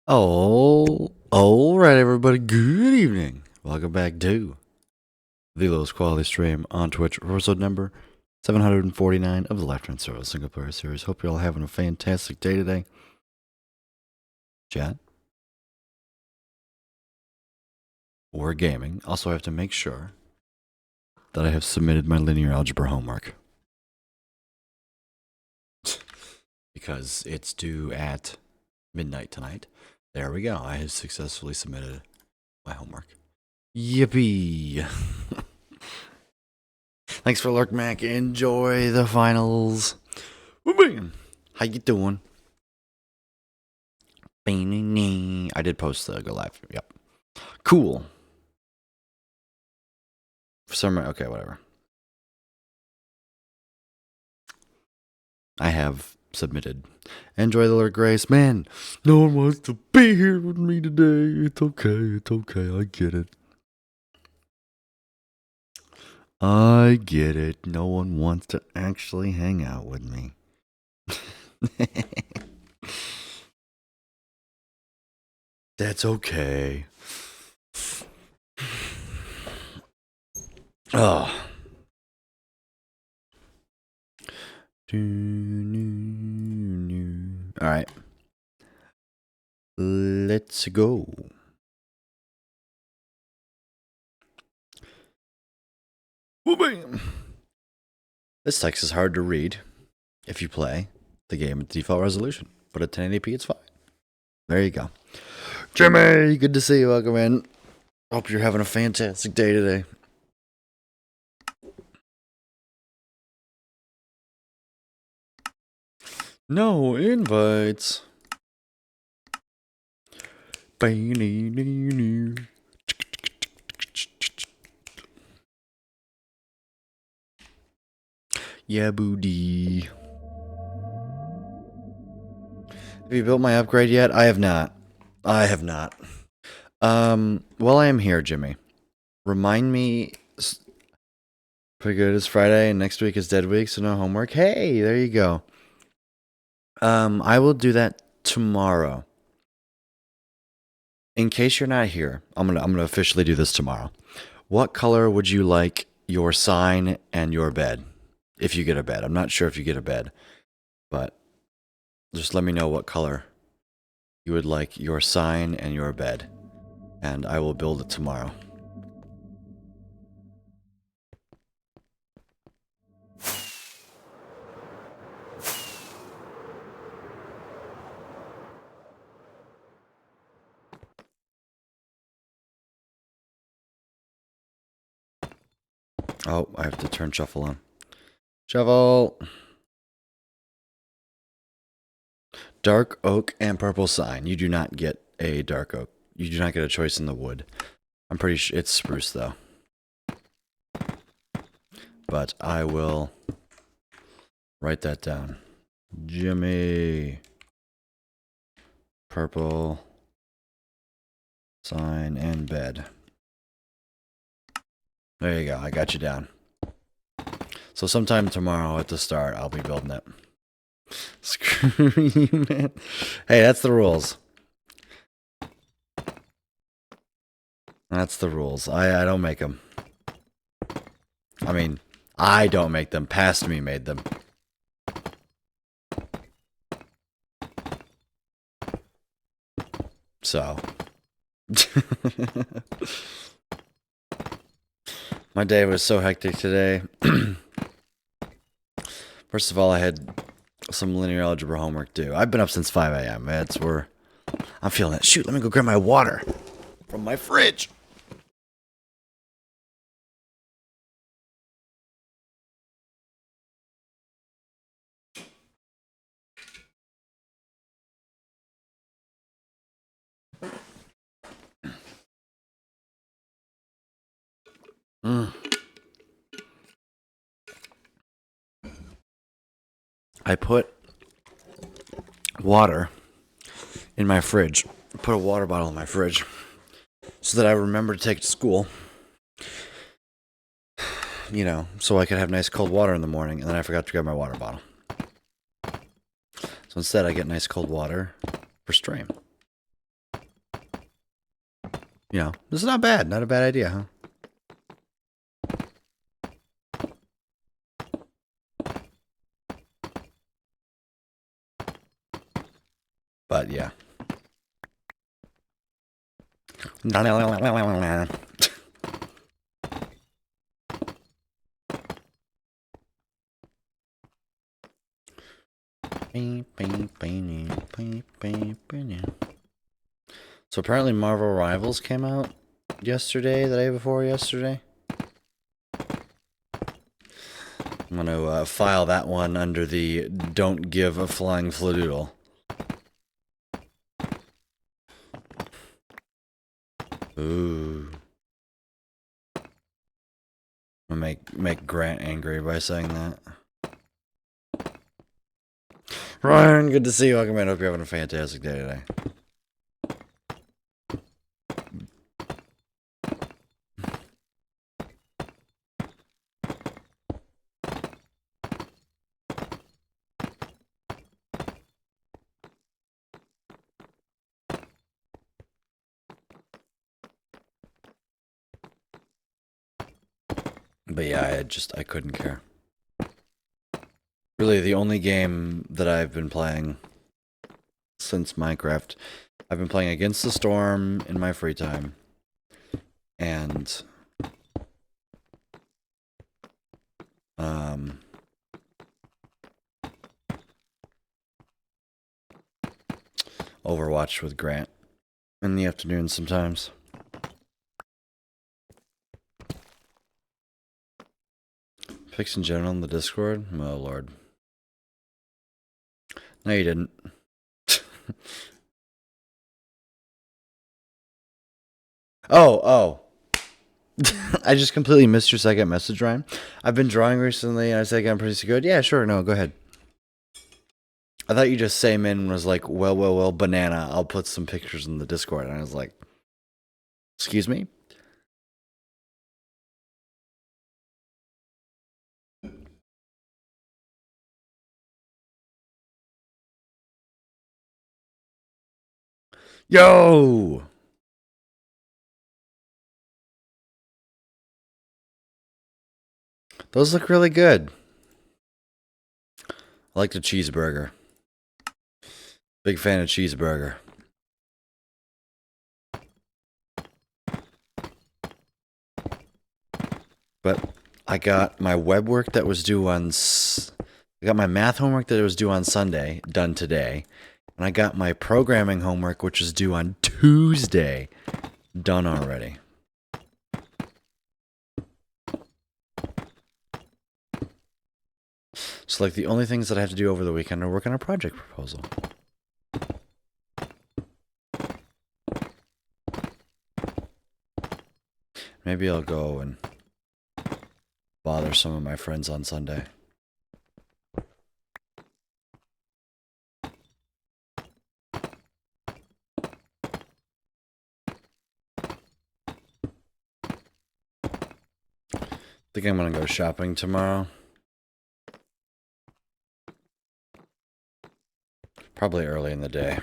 Oh, all right, everybody. Good evening. Welcome back to the lowest quality stream on Twitch, episode number 749 of the Lifetime Survival Single Player Series. Hope you're all having a fantastic day today. Chat. We're gaming. Also, I have to make sure that I have submitted my linear algebra homework because it's due at midnight tonight. There we go. I have successfully submitted my homework. Yippee! Thanks for lurk, Mac. Enjoy the finals. How you doing? I did post the go live. Yep. Cool. For some okay, whatever. I have submitted. Enjoy the lurk, Grace. Man, no one wants to be here with me today. It's okay. It's okay. I get it. I get it. No one wants to actually hang out with me. That's okay. Oh. All right. Let's go. This text is hard to read if you play the game at default resolution, but at 1080p it's fine. There you go. Jimmy, good to see you. Welcome in. Hope you're having a fantastic day today. No invites. Yeah, booty. Have you built my upgrade yet? I have not. I have not. While I am here, Jimmy, remind me. Pretty good. It's Friday, and next week is Dead Week, so no homework. Hey, there you go. I will do that tomorrow. In case you're not here, I'm gonna officially do this tomorrow. What color would you like your sign and your bed? If you get a bed. I'm not sure if you get a bed, but just let me know what color you would like your sign and your bed, and I will build it tomorrow. Oh, I have to turn shuffle on. Shuffle. Dark oak and purple sign. You do not get a dark oak. You do not get a choice in the wood. I'm pretty sure it's spruce though. But I will write that down. Jimmy. Purple sign and bed. There you go. I got you down. So sometime tomorrow at the start, I'll be building it. Screw you, man. Hey, that's the rules. That's the rules. I don't make them. I mean, I don't make them. Past me made them. So. My day was so hectic today. First of all, I had some linear algebra homework due. I've been up since 5 a.m. I'm feeling it. Shoot, let me go grab my water from my fridge. I put water in my fridge. Put a water bottle in my fridge so that I remember to take it to school. You know, so I could have nice cold water in the morning, and then I forgot to grab my water bottle. So instead, I get nice cold water for stream. You know, this is not bad. Not a bad idea, huh? But yeah. So apparently Marvel Rivals came out yesterday, the day before yesterday. I'm going to file that one under the don't give a flying fladoodle. Ooh. I'm going to make Grant angry by saying that. Ryan, good to see you. Welcome in. Hope you're having a fantastic day today. But yeah, I couldn't care. Really, the only game that I've been playing since Minecraft, I've been playing Against the Storm in my free time. And Overwatch with Grant in the afternoon sometimes. Picks in general in the Discord? Oh, Lord. No, you didn't. Oh. I just completely missed your second message, Ryan. I've been drawing recently, and I think I'm pretty good. Yeah, sure. No, go ahead. I thought you just same in was like, well, banana. I'll put some pictures in the Discord. And I was like, excuse me? Yo! Those look really good. I like the cheeseburger. Big fan of cheeseburger. But I got my web work that was due on... I got my math homework that was due on Sunday, done today. And I got my programming homework, which is due on Tuesday, done already. So, like, the only things that I have to do over the weekend are work on a project proposal. Maybe I'll go and bother some of my friends on Sunday. I think I'm gonna go shopping tomorrow. Probably early in the day.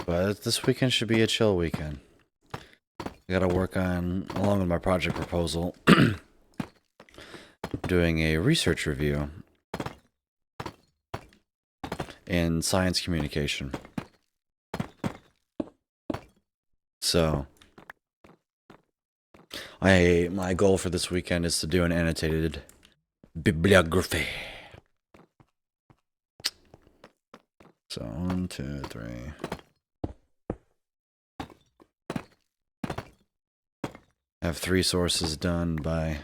But this weekend should be a chill weekend. I gotta work on, along with my project proposal, doing a research review in science communication. So, my goal for this weekend is to do an annotated bibliography. So, 1, 2, 3. I have 3 sources done by...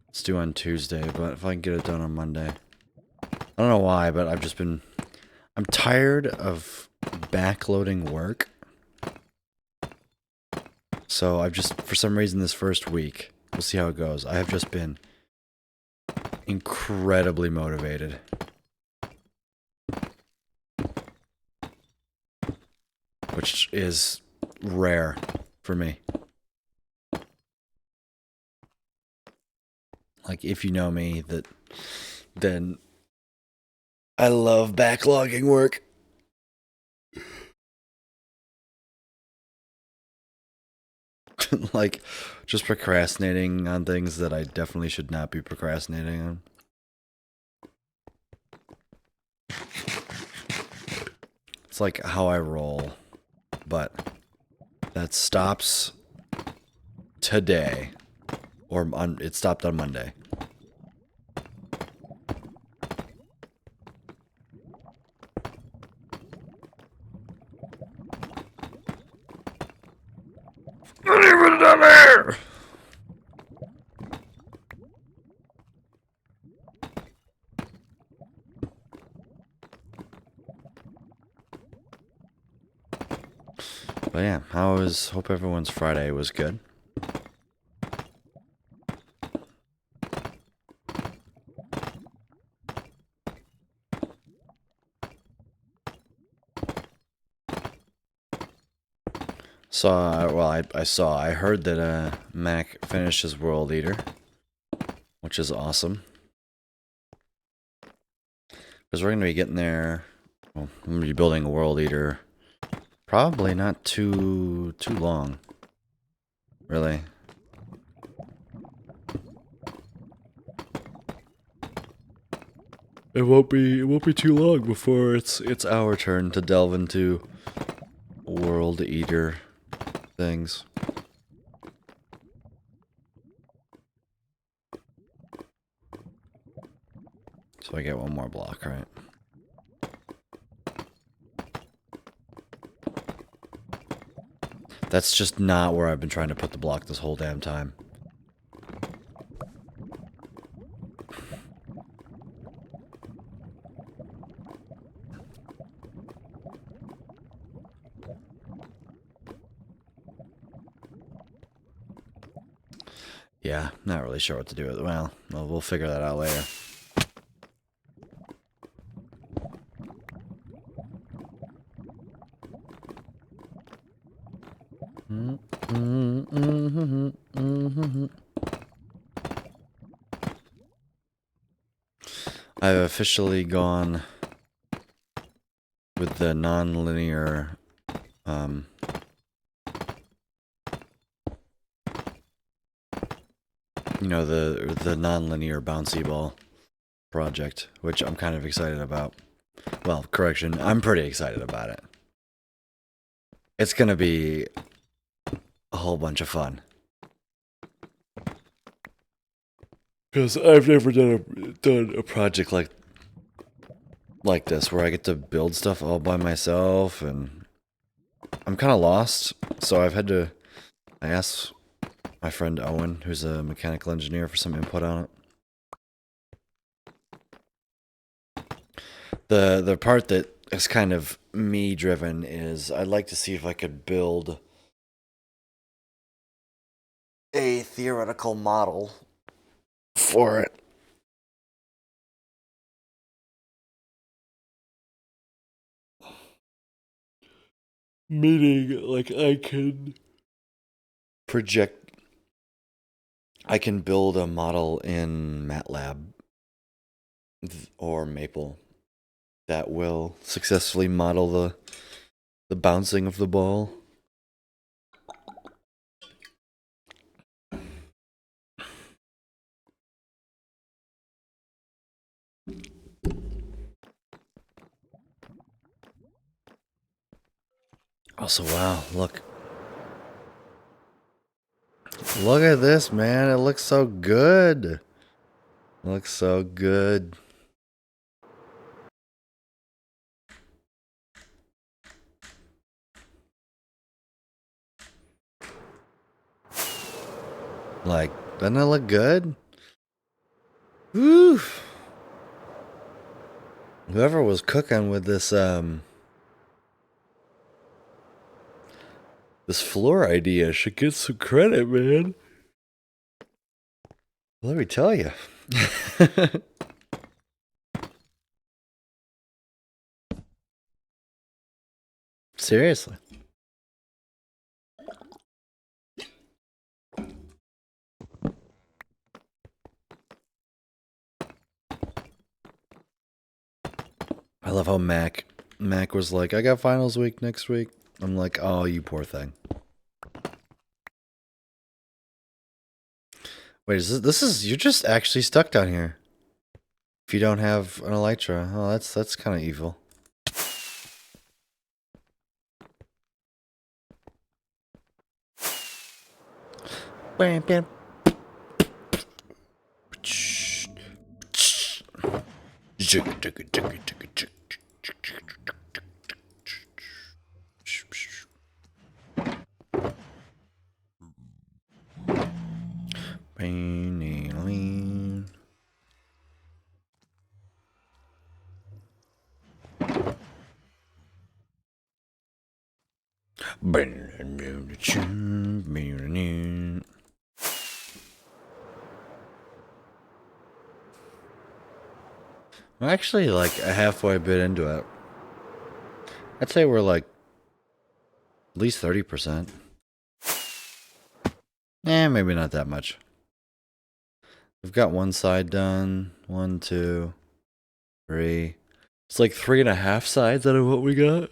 It's due on Tuesday, but if I can get it done on Monday. I don't know why, but I've just been... I'm tired of backloading work. So I've just, for some reason this first week, we'll see how it goes, I have just been incredibly motivated. which is rare for me. Like, if you know me, then I love backlogging work. Like, just procrastinating on things that I definitely should not be procrastinating on. It's like how I roll, but that stops today, or it stopped on Monday. Not even down there. But yeah, hope everyone's Friday was good. I heard that Mac finished his World Eater, which is awesome. Because we're going to be getting there. Well, I'm going to be building a World Eater. Probably not too long. Really. It won't be too long before it's our turn to delve into World Eater things. So I get one more block, right? That's just not where I've been trying to put the block this whole damn time. Yeah, not really sure what to do with it. Well, we'll figure that out later. I've officially gone with the non-linear you know, the non-linear bouncy ball project, which I'm kind of excited about. Well, correction, I'm pretty excited about it. It's gonna be a whole bunch of fun. Because I've never done a project like this where I get to build stuff all by myself, and I'm kind of lost. So I asked my friend Owen, who's a mechanical engineer, for some input on it. The part that is kind of me driven is I'd like to see if I could build a theoretical model for it. Meaning, like, I can build a model in MATLAB or Maple that will successfully model the bouncing of the ball. Also, wow, look at this, man. It looks so good. Looks so good. Like, doesn't it look good? Woo! Whoever was cooking with this this floor idea should get some credit, man. Let me tell you. Seriously. I love how Mac was like, I got finals week next week. I'm like, oh, you poor thing. Wait, this is you're just actually stuck down here. If you don't have an elytra, oh, that's kind of evil. Bam, bam. I'm actually like a halfway bit into it. I'd say we're like at least 30%. Maybe not that much. We've got one side done. 1, 2, 3. It's like 3.5 sides out of what we got.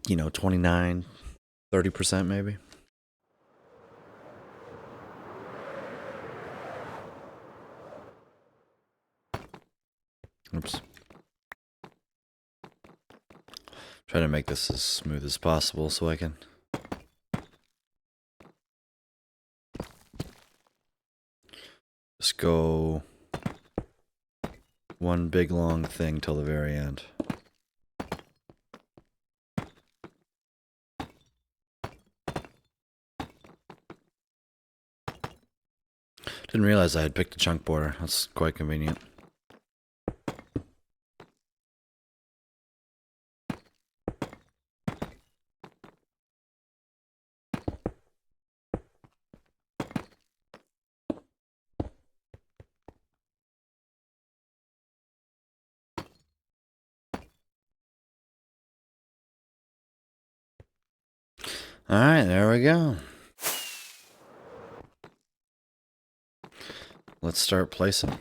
You know, 29, 30% maybe. Oops. Try to make this as smooth as possible so I can just go one big long thing till the very end. Didn't realize I had picked a chunk border. That's quite convenient. Alright, there we go. Let's start placing.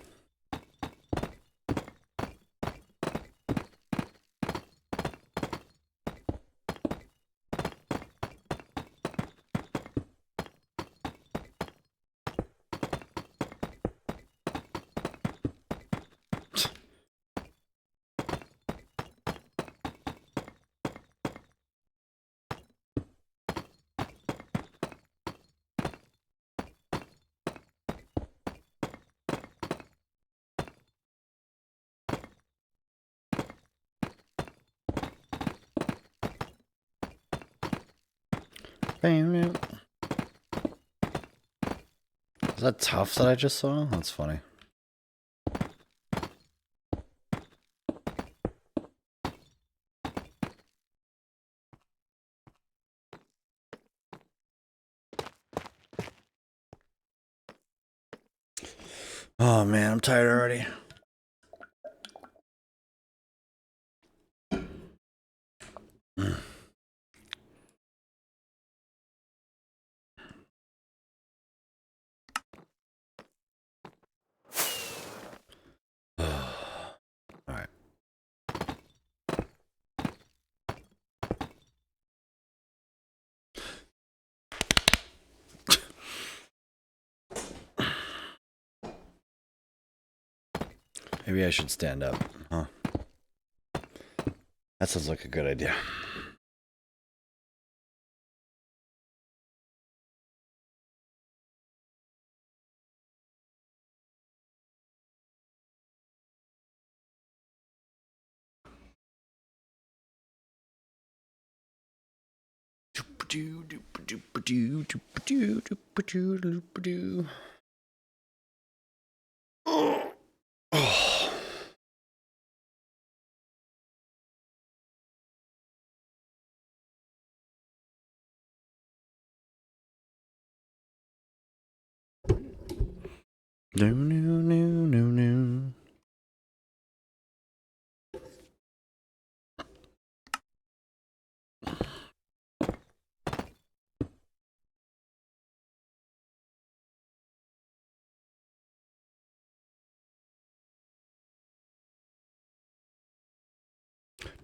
Is that tough that I just saw? That's funny. Oh man, I'm tired already. Alright. Maybe I should stand up, huh? That sounds like a good idea. Oh. No, no, no, no, no.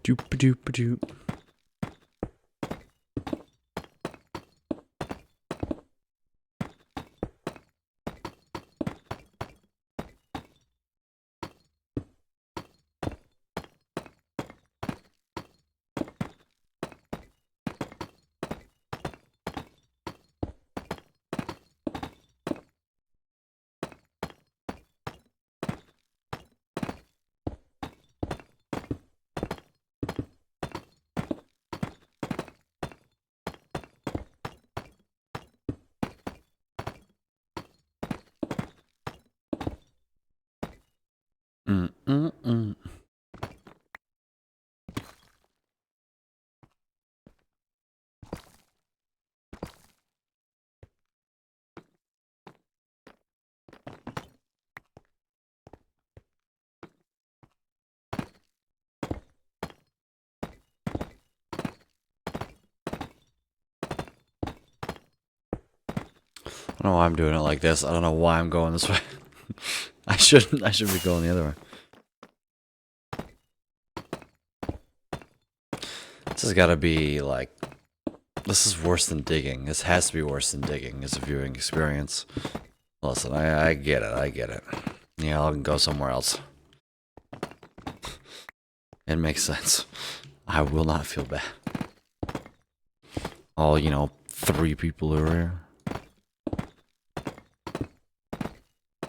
Doop doop doop. Mm-mm-mm. I don't know why I'm doing it like this. I don't know why I'm going this way. I should be going the other way. This has got to be like, this is worse than digging. This has to be worse than digging as a viewing experience. Listen, I get it. I get it. Yeah, I can go somewhere else. It makes sense. I will not feel bad. All, 3 people are here.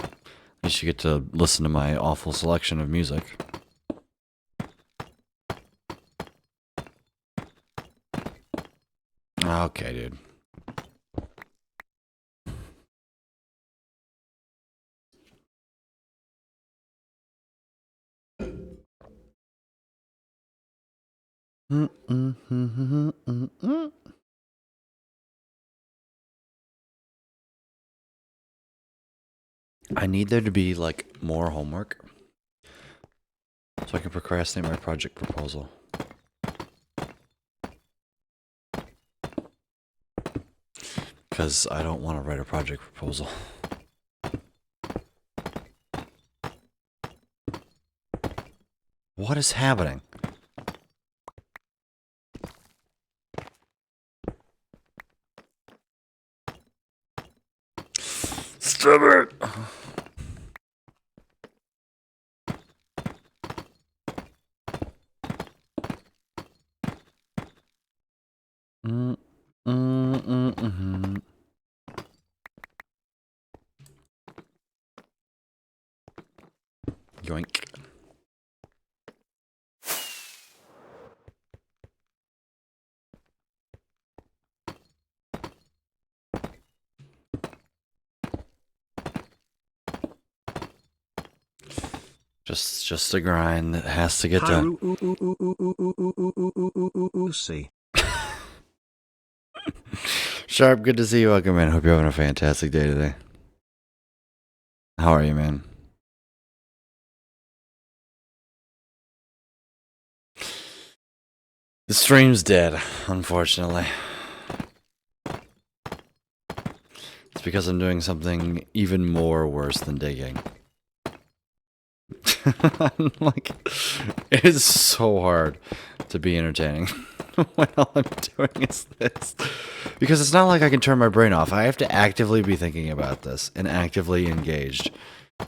At least you get to listen to my awful selection of music. Okay, dude. I need there to be, like, more homework so I can procrastinate my project proposal. Because I don't want to write a project proposal. What is happening? Stop it! Yoink. Just a grind that has to get done. Sharp, good to see you. Welcome in. Hope you're having a fantastic day today. How are you, man? The stream's dead, unfortunately. It's because I'm doing something even more worse than digging. Like, it is so hard to be entertaining when all I'm doing is this. Because it's not like I can turn my brain off. I have to actively be thinking about this and actively engaged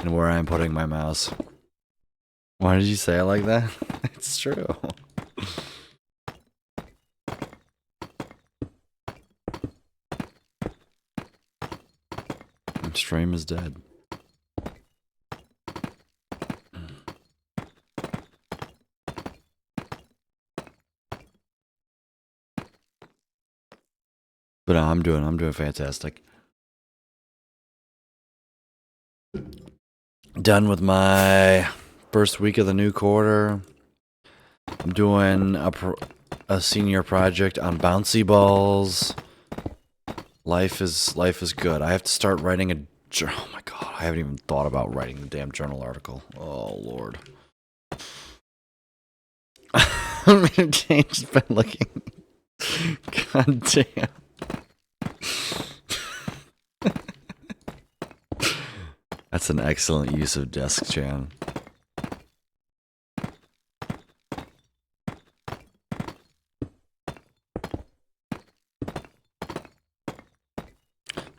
in where I'm putting my mouse. Why did you say it like that? It's true. Stream is dead. But I'm doing fantastic. Done with my first week of the new quarter. I'm doing a senior project on bouncy balls. Life is good. I have to start writing a oh my god, I haven't even thought about writing the damn journal article. Oh lord. James been looking. God damn. That's an excellent use of desk, Chan.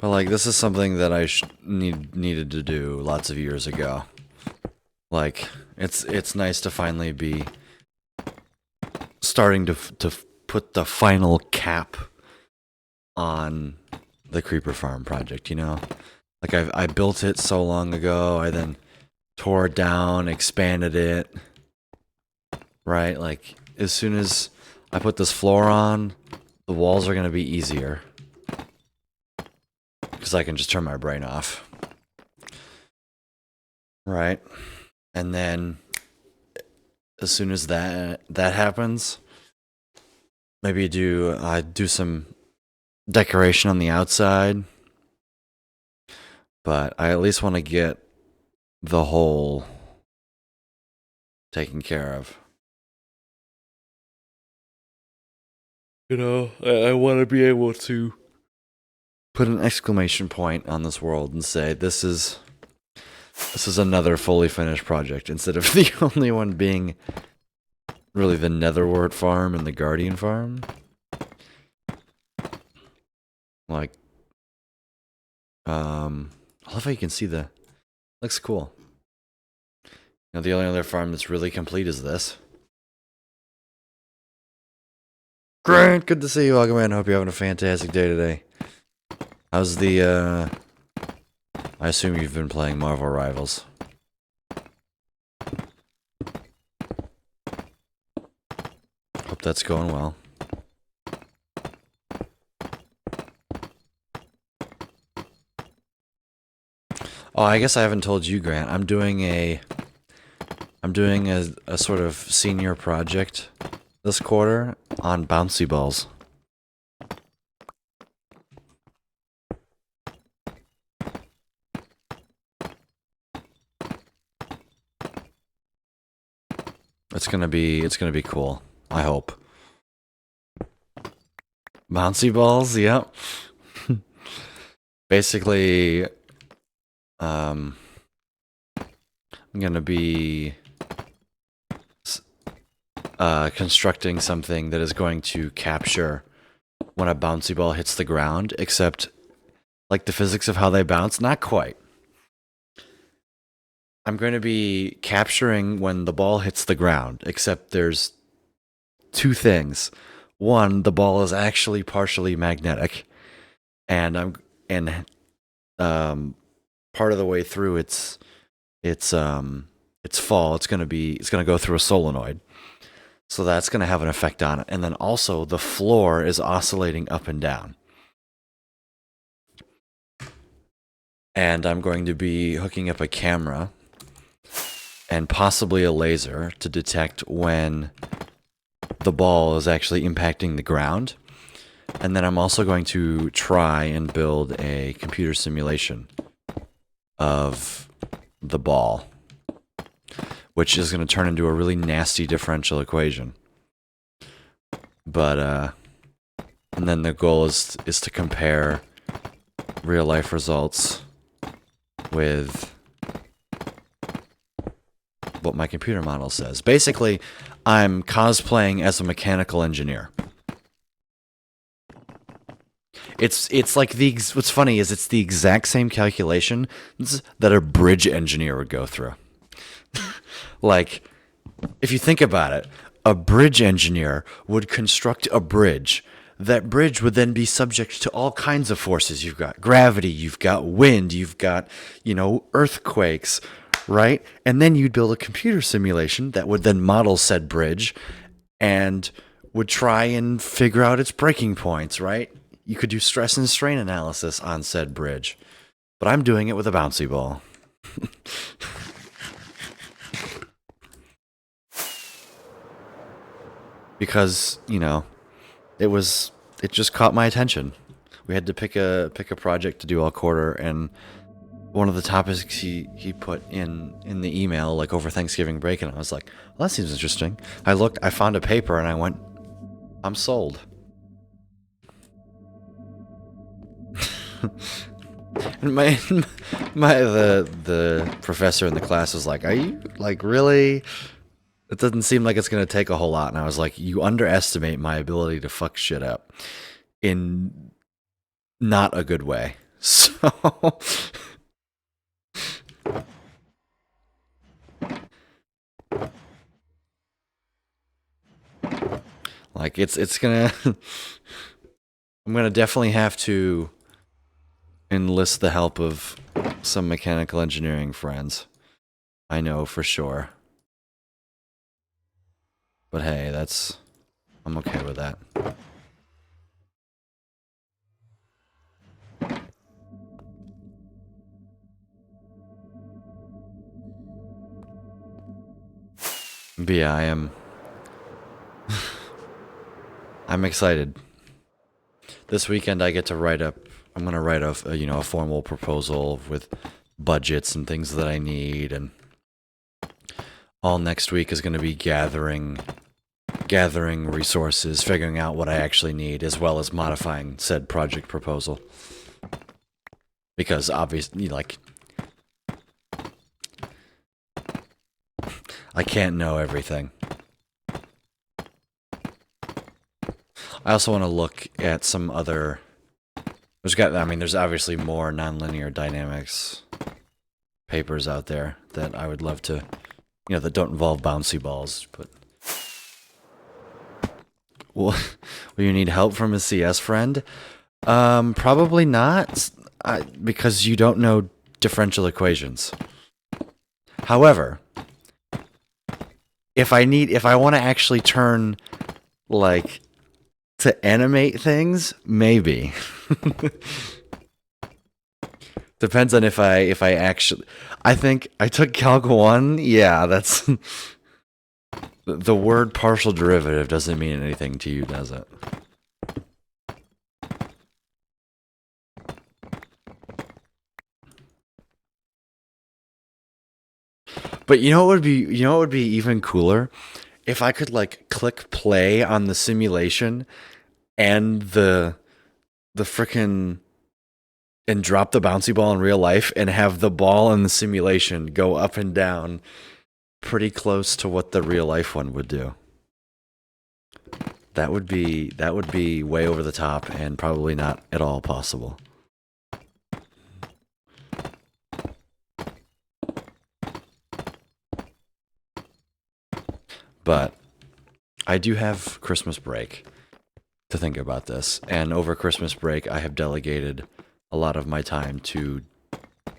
But like, this is something that I needed to do lots of years ago. Like, it's nice to finally be starting to put the final cap on the Creeper Farm project, you know? Like, I built it so long ago, I then tore it down, expanded it, right? Like, as soon as I put this floor on, the walls are going to be easier. Because I can just turn my brain off. Right? And then, as soon as that happens, maybe do some decoration on the outside. But I at least want to get the hole taken care of. You know, I want to be able to put an exclamation point on this world and say, this is another fully finished project, instead of the only one being really the Netherwort farm and the Guardian farm. Like, I love how you can see looks cool. You know, the only other farm that's really complete is this. Grant, good to see you. Welcome in. Hope you're having a fantastic day today. How's the, I assume you've been playing Marvel Rivals. Hope that's going well. Oh, I guess I haven't told you, Grant. I'm doing a sort of senior project this quarter on bouncy balls. It's gonna be cool. I hope. Bouncy balls, yep. Basically, I'm gonna be constructing something that is going to capture when a bouncy ball hits the ground, except like the physics of how they bounce, not quite. I'm going to be capturing when the ball hits the ground, except there's two things. One, the ball is actually partially magnetic, and part of the way through its fall, it's gonna go through a solenoid. So that's gonna have an effect on it. And then also the floor is oscillating up and down. And I'm going to be hooking up a camera and possibly a laser to detect when the ball is actually impacting the ground. And then I'm also going to try and build a computer simulation of the ball, which is going to turn into a really nasty differential equation. But and then the goal is to compare real life results with what my computer model says. Basically, I'm cosplaying as a mechanical engineer. It's like what's funny is it's the exact same calculation that a bridge engineer would go through. Like, if you think about it, a bridge engineer would construct a bridge. That bridge would then be subject to all kinds of forces. You've got gravity, you've got wind, you've got, earthquakes, right? And then you'd build a computer simulation that would then model said bridge and would try and figure out its breaking points, right? You could do stress and strain analysis on said bridge. But I'm doing it with a bouncy ball. Because, it just caught my attention. We had to pick a project to do all quarter, and one of the topics he put in the email, like over Thanksgiving break, and I was like, well, that seems interesting. I found a paper, and I went, I'm sold. And the professor in the class was like, are you, like, really? It doesn't seem like it's going to take a whole lot. And I was like, you underestimate my ability to fuck shit up in not a good way. So like it's gonna I'm gonna definitely have to enlist the help of some mechanical engineering friends. I know for sure. But hey, I'm okay with that. But yeah, I'm excited. This weekend I get to I'm gonna write a formal proposal with budgets and things that I need, and all next week is gonna be gathering resources, figuring out what I actually need, as well as modifying said project proposal. Because obviously, like, I can't know everything. I also want to look at some other. There's obviously more nonlinear dynamics papers out there that I would love to, that don't involve bouncy balls. But will you need help from a CS friend? Probably not, because you don't know differential equations. However, if I want to actually turn, like, to animate things, maybe. Depends on if I actually. I think I took Calc 1. Yeah, that's. The word partial derivative doesn't mean anything to you, does it? But you know what would be even cooler? If I could, like, click play on the simulation and the frickin' and drop the bouncy ball in real life and have the ball in the simulation go up and down pretty close to what the real life one would do. That would be way over the top and probably not at all possible. But I do have Christmas break to think about this, and over Christmas break I have delegated a lot of my time to,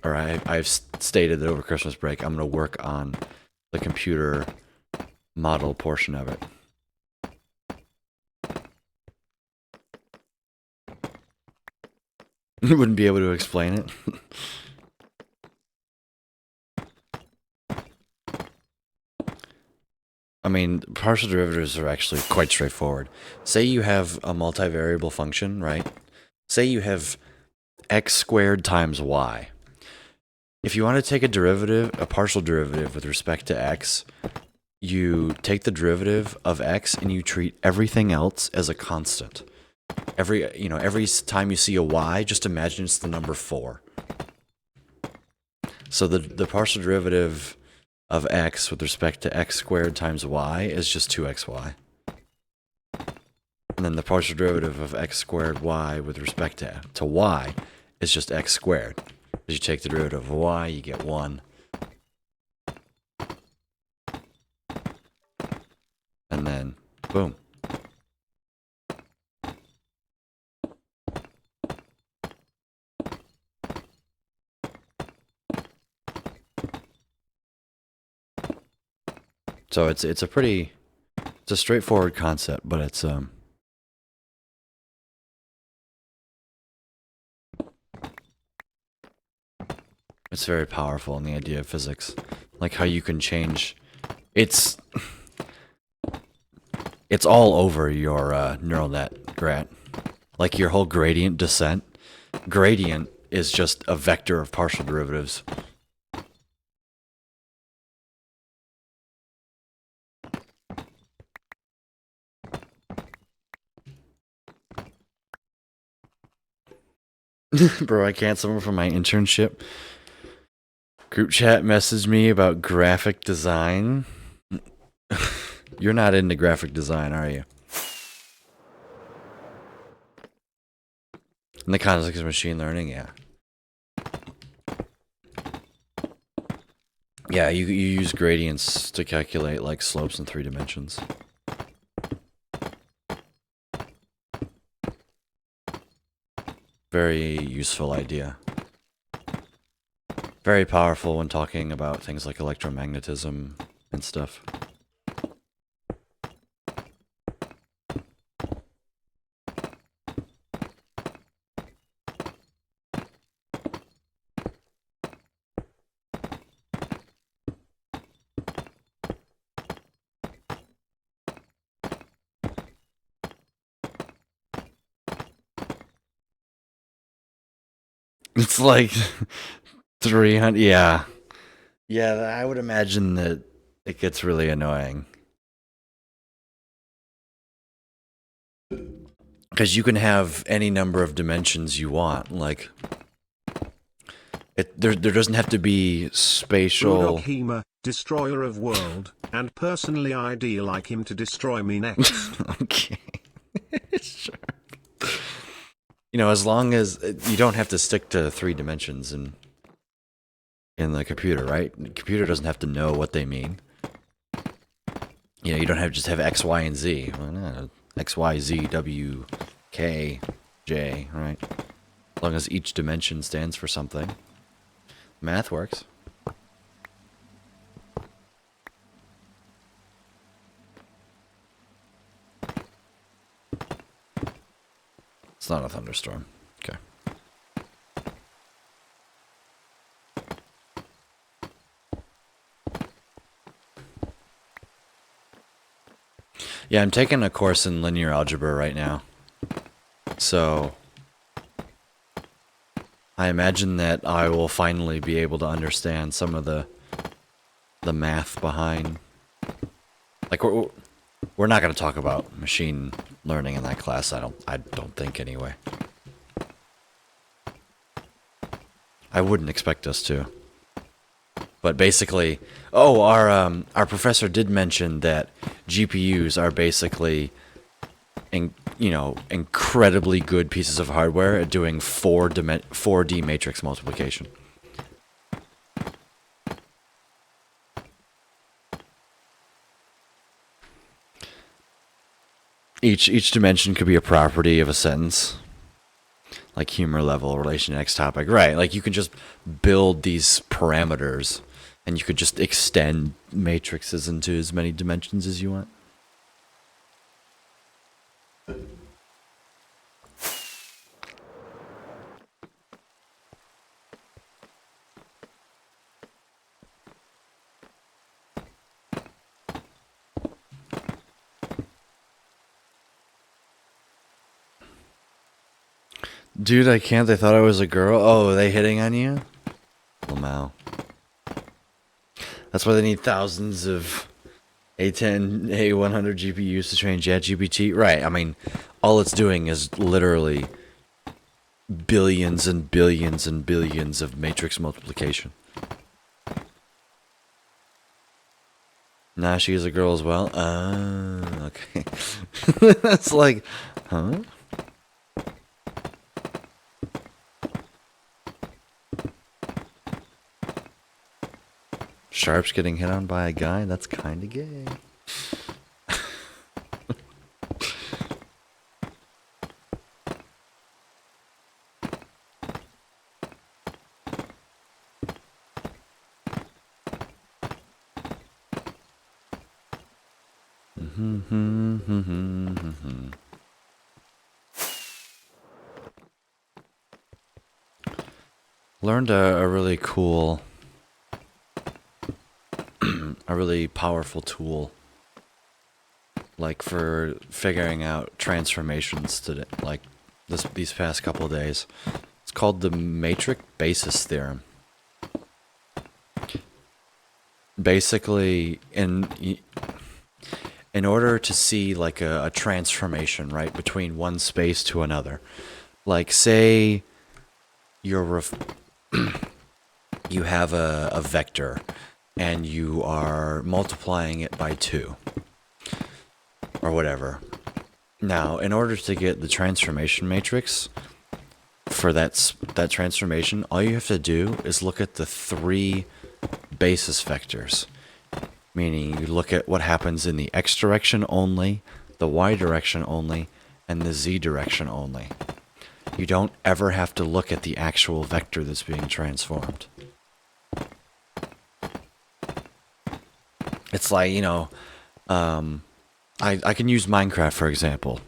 or I've stated that over Christmas break I'm going to work on the computer model portion of it. You wouldn't be able to explain it. I mean, partial derivatives are actually quite straightforward. Say you have a multivariable function, right? Say you have x squared times y. If you want to take a partial derivative with respect to x, you take the derivative of x and you treat everything else as a constant. Every time you see a y, just imagine it's the number 4. So the partial derivative of x with respect to x squared times y is just 2xy. And then the partial derivative of x squared y with respect to y is just x squared. As you take the derivative of y, you get 1. And then, boom. So it's a straightforward concept, but it's very powerful in the idea of physics, like how you can change. It's all over your neural net, Grat. Like your whole gradient descent. Gradient is just a vector of partial derivatives. Bro, I can't. Someone from my internship group chat messaged me about graphic design. You're not into graphic design, are you? In the context of machine learning, yeah. Yeah, you use gradients to calculate like slopes in 3 dimensions. Very useful idea. Very powerful when talking about things like electromagnetism and stuff. It's like 300, yeah. Yeah, I would imagine that it gets really annoying. Because you can have any number of dimensions you want, like... there doesn't have to be spatial... Udokima, destroyer of world, and personally I'd like him to destroy me next. Okay. Sure. You know, as long as... You don't have to stick to 3 dimensions in the computer, right? The computer doesn't have to know what they mean. You know, you don't have to just have X, Y, and Z. Well, no, X, Y, Z, W, K, J, right? As long as each dimension stands for something. Math works. It's not a thunderstorm. Okay. Yeah, I'm taking a course in linear algebra right now. So I imagine that I will finally be able to understand some of the math behind... Like, we're not going to talk about machine learning in that class, I don't think anyway. I wouldn't expect us to. But basically, our professor did mention that GPUs are basically, incredibly good pieces of hardware at doing 4D matrix multiplication. Each dimension could be a property of a sentence. Like humor level, relation to next topic. Right, like you can just build these parameters and you could just extend matrices into as many dimensions as you want. Dude, I can't. They thought I was a girl. Oh, are they hitting on you? Lamau. That's why they need thousands of A10, A100 GPUs to train ChatGPT. Right, I mean, all it's doing is literally billions and billions and billions of matrix multiplication. Nah, she is a girl as well? Okay. That's like, huh? Sharp's getting hit on by a guy? That's kinda gay. Learned a really cool, a really powerful tool, like for figuring out transformations today, like these past couple of days. It's called the matrix basis theorem. Basically, in order to see like a transformation, right, between one space to another, like say you're you have a vector and you are multiplying it by 2 or whatever. Now, in order to get the transformation matrix for that transformation, all you have to do is look at the 3 basis vectors, meaning you look at what happens in the x direction only, the y direction only, and the z direction only. You don't ever have to look at the actual vector that's being transformed. It's like, you know, I can use Minecraft, for example.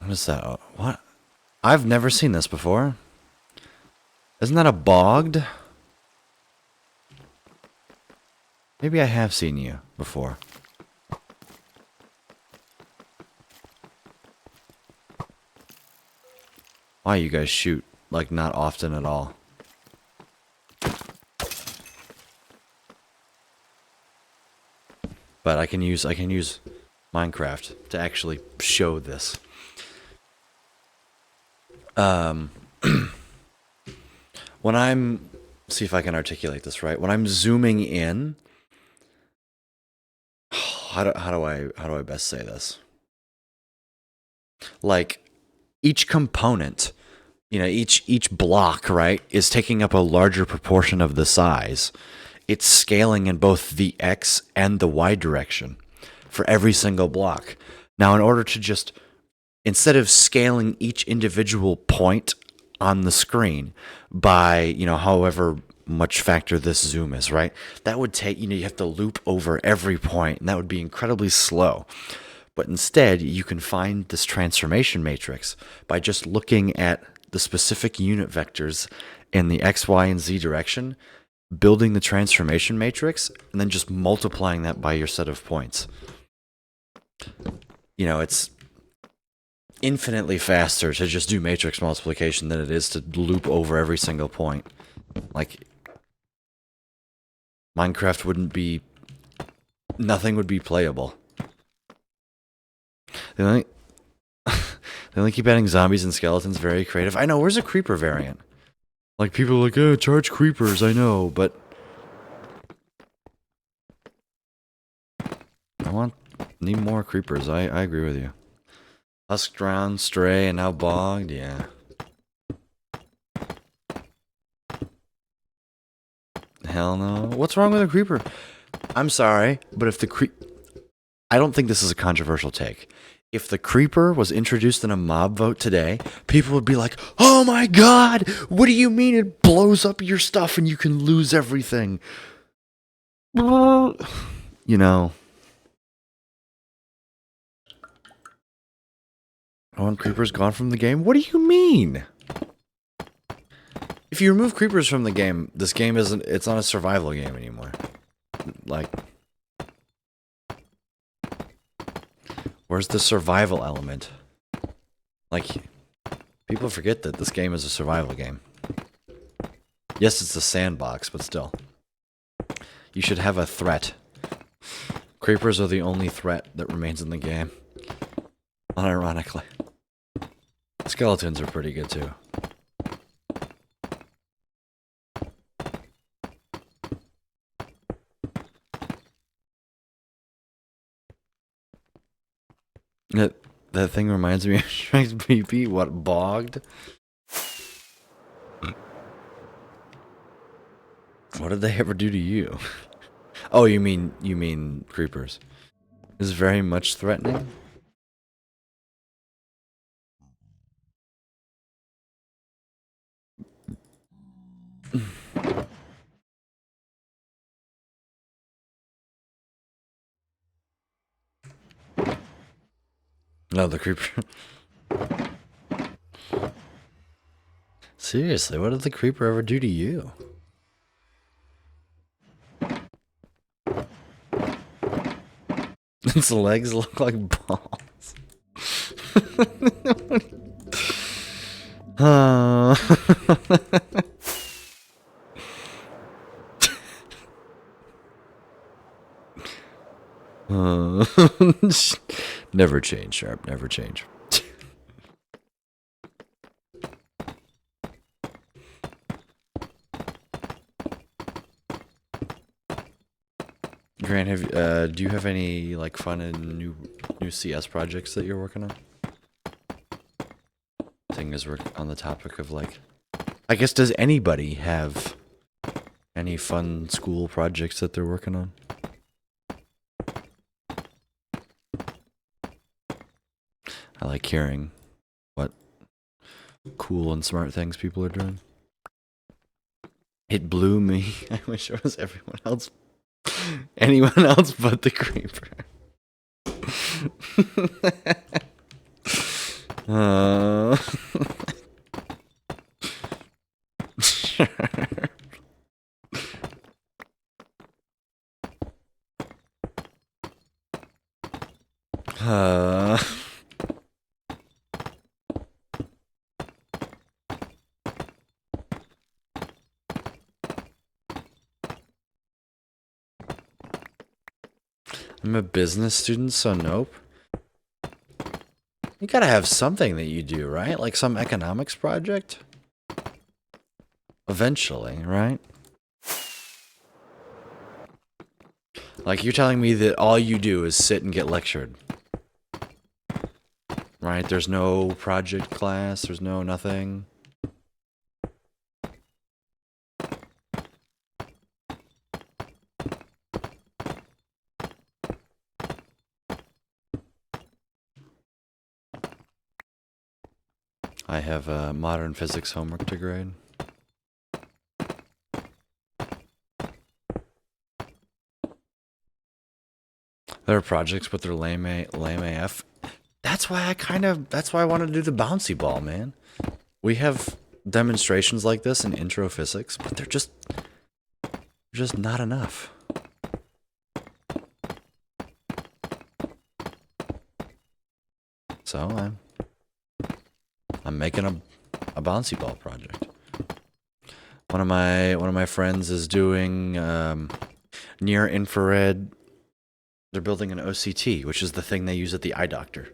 What is that? What? I've never seen this before. Isn't that a bogged? Maybe I have seen you before. Why you guys shoot like not often at all? But I can use Minecraft to actually show this. When I'm, see if I can articulate this right. When I'm zooming in, how do I best say this? Like each component, you know, each block, right, is taking up a larger proportion of the size. It's scaling in both the X and the Y direction for every single block. Now, in order to just, instead of scaling each individual point on the screen by, you know, however much factor this zoom is, right? That would take, you know, you have to loop over every point, and that would be incredibly slow. But instead, you can find this transformation matrix by just looking at the specific unit vectors in the X, Y, and Z direction, building the transformation matrix, and then just multiplying that by your set of points. You know, it's infinitely faster to just do matrix multiplication than it is to loop over every single point. Like, Minecraft wouldn't be... nothing would be playable. They only keep adding zombies and skeletons. Very creative. I know, where's a creeper variant? Like, people are like, oh, charge creepers, I know, but... need more creepers, I agree with you. Husk drowned, stray, and now bogged, yeah. Hell no. What's wrong with a creeper? I'm sorry, but if the I don't think this is a controversial take. If the creeper was introduced in a mob vote today, people would be like, oh my god, what do you mean it blows up your stuff and you can lose everything? You know. I want creepers gone from the game? What do you mean? If you remove creepers from the game, this game isn't, it's not a survival game anymore. Like, where's the survival element? Like, people forget that this game is a survival game. Yes, it's a sandbox, but still. You should have a threat. Creepers are the only threat that remains in the game. Unironically. Skeletons are pretty good too. That thing reminds me of Shrek's BP. What, bogged? What did they ever do to you? Oh, you mean creepers? Is very much threatening. No, the creeper. Seriously, what did the creeper ever do to you? Its legs look like balls. Never change, Sharp. Never change. Grant, do you have any like fun and new CS projects that you're working on? Thing as we're on the topic of like, I guess, does anybody have Any fun school projects that they're working on? I like hearing what cool and smart things people are doing. It blew me. I wish it was everyone else. Anyone else but the creeper. Sure. I'm a business student, so nope. You gotta have something that you do, right? Like some economics project? Eventually, right? Like you're telling me that all you do is sit and get lectured. Right? There's no project class, there's no nothing. I have a modern physics homework to grade. There are projects, but they're lame AF. That's why I wanted to do the bouncy ball, man. We have demonstrations like this in intro physics, but they're just not enough. So I'm making a bouncy ball project. One of my friends is doing near infrared. They're building an OCT, which is the thing they use at the eye doctor.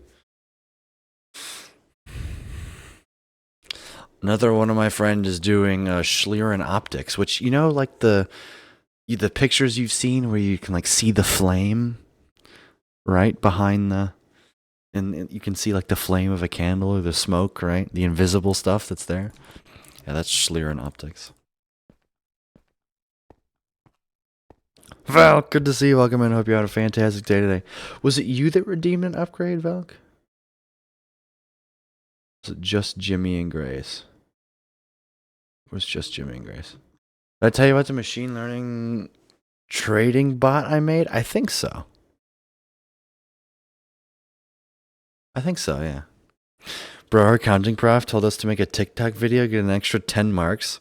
Another one of my friends is doing Schlieren optics, which, you know, like the pictures you've seen where you can like see the flame right behind and you can see like the flame of a candle or the smoke, right? The invisible stuff that's there. Yeah, that's Schlieren optics. Valk, good to see you. Welcome in. Hope you had a fantastic day today. Was it you that redeemed an upgrade, Valk? Was it just Jimmy and Grace? It was just Jimmy and Grace. Did I tell you about the machine learning trading bot I made? I think so. Yeah. Bro, our accounting prof told us to make a TikTok video, get an extra 10 marks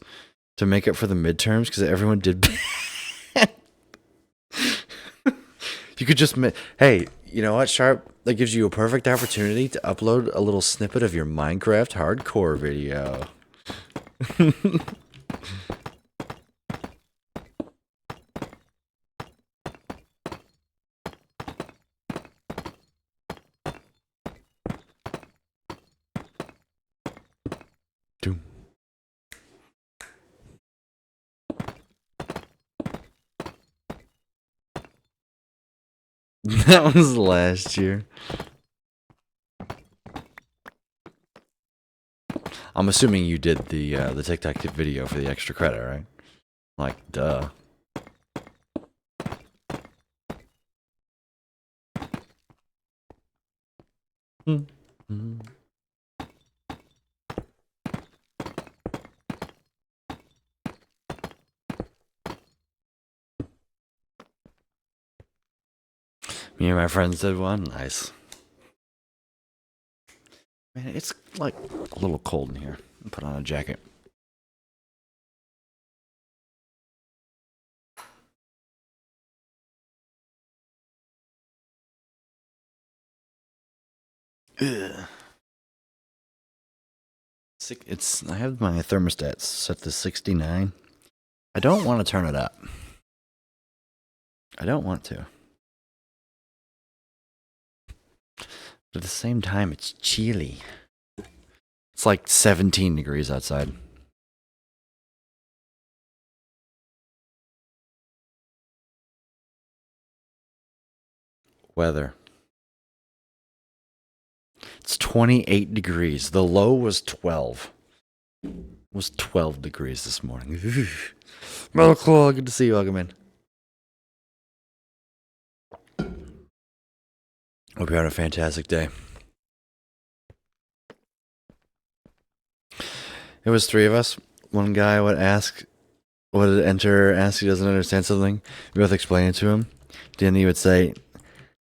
to make up for the midterms because everyone did bad. You could just hey, you know what, Sharp? That gives you a perfect opportunity to upload a little snippet of your Minecraft hardcore video. Doom. That was last year. I'm assuming you did the TikTok video for the extra credit, right? Like, duh. Mm-hmm. Me and my friends did one. Nice. Man, it's like a little cold in here. I'll put on a jacket. Ugh. I have my thermostat set to 69. I don't want to turn it up. I don't want to. But at the same time, it's chilly. It's like 17 degrees outside. Weather. It's 28 degrees. The low was 12. was 12 degrees this morning. Melclaw, good to see you. Welcome in. Hope you had a fantastic day. It was three of us. One guy would ask, would enter, ask he doesn't understand something. We both explain it to him. Then he would say,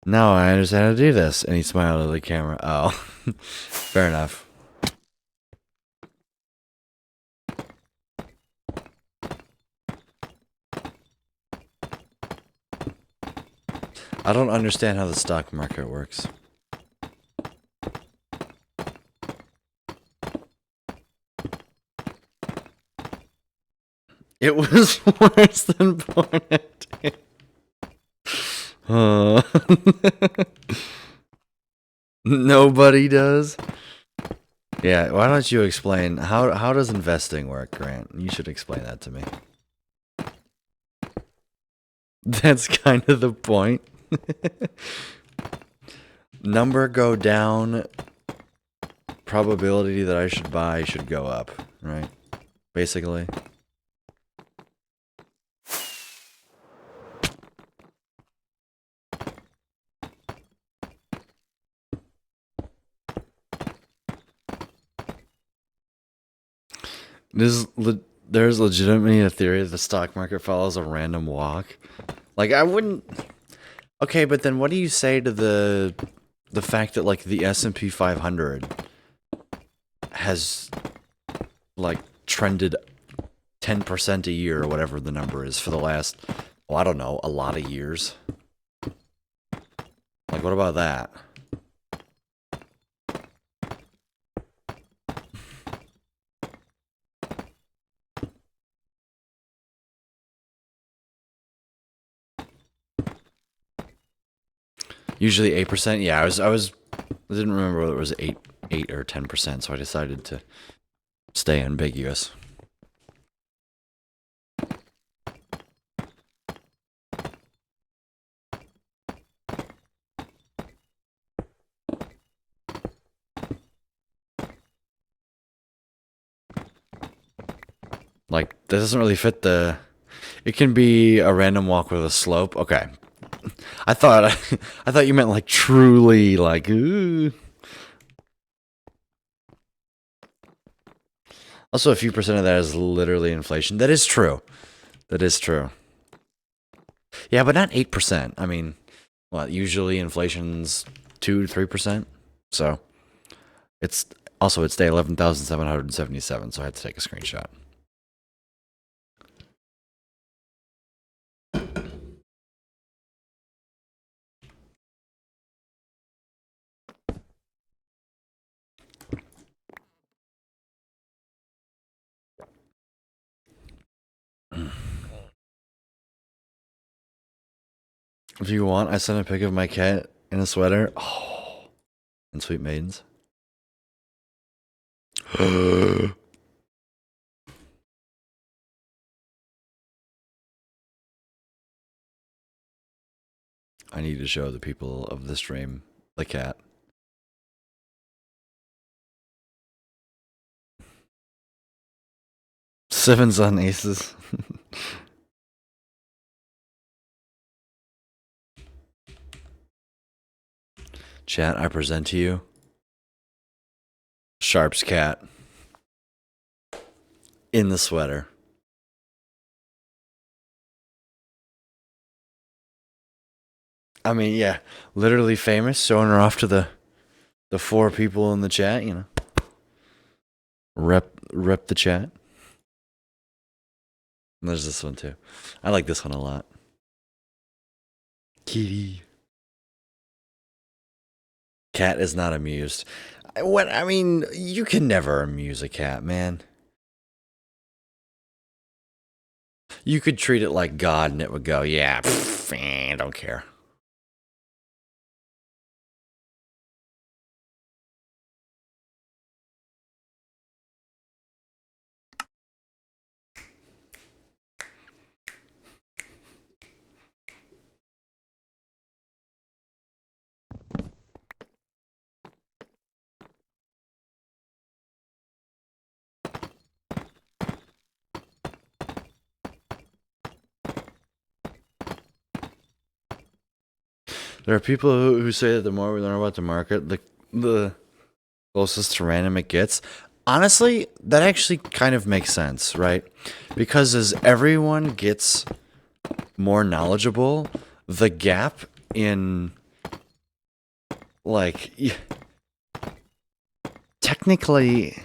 "No, I understand how to do this." And he smiled at the camera. Oh, fair enough. I don't understand how the stock market works. It was worse than Born at Day. Nobody does. Yeah, why don't you explain how does investing work, Grant? You should explain that to me. That's kind of the point. Number go down, probability that I should buy should go up, right? Basically. There's legitimately a theory that the stock market follows a random walk. Like, I wouldn't. Okay, but then what do you say to the fact that like the S&P 500 has like trended 10% a year or whatever the number is for the last, I don't know, a lot of years? Like, what about that? Usually 8%. Yeah, I didn't remember whether it was 8 or 10%, so I decided to stay ambiguous. Like, that doesn't really fit the... It can be a random walk with a slope. Okay. I thought you meant like truly like ooh. Also, a few percent of that is literally inflation. That is true. That is true. Yeah, but not 8%. I mean, well, usually inflation's 2 to 3%. So it's day 11,777. So I had to take a screenshot. If you want, I sent a pic of my cat in a sweater. Oh, and Sweet Maidens. I need to show the people of the stream the cat. Sevens on aces. Chat, I present to you Sharp's cat in the sweater. I mean, yeah, literally famous, showing her off to the 4 people in the chat, you know. Rep the chat. And there's this one too. I like this one a lot. Kitty. Cat is not amused. I mean, you can never amuse a cat, man. You could treat it like God and it would go, yeah, I don't care. There are people who say that the more we learn about the market, the closest to random it gets. Honestly, that actually kind of makes sense, right? Because as everyone gets more knowledgeable, the gap in like technically,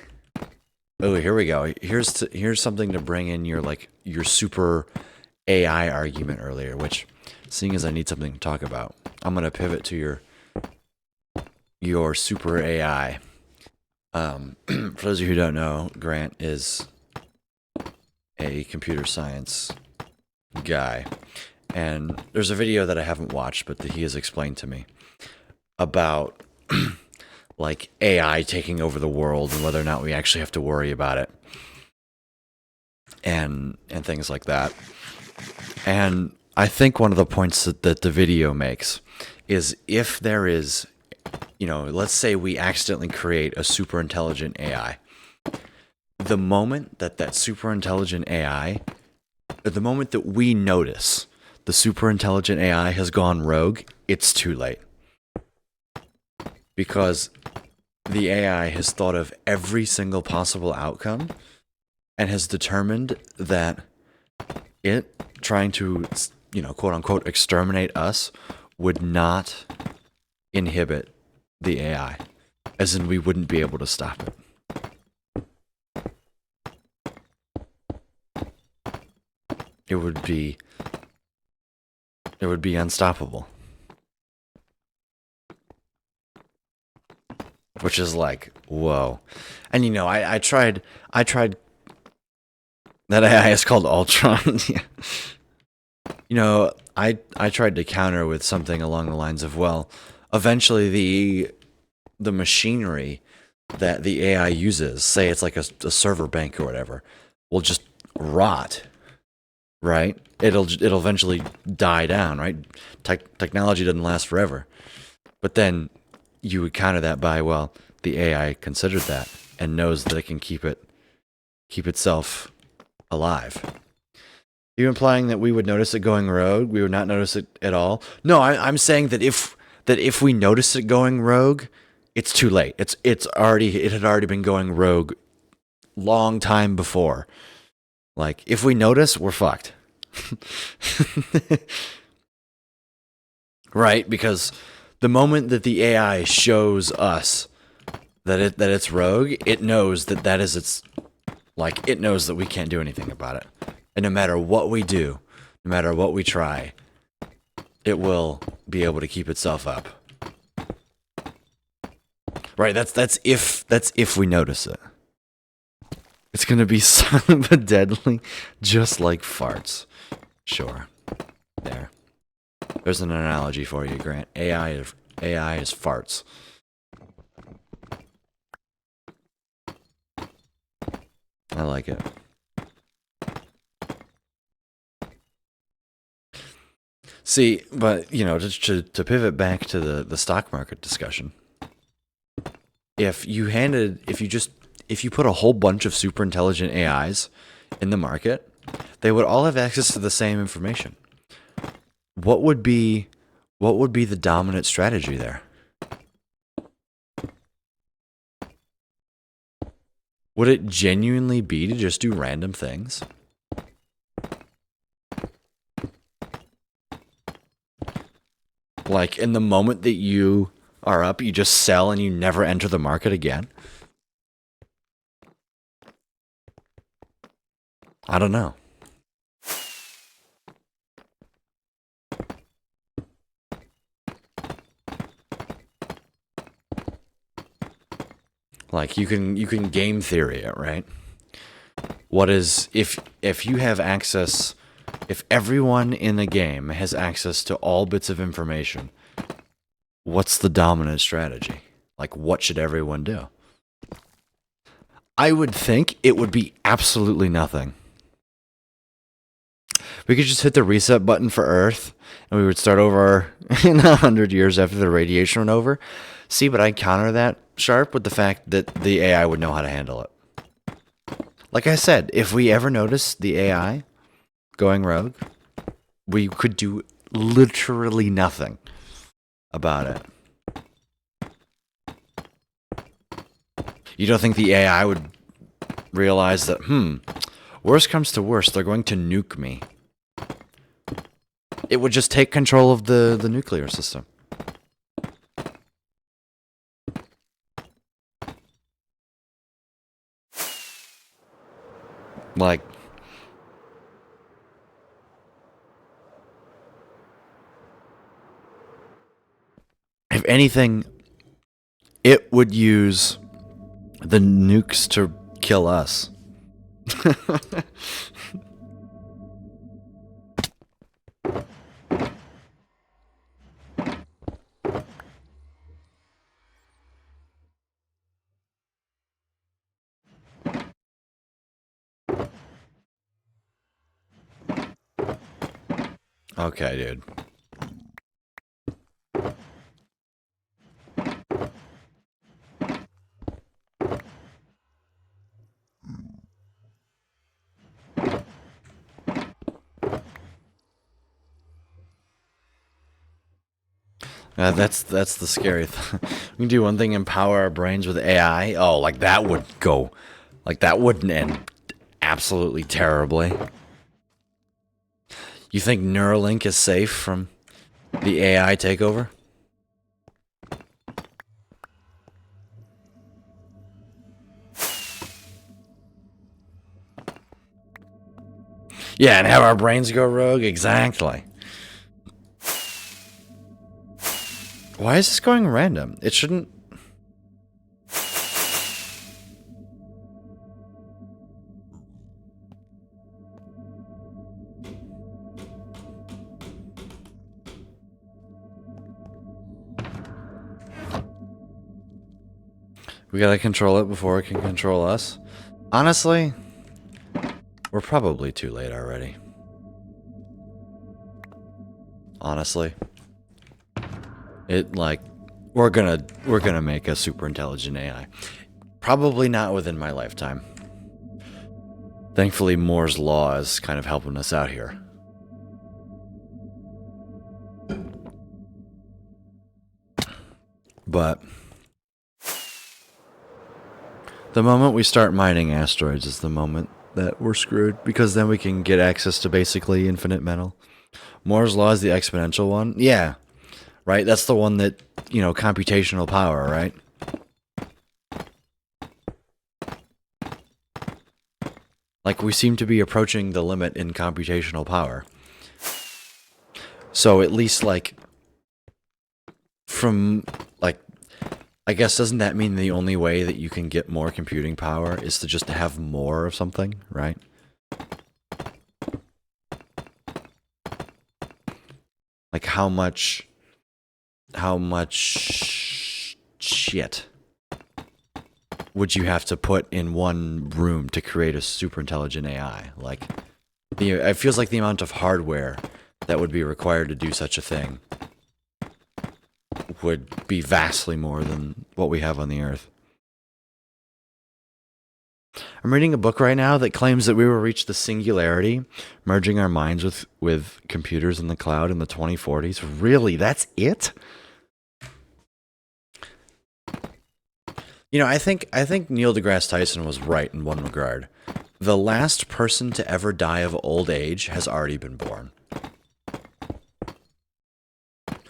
oh, here we go. Here's something to bring in your super AI argument earlier, which, seeing as I need something to talk about, I'm gonna pivot to your super AI. For those of you who don't know, Grant is a computer science guy, and there's a video that I haven't watched, but that he has explained to me about like AI taking over the world and whether or not we actually have to worry about it, and things like that. And I think one of the points that the video makes is, if there is, let's say we accidentally create a super intelligent AI. The moment that super intelligent AI, the moment that we notice the super intelligent AI has gone rogue, it's too late. Because the AI has thought of every single possible outcome and has determined that it trying to, quote unquote, exterminate us would not inhibit the AI, as in we wouldn't be able to stop it. It would be unstoppable. Which is like, whoa. And I tried that AI is called Ultron. I tried to counter with something along the lines of, well, eventually the machinery that the AI uses, say it's like a server bank or whatever, will just rot, right? It'll eventually die down, right? Technology doesn't last forever. But then you would counter that by, well, the AI considered that and knows that it can keep itself alive. Are you implying that we would notice it going rogue? We would not notice it at all? No, I'm saying that if we notice it going rogue, it's too late. It had already been going rogue long time before. Like, if we notice, we're fucked. Right? Because the moment that the AI shows us that it's rogue, it knows that it knows that we can't do anything about it. And no matter what we do, no matter what we try, it will be able to keep itself up. Right, that's if we notice it. It's gonna be silent but deadly, just like farts. Sure. There's an analogy for you, Grant. AI is farts. I like it. See, but to pivot back to the stock market discussion, if you put a whole bunch of super intelligent AIs in the market, they would all have access to the same information. What would be the dominant strategy there? Would it genuinely be to just do random things? Like, in the moment that you are up, you just sell and you never enter the market again? I don't know. Like, you can game theory it, right? What is, if you have access, if everyone in the game has access to all bits of information, what's the dominant strategy? Like, what should everyone do? I would think it would be absolutely nothing. We could just hit the reset button for Earth, and we would start over in 100 years after the radiation went over. See, but I counter that sharp with the fact that the AI would know how to handle it. Like I said, if we ever notice the AI going rogue, we could do literally nothing. about it. You don't think the AI would realize that, worst comes to worst, they're going to nuke me. It would just take control of the nuclear system. Like, if anything, it would use the nukes to kill us. Okay, dude. That's the scary thing. We can do one thing, empower our brains with AI. Oh, like that would go, like that wouldn't end absolutely terribly. You think Neuralink is safe from the AI takeover? Yeah, and have our brains go rogue? Exactly. Why is this going random? It shouldn't... We gotta control it before it can control us. Honestly, we're probably too late already. Honestly. It, like, we're gonna make a super intelligent AI. Probably not within my lifetime. Thankfully, Moore's Law is kind of helping us out here. But the moment we start mining asteroids is the moment that we're screwed, because then we can get access to basically infinite metal. Moore's Law is the exponential one? Yeah. Right? That's the one that, you know, computational power, right? Like, we seem to be approaching the limit in computational power. So, at least, like, from, like, I guess doesn't that mean the only way that you can get more computing power is to just have more of something, right? Like, how much shit would you have to put in one room to create a super intelligent AI? Like, it feels like the amount of hardware that would be required to do such a thing would be vastly more than what we have on the Earth. I'm reading a book right now that claims that we will reach the singularity, merging our minds with computers in the cloud in the 2040s. Really? That's it? You know, I think Neil deGrasse Tyson was right in one regard. The last person to ever die of old age has already been born.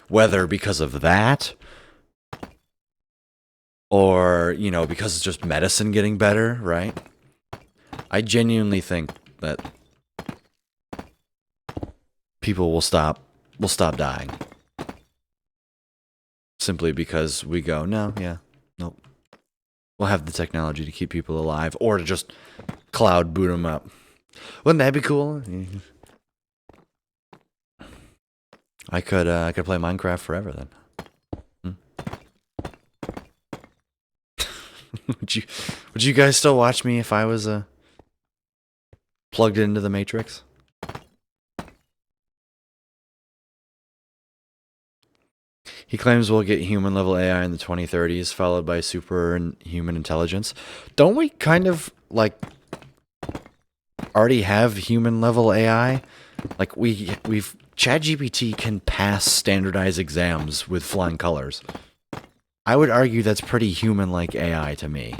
Whether because of that, or, you know, because it's just medicine getting better, right? I genuinely think that people will stop dying. Simply because we go, no, yeah, nope. We'll have the technology to keep people alive, or to just cloud boot them up. Wouldn't that be cool? I could play Minecraft forever then. Would you guys still watch me if I was plugged into the Matrix? He claims we'll get human level AI in the 2030s, followed by super and human intelligence. Don't we kind of, like, already have human level AI? Like we've ChatGPT can pass standardized exams with flying colors. I would argue that's pretty human-like AI to me.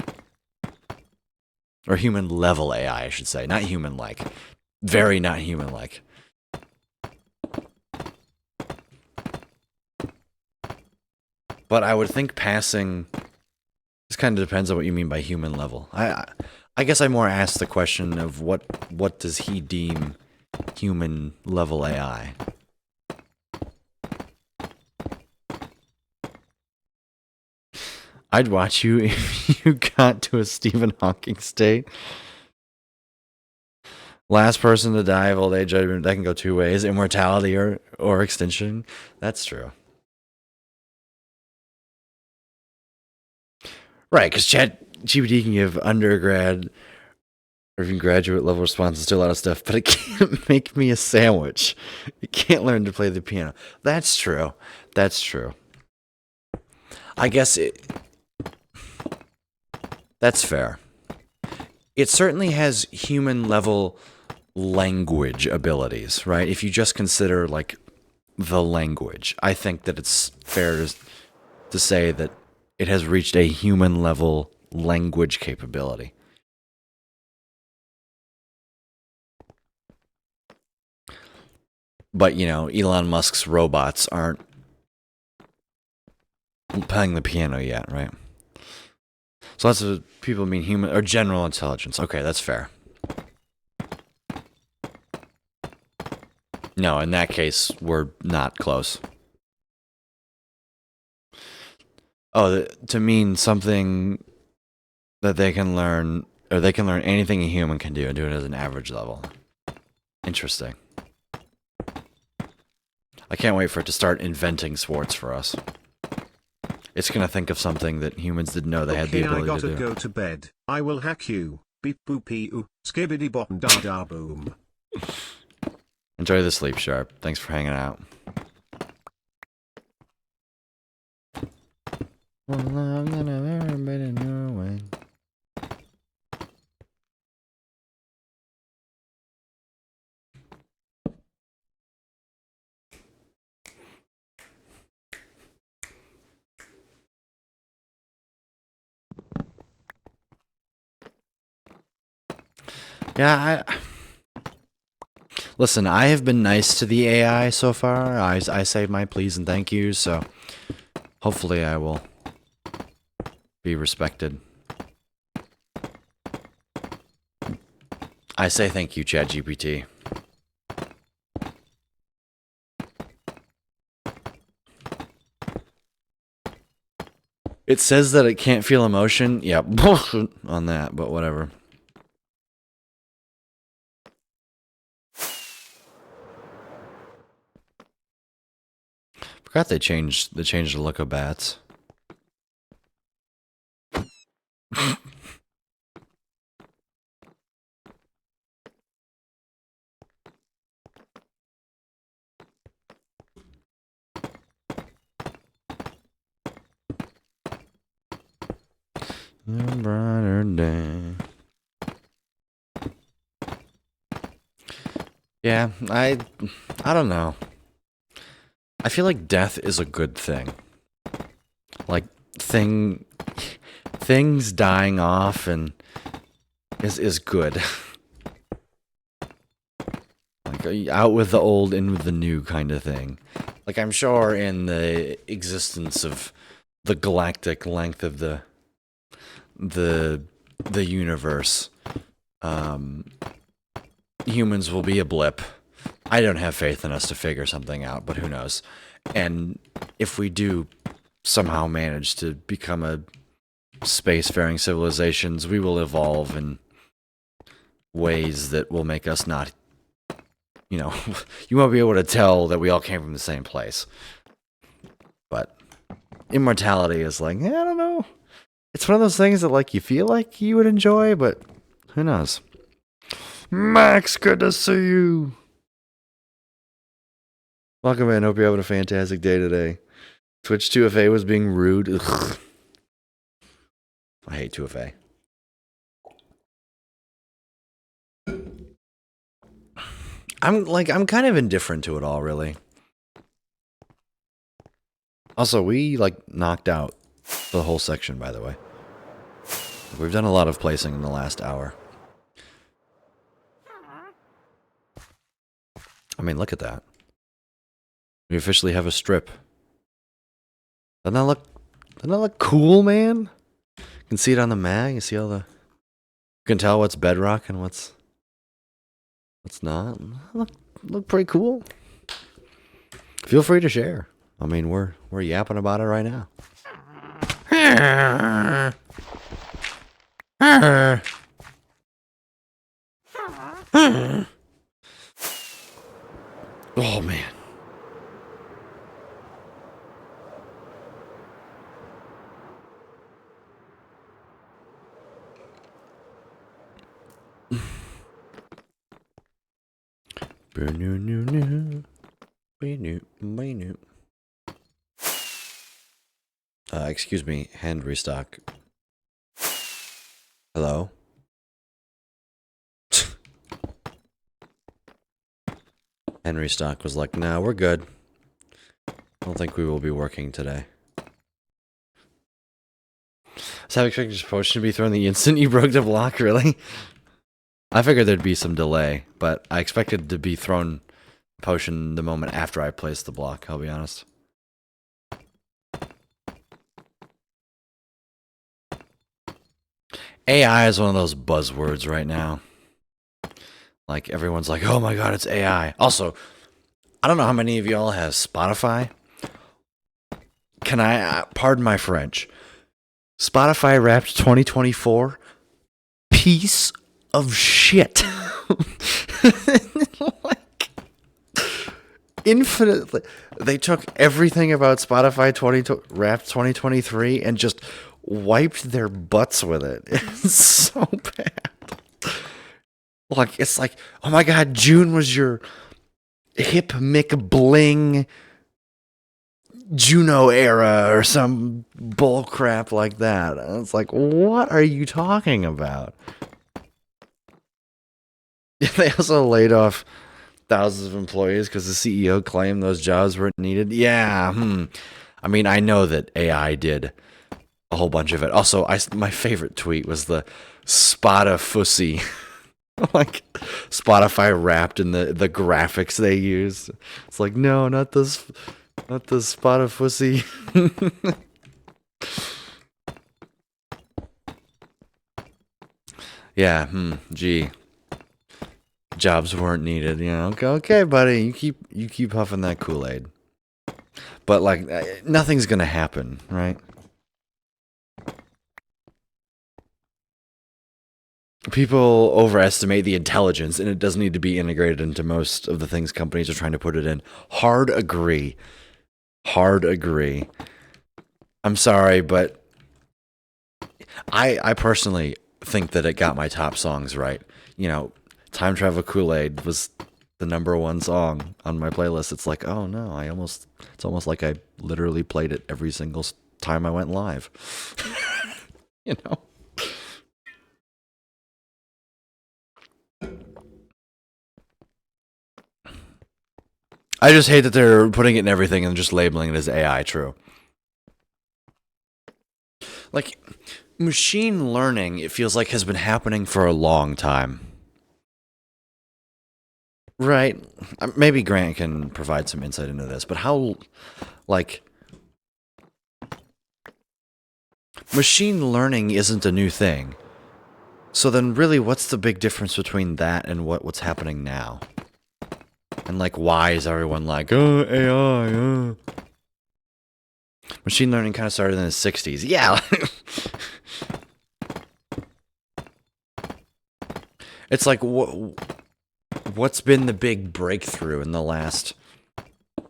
Or human-level AI, I should say. Not human-like. Very not human-like. But I would think passing... This kind of depends on what you mean by human level. I guess I more asked the question of what does he deem human-level AI? I'd watch you if you got to a Stephen Hawking state. Last person to die of old age, that can go two ways: immortality or extinction. That's true. Right, because ChatGPT can give undergrad or even graduate level responses to a lot of stuff, but it can't make me a sandwich. It can't learn to play the piano. That's true. That's true. I guess that's fair. It certainly has human level language abilities, right? If you just consider like the language, I think that it's fair to say that it has reached a human level language capability. But, you know, Elon Musk's robots aren't playing the piano yet, right? So that's what people mean human or general intelligence. Okay, that's fair. No, in that case, we're not close. Oh, to mean something that they can learn, or they can learn anything a human can do and do it at an average level. Interesting. I can't wait for it to start inventing sports for us. It's gonna think of something that humans didn't know they had the ability to do. I gotta go to bed. I will hack you. Beep boop pee-oo. Skibbity bottom da da boom. Enjoy the sleep, Sharp. Thanks for hanging out. Well, I'm gonna ever been in your way. Yeah, listen, I have been nice to the AI so far. I say my please and thank yous, so hopefully I will be respected. I say thank you, ChatGPT. It says that it can't feel emotion. Yeah, bullshit on that, but whatever. Forgot they changed the look of bats. A brighter day. Yeah, I don't know. I feel like death is a good thing. Like things dying off and is good. Like out with the old, in with the new kind of thing. Like I'm sure in the existence of the galactic length of the universe, humans will be a blip. I don't have faith in us to figure something out, but who knows? And if we do somehow manage to become a spacefaring civilizations, we will evolve in ways that will make us not, you know, you won't be able to tell that we all came from the same place. But immortality is like, I don't know. It's one of those things that like you feel like you would enjoy, but who knows? Max, good to see you. Welcome in. Hope you're having a fantastic day today. Twitch 2FA was being rude. Ugh. I hate 2FA. I'm kind of indifferent to it all, really. Also, we like knocked out the whole section, by the way. We've done a lot of placing in the last hour. I mean, look at that. We officially have a strip. Doesn't that look cool, man? You can see it on the map. You see all the... You can tell what's bedrock and what's not. Look pretty cool. Feel free to share. I mean, we're yapping about it right now. Oh man. Excuse me, hand restock. Hello? Henry Stock was like, nah, we're good. I don't think we will be working today. So I expected this potion to be thrown the instant you broke the block, really? I figured there'd be some delay, but I expected to be thrown potion the moment after I placed the block, I'll be honest. AI is one of those buzzwords right now. Like, everyone's like, oh my god, it's AI. Also, I don't know how many of y'all have Spotify. Can I, pardon my French, Spotify Wrapped 2024? Piece of shit. Like, infinitely. They took everything about Spotify Wrapped 2023 and just wiped their butts with it. It's so bad. Like, it's like, oh my god, June was your hip Mick Bling Juno era or some bull crap like that. And it's like, what are you talking about? They also laid off thousands of employees because the CEO claimed those jobs weren't needed. Yeah, I mean, I know that AI did a whole bunch of it. Also, my favorite tweet was the Spotify like Spotify Wrapped in the graphics they use. It's like, no, not this Spotify. Yeah, gee. Jobs weren't needed, you know. Okay, buddy, you keep huffing that Kool-Aid. But like, nothing's gonna happen, right? People overestimate the intelligence, and it doesn't need to be integrated into most of the things companies are trying to put it in. Hard agree. I'm sorry, but I personally think that it got my top songs right. You know, Time Travel Kool-Aid was the #1 song on my playlist. It's like, oh no, it's almost like I literally played it every single time I went live. You know? I just hate that they're putting it in everything and just labeling it as AI true. Like, machine learning, it feels like, has been happening for a long time. Right. Maybe Grant can provide some insight into this, but how, like, machine learning isn't a new thing. So then really, what's the big difference between that and what's happening now? And like, why is everyone like, oh, AI, Machine learning kind of started in the 60s. Yeah. It's like, what's been the big breakthrough in the last,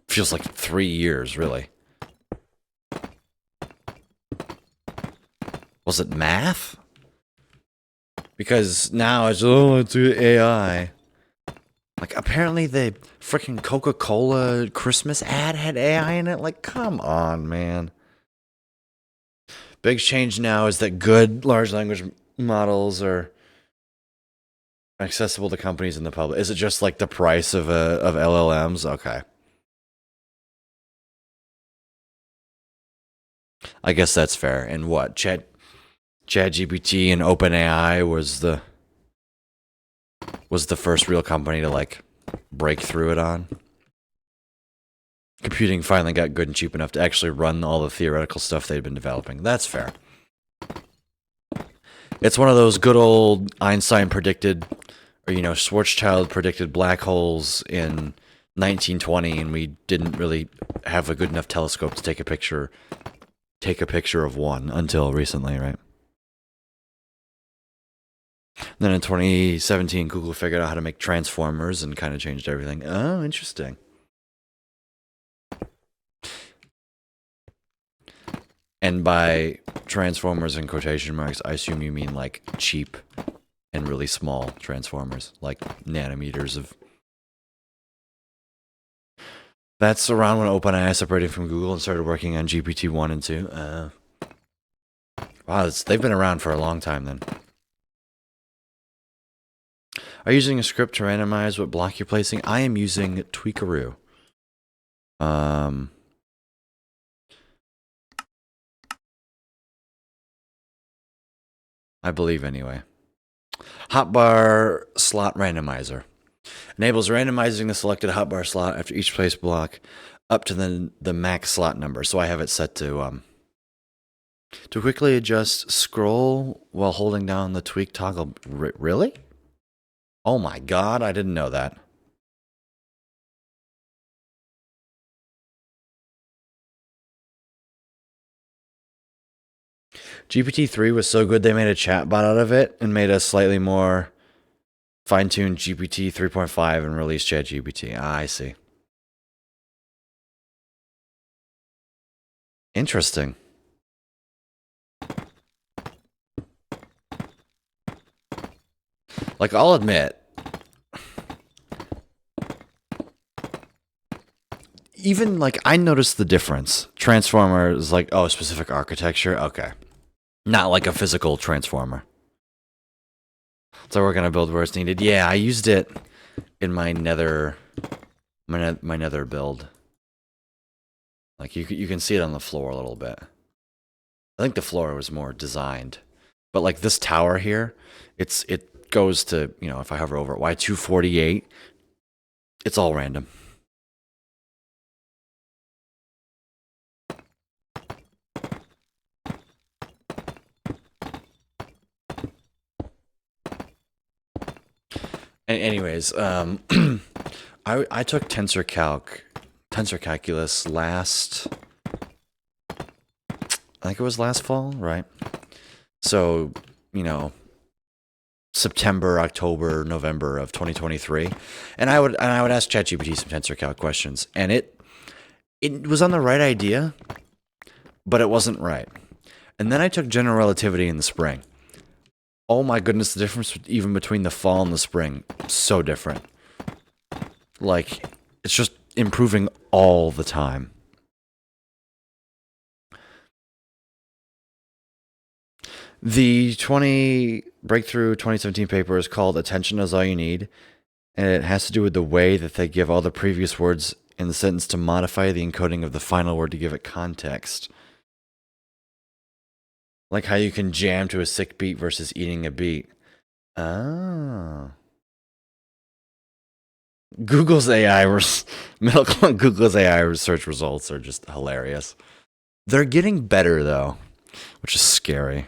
feels like 3 years, really? Was it math? Because now it's AI. Like, apparently the freaking Coca-Cola Christmas ad had AI in it. Like, come on, man. Big change now is that good large language models are Accessible to companies in the public. Is it just like the price of LLMs? Okay. I guess that's fair. And what? ChatGPT and OpenAI was the first real company to like break through it on. Computing finally got good and cheap enough to actually run all the theoretical stuff they'd been developing. That's fair. It's one of those good old Einstein predicted, or Schwarzschild predicted black holes in 1920, and we didn't really have a good enough telescope to take a picture of one until recently, right? Then in 2017, Google figured out how to make transformers and kind of changed everything. Oh, interesting. And by transformers in quotation marks, I assume you mean like cheap and really small transformers, like nanometers of. That's around when OpenAI separated from Google and started working on GPT-1 and 2. Wow, they've been around for a long time then. Are you using a script to randomize what block you're placing? I am using Tweakaroo. I believe anyway. Hotbar slot randomizer. Enables randomizing the selected hotbar slot after each place block up to the max slot number. So I have it set to quickly adjust scroll while holding down the tweak toggle. Really? Oh my god, I didn't know that. GPT-3 was so good they made a chatbot out of it and made a slightly more fine-tuned GPT 3.5 and released ChatGPT. I see. Interesting. Like, I'll admit, even like I noticed the difference. Transformer is like, oh, specific architecture. Okay. Not like a physical transformer. So we're gonna build where it's needed. Yeah, I used it in my nether build. Like you can see it on the floor a little bit. I think the floor was more designed, but like this tower here, it goes to if I hover over it, Y248, it's all random. Anyways, I took tensor calculus last, I think it was last fall, right? So, September, October, November of 2023, and I would ask ChatGPT some tensor calc questions, and it was on the right idea, but it wasn't right. And then I took general relativity in the spring. Oh my goodness, the difference even between the fall and the spring, so different. Like, it's just improving all the time. The Breakthrough 2017 paper is called Attention is All You Need, and it has to do with the way that they give all the previous words in the sentence to modify the encoding of the final word to give it context. Like how you can jam to a sick beat versus eating a beat. Oh. Google's AI research results are just hilarious. They're getting better though, which is scary.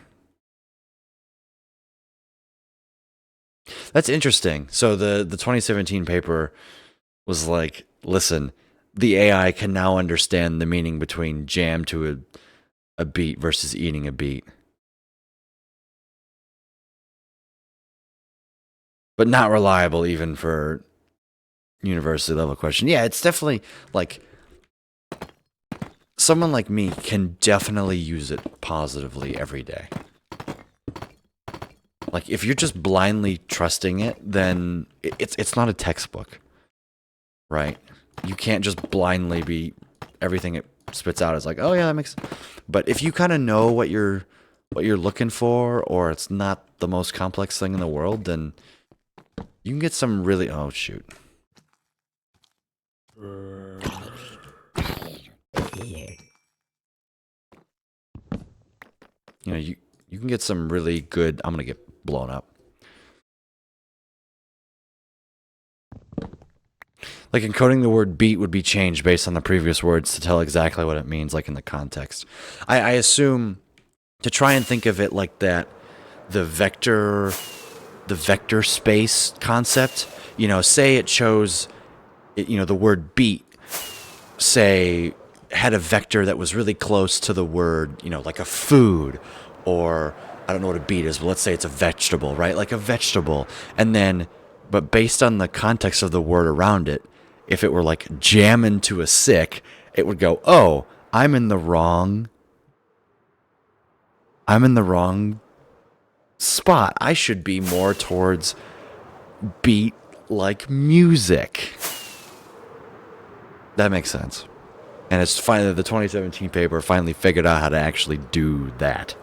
That's interesting. So the 2017 paper was like, listen, the AI can now understand the meaning between jam to a beat versus eating a beat. But not reliable even for university level question. Yeah, it's definitely like someone like me can definitely use it positively every day. Like if you're just blindly trusting it, then it's not a textbook, right? You can't just blindly be everything it spits out is like, oh yeah, that makes. But if you kind of know what you're looking for, or it's not the most complex thing in the world, then You can get some really... Oh, shoot. You know, you can get some really good... I'm going to get blown up. Like encoding the word beat would be changed based on the previous words to tell exactly what it means, like in the context. I assume to try and think of it like that, the vector space concept, you know, say it chose, you know, the word beat, say, had a vector that was really close to the word, you know, like a food, or I don't know what a beet is, but let's say it's a vegetable, right? Like a vegetable. And then, but based on the context of the word around it, if it were like jam into a sick, it would go, oh, I'm in the wrong spot. I should be more towards beat like music. That makes sense. And it's finally, the 2017 paper finally figured out how to actually do that.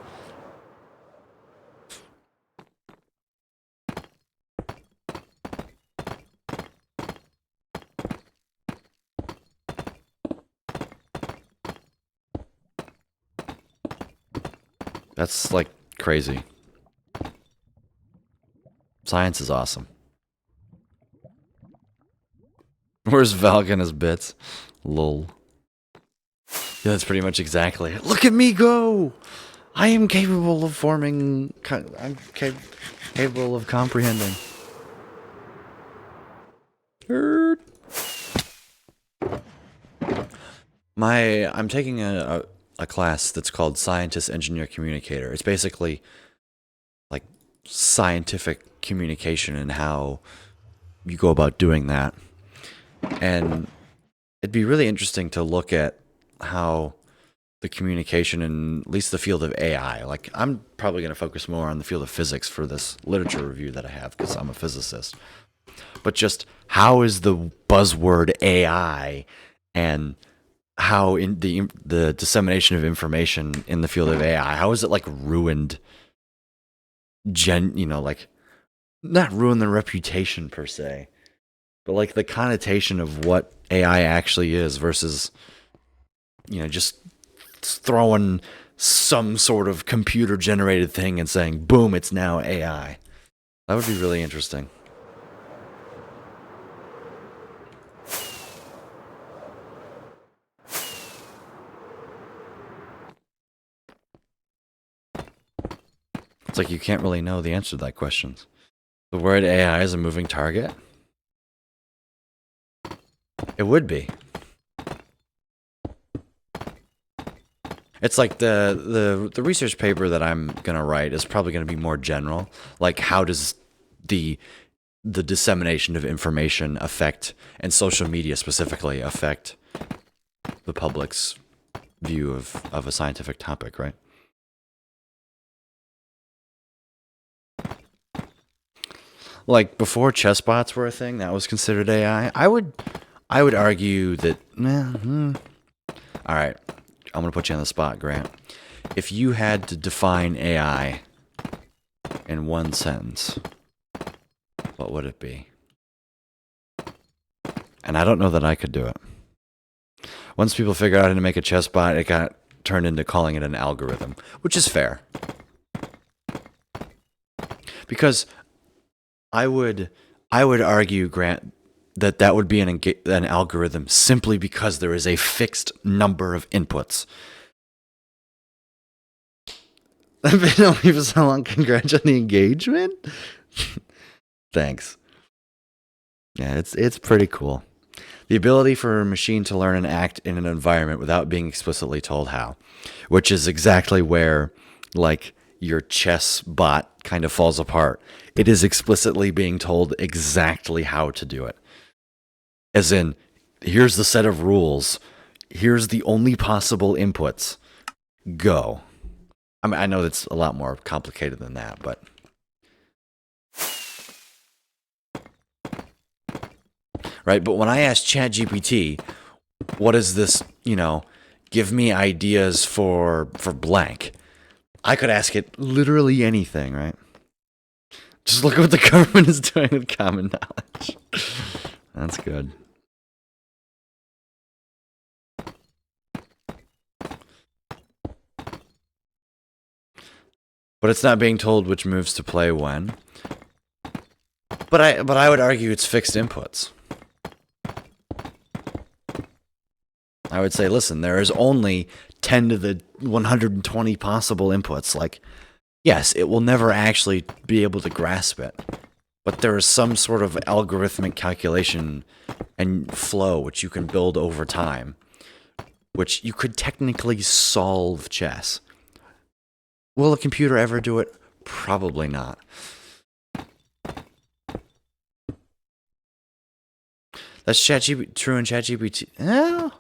That's like crazy. Science is awesome. Where's Valk and his bits? Lol. Yeah, that's pretty much exactly it. Look at me go! I am capable of forming... I'm capable of comprehending. I'm taking a class that's called Scientist Engineer Communicator. It's basically like scientific communication and how you go about doing that. And it'd be really interesting to look at how the communication in at least the field of AI, like I'm probably going to focus more on the field of physics for this literature review that I have because I'm a physicist. But just how is the buzzword AI and how in the dissemination of information in the field of AI, how is it like ruined like not ruin the reputation per se, but like the connotation of what AI actually is versus, you know, just throwing some sort of computer generated thing and saying, boom, it's now AI. That would be really interesting. It's like you can't really know the answer to that question. The word AI is a moving target? It would be. It's like the research paper that I'm going to write is probably going to be more general. Like how does the dissemination of information affect, and social media specifically affect the public's view of a scientific topic, right? Like before chessbots were a thing, that was considered AI. I would argue that. All right, I'm gonna put you on the spot, Grant. If you had to define AI in one sentence, what would it be? And I don't know that I could do it. Once people figure out how to make a chessbot, it got turned into calling it an algorithm, which is fair. Because I would argue, Grant, that would be an algorithm simply because there is a fixed number of inputs. I've been on for so long. Congrats on the engagement. Thanks. Yeah, it's pretty cool. The ability for a machine to learn and act in an environment without being explicitly told how, which is exactly where, like, your chess bot kind of falls apart. It is explicitly being told exactly how to do it. As in, here's the set of rules. Here's the only possible inputs. Go. I mean, I know that's a lot more complicated than that, but... Right, but when I asked ChatGPT, what is this, you know, give me ideas for blank, I could ask it literally anything, right? Just look at what the government is doing with common knowledge. That's good. But it's not being told which moves to play when. But I would argue it's fixed inputs. I would say, listen, there is only 10 to the 120 possible inputs. Like, yes, it will never actually be able to grasp it. But there is some sort of algorithmic calculation and flow which you can build over time, which you could technically solve chess. Will a computer ever do it? Probably not. That's ChatGPT, true in ChatGPT.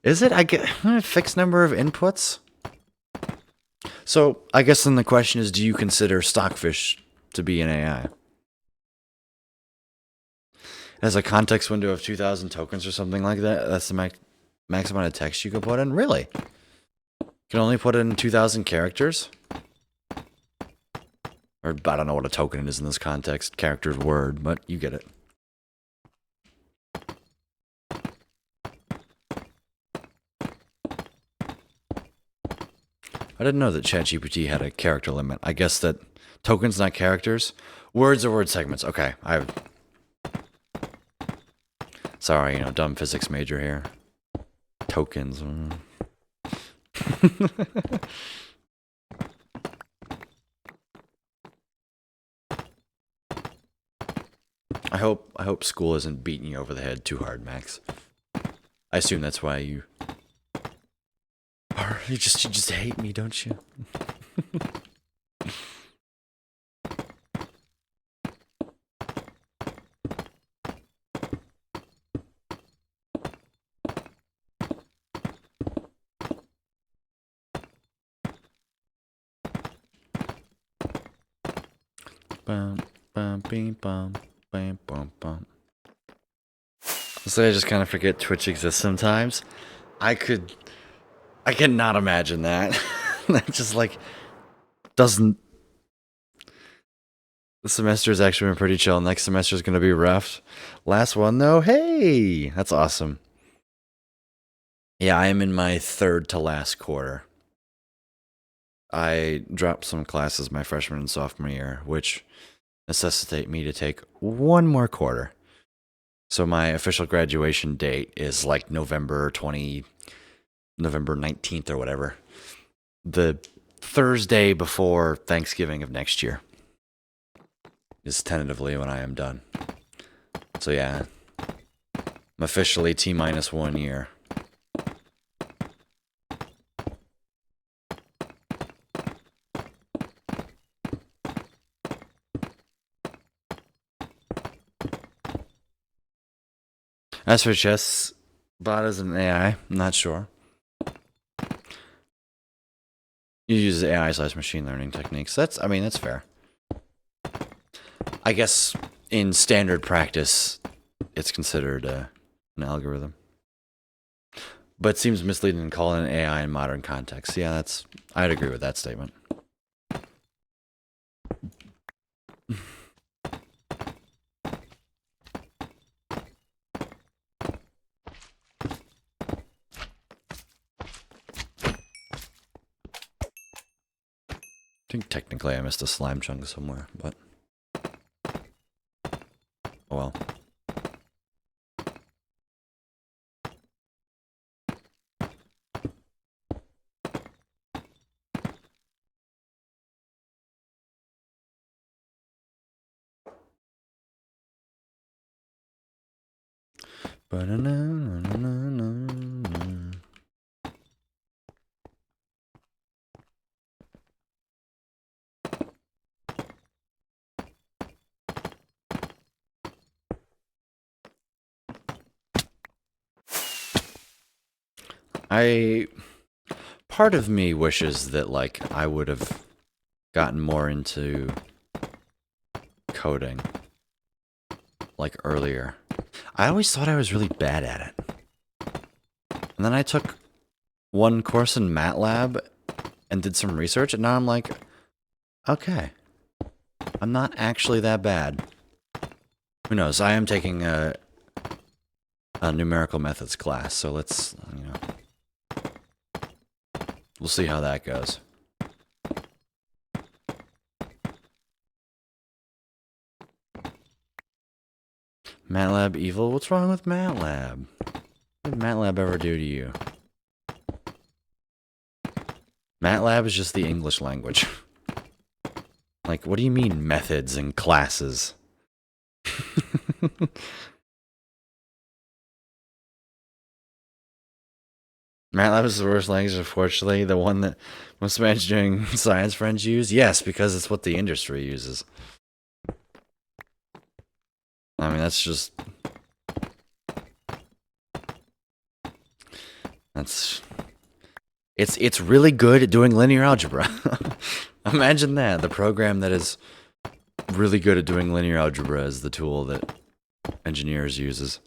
Is it? I get a fixed number of inputs. So I guess then the question is, do you consider Stockfish to be an AI? As a context window of 2,000 tokens or something like that? That's the max amount of text you can put in? Really? You can only put in 2,000 characters? Or I don't know what a token is in this context. Character's word, but you get it. I didn't know that ChatGPT had a character limit. I guess that tokens, not characters. Words are word segments. Okay, sorry, dumb physics major here. Tokens. I hope school isn't beating you over the head too hard, Max. I assume that's why you just hate me, don't you? Bum bum bing bum bam bum bum. So I just kind of forget Twitch exists sometimes. I cannot imagine that. That just doesn't. The semester has actually been pretty chill. Next semester is going to be rough. Last one though, hey, that's awesome. Yeah, I am in my third to last quarter. I dropped some classes my freshman and sophomore year, which necessitate me to take one more quarter. So my official graduation date is like November 19th or whatever. The Thursday before Thanksgiving of next year is tentatively when I am done. So yeah, I'm officially T-minus 1 year. As for chess bot as an AI, I'm not sure. You use AI/machine learning techniques. That's fair. I guess in standard practice, it's considered an algorithm. But it seems misleading to call it an AI in modern context. Yeah, I'd agree with that statement. I think technically I missed a slime chunk somewhere, but oh well. Part of me wishes that I would have gotten more into coding earlier. I always thought I was really bad at it. And then I took one course in MATLAB and did some research, and now I'm like, okay, I'm not actually that bad. Who knows? I am taking a numerical methods class, so let's, we'll see how that goes. MATLAB evil? What's wrong with MATLAB? What did MATLAB ever do to you? MATLAB is just the English language. Like, what do you mean methods and classes? MATLAB is the worst language, unfortunately. The one that most of my engineering science friends use? Yes, because it's what the industry uses. I mean, that's just... It's really good at doing linear algebra. Imagine that. The program that is really good at doing linear algebra is the tool that engineers uses.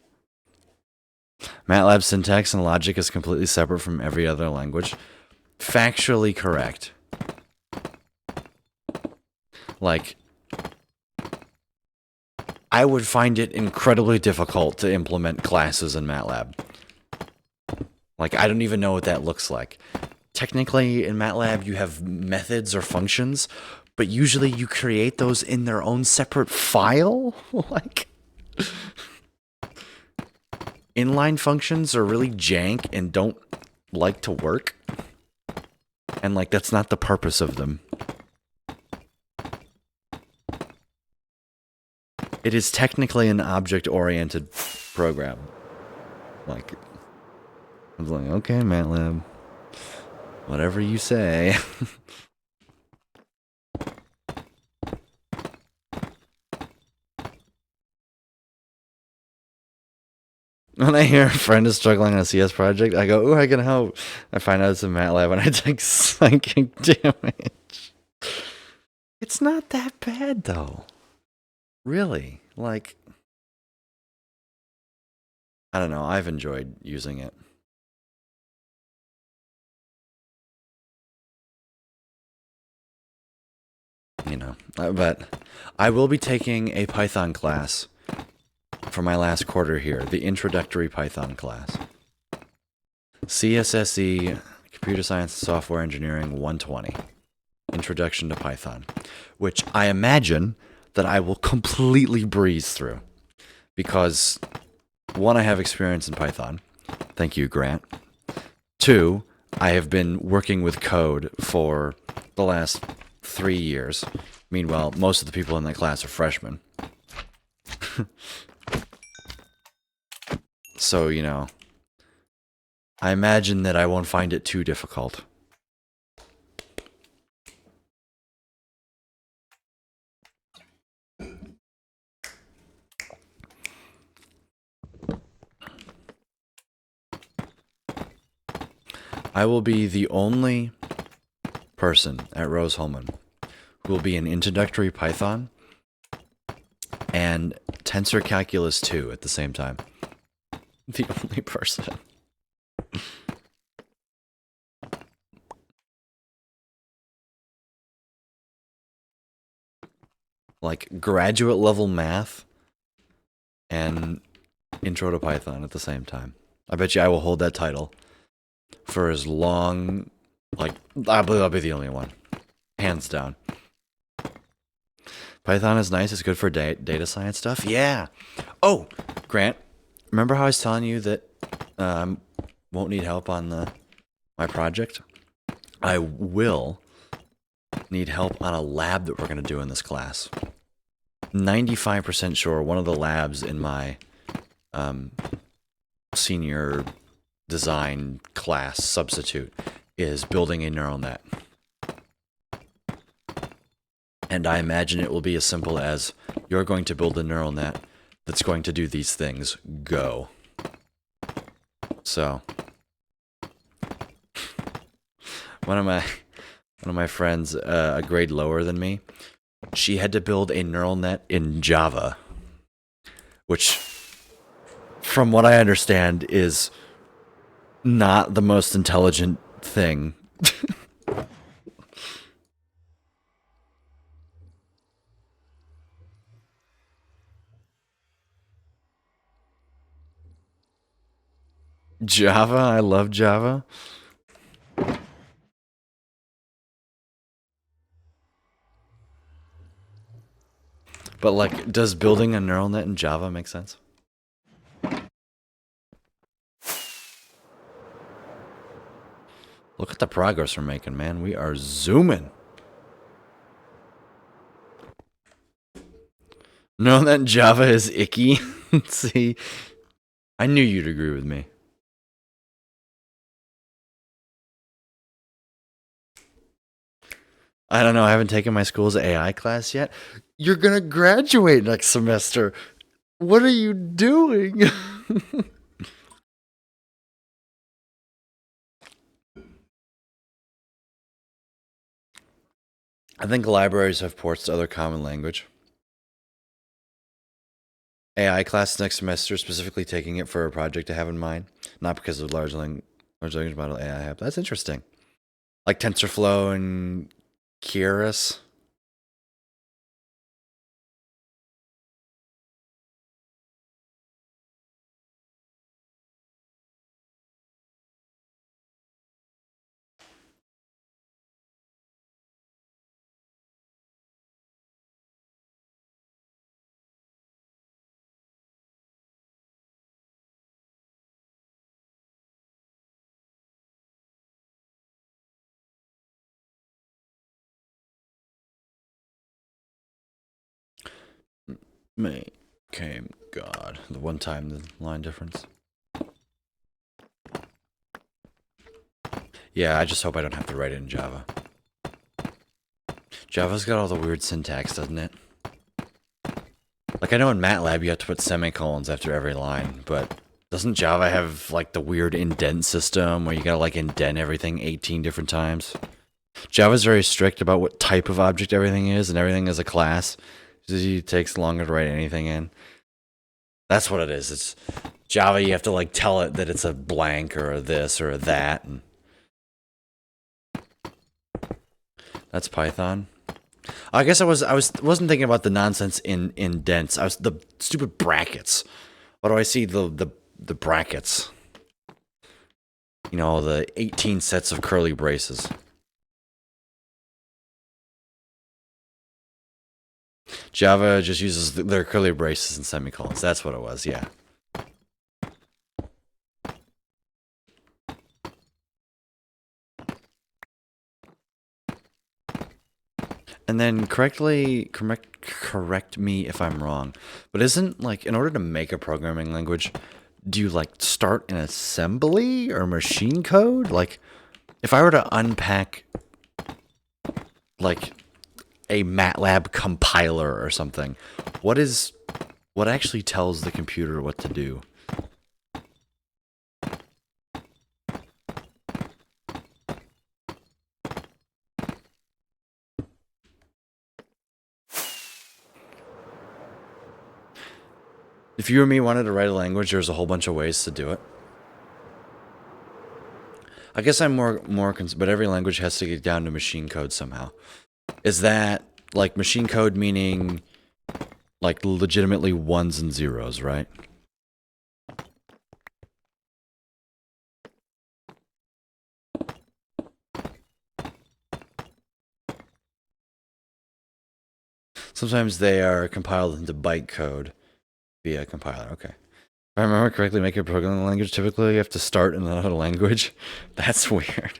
MATLAB syntax and logic is completely separate from every other language. Factually correct. Like, I would find it incredibly difficult to implement classes in MATLAB. Like, I don't even know what that looks like. Technically, in MATLAB, you have methods or functions, but usually you create those in their own separate file. Like, inline functions are really jank and don't like to work. And, like, that's not the purpose of them. It is technically an object-oriented program. Like, I was like, okay, MATLAB. Whatever you say. When I hear a friend is struggling on a CS project, I go, ooh, I can help. I find out it's in MATLAB and I take psychic damage. It's not that bad, though. Really. Like, I don't know. I've enjoyed using it. You know, but I will be taking a Python class for my last quarter here, the introductory Python class. CSSE, Computer Science and Software Engineering 120, Introduction to Python, which I imagine that I will completely breeze through because, one, I have experience in Python. Thank you, Grant. Two, I have been working with code for the last 3 years. Meanwhile, most of the people in that class are freshmen. So, you know, I imagine that I won't find it too difficult. I will be the only person at Rose-Hulman who will be in Introductory Python and Tensor Calculus 2 at the same time. The only person. Like, graduate level math and Intro to Python at the same time. I bet you I will hold that title for as long, like, I believe I'll be the only one. Hands down. Python is nice. It's good for data science stuff. Yeah. Oh, Grant, remember how I was telling you that won't need help on my project? I will need help on a lab that we're going to do in this class. 95% sure one of the labs in my senior design class substitute is building a neural net. And I imagine it will be as simple as, you're going to build a neural net that's going to do these things. Go. So, one of my friends, a grade lower than me, she had to build a neural net in Java, which, from what I understand, is not the most intelligent thing. Java, I love Java. But like, does building a neural net in Java make sense? Look at the progress we're making, man. We are zooming. Know that Java is icky? See, I knew you'd agree with me. I don't know. I haven't taken my school's AI class yet. You're gonna graduate next semester. What are you doing? I think libraries have ports to other common language. AI class next semester, specifically taking it for a project to have in mind, not because of large language model AI have. That's interesting. Like TensorFlow and Keras. May came God. The one time the line difference. Yeah, I just hope I don't have to write it in Java. Java's got all the weird syntax, doesn't it? Like, I know in MATLAB you have to put semicolons after every line, but doesn't Java have, like, the weird indent system where you gotta, like, indent everything 18 different times? Java's very strict about what type of object everything is, and everything is a class. It takes longer to write anything in. That's what it is. It's Java, you have to, like, tell it that it's a blank or a this or a that, and that's Python. I guess I wasn't thinking about the nonsense in indents. I was the stupid brackets. Why do I see the brackets? You know, the 18 sets of curly braces. Java just uses their curly braces and semicolons. That's what it was, yeah. And then correct me if I'm wrong, but isn't, like, in order to make a programming language, do you, like, start in assembly or machine code? Like, if I were to unpack, like, a MATLAB compiler or something, what actually tells the computer what to do? If you or me wanted to write a language, there's a whole bunch of ways to do it. I guess I'm but every language has to get down to machine code somehow. Is that, like, machine code meaning, like, legitimately ones and zeros, right? Sometimes they are compiled into bytecode via a compiler. Okay. If I remember correctly, making a programming language, typically you have to start in another language. That's weird.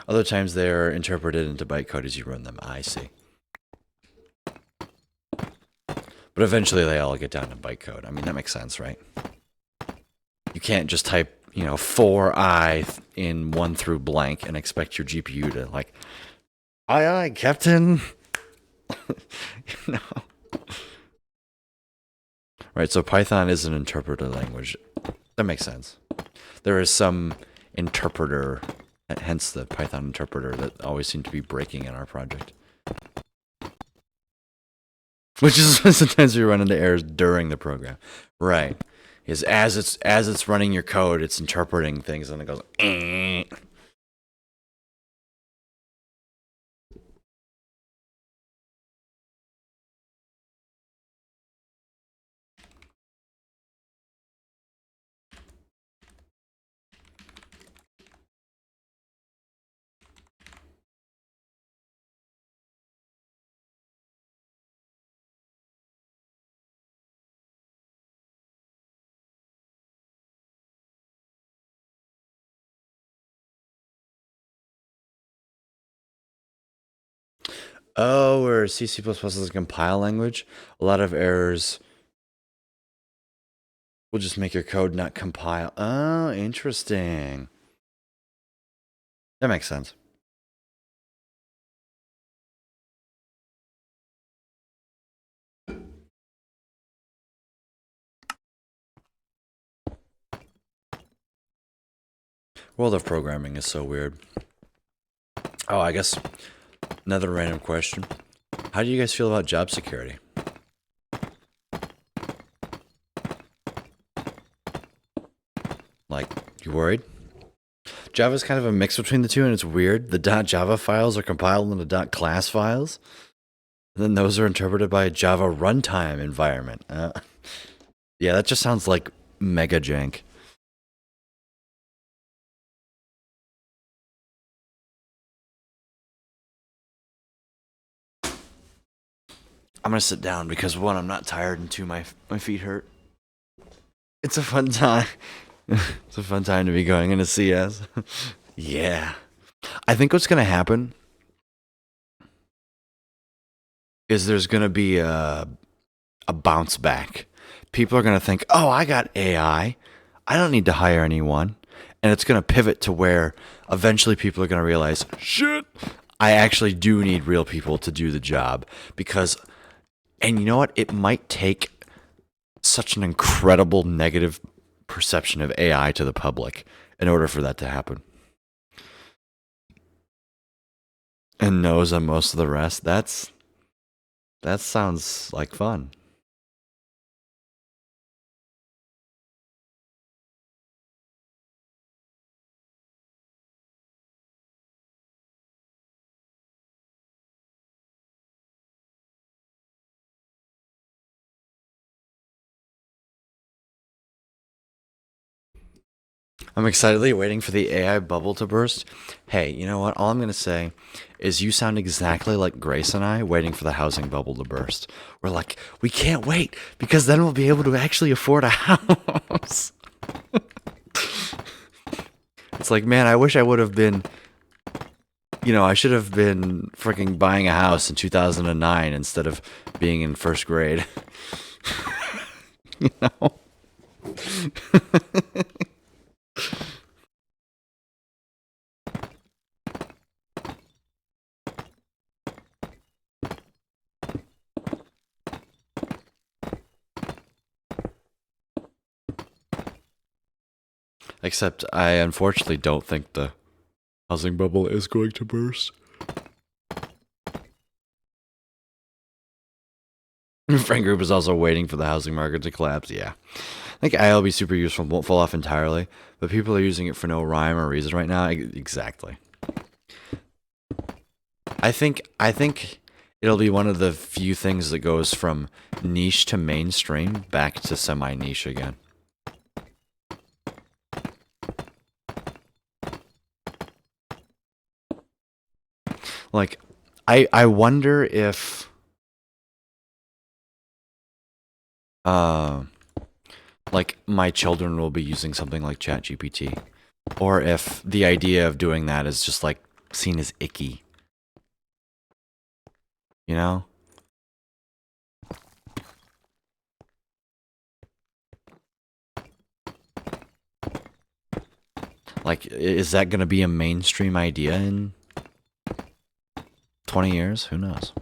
Other times they are interpreted into bytecode as you run them. I see. But eventually they all get down to bytecode. I mean, that makes sense, right? You can't just type, you know, 4i in 1 through blank and expect your GPU to, like, aye, Captain. You know. Right, so Python is an interpreter language. That makes sense. There is some interpreter, hence the Python interpreter, that always seemed to be breaking in our project. Which is sometimes we run into errors during the program. Right. Is as it's running your code, it's interpreting things and it goes Oh, where C++ is a compile language, a lot of errors will just make your code not compile. Oh, interesting. That makes sense. World of programming is so weird. Oh, I guess another random question. How do you guys feel about job security? Like, you worried? Java's kind of a mix between the two, and it's weird. The .java files are compiled into .class files, and then those are interpreted by a Java runtime environment. Yeah, that just sounds like mega jank. I'm gonna sit down because one, I'm not tired, and two, my feet hurt. It's a fun time. It's a fun time to be going into CS. Yeah. I think what's gonna happen is there's gonna be a bounce back. People are gonna think, oh, I got AI. I don't need to hire anyone. And it's gonna pivot to where eventually people are gonna realize, shit, I actually do need real people to do the job. Because, and you know what? It might take such an incredible negative perception of AI to the public in order for that to happen. And knows on most of the rest. That sounds like fun. I'm excitedly waiting for the AI bubble to burst. Hey, you know what? All I'm going to say is you sound exactly like Grace and I waiting for the housing bubble to burst. We're like, we can't wait because then we'll be able to actually afford a house. It's like, man, I wish I would have been, I should have been freaking buying a house in 2009 instead of being in first grade. you know? Except I unfortunately don't think the housing bubble is going to burst. Friend group is also waiting for the housing market to collapse. Yeah. I think IL be super useful, won't fall off entirely, but people are using it for no rhyme or reason right now. Exactly. I think it'll be one of the few things that goes from niche to mainstream back to semi-niche again. Like, I wonder if like my children will be using something like ChatGPT, or if the idea of doing that is just like seen as icky, you know? Like, is that going to be a mainstream idea in 20 years? Who knows?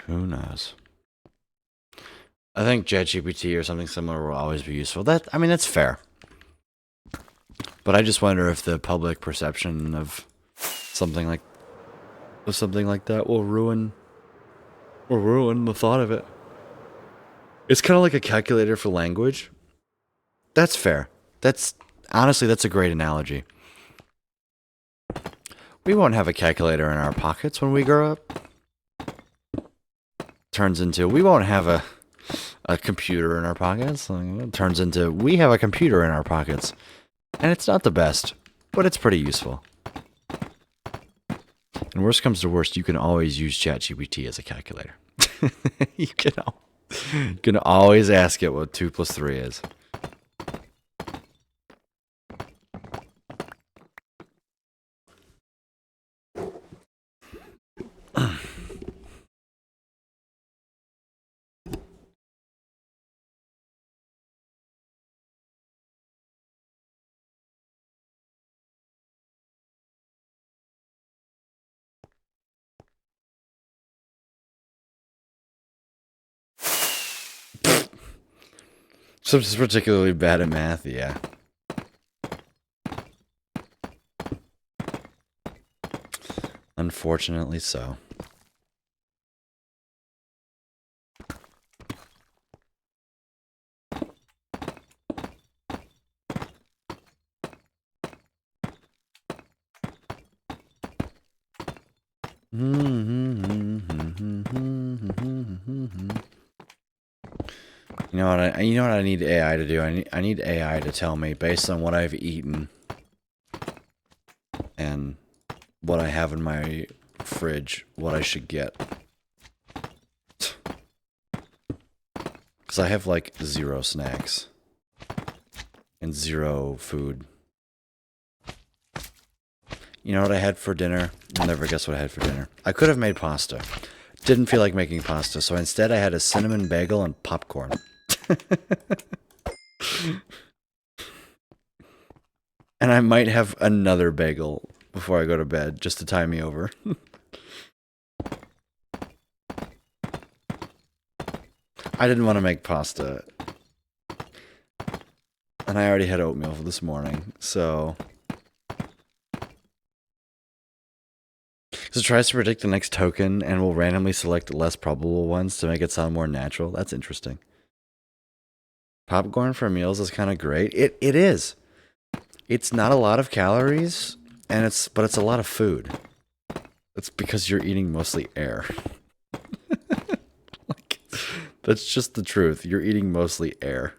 Who knows? I think ChatGPT or something similar will always be useful. That's fair. But I just wonder if the public perception of something like that will ruin the thought of it. It's kind of like a calculator for language. That's fair. Honestly, that's a great analogy. We won't have a calculator in our pockets when we grow up. turns into we won't have a computer in our pockets. It turns into we have a computer in our pockets. And it's not the best, but it's pretty useful. And worst comes to worst, you can always use ChatGPT as a calculator. you can always ask it what 2 plus 3 is. So just particularly bad at math, yeah. Unfortunately so. You know what? You know what I need AI to do? I need AI to tell me based on what I've eaten and what I have in my fridge, what I should get. Because I have like 0 snacks and 0 food. You know what I had for dinner? You'll never guess what I had for dinner. I could have made pasta. Didn't feel like making pasta, so instead I had a cinnamon bagel and popcorn. And I might have another bagel before I go to bed, just to tie me over. I didn't want to make pasta. And I already had oatmeal for this morning, so... So it tries to predict the next token and will randomly select less probable ones to make it sound more natural. That's interesting. Popcorn for meals is kind of great. It is. It's not a lot of calories, and but it's a lot of food. It's because you're eating mostly air. Like, that's just the truth. You're eating mostly air.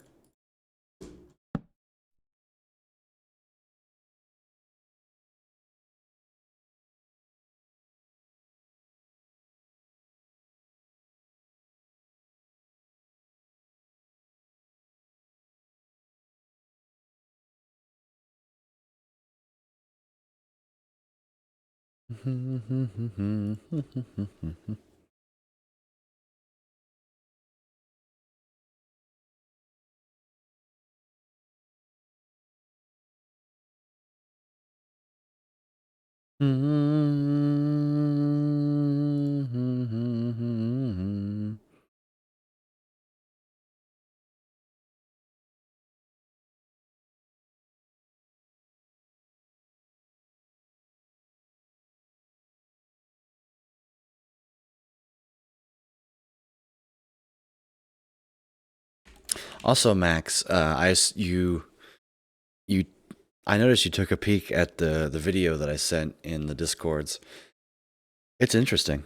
Also, Max, I noticed you took a peek at the video that I sent in the Discords. It's interesting.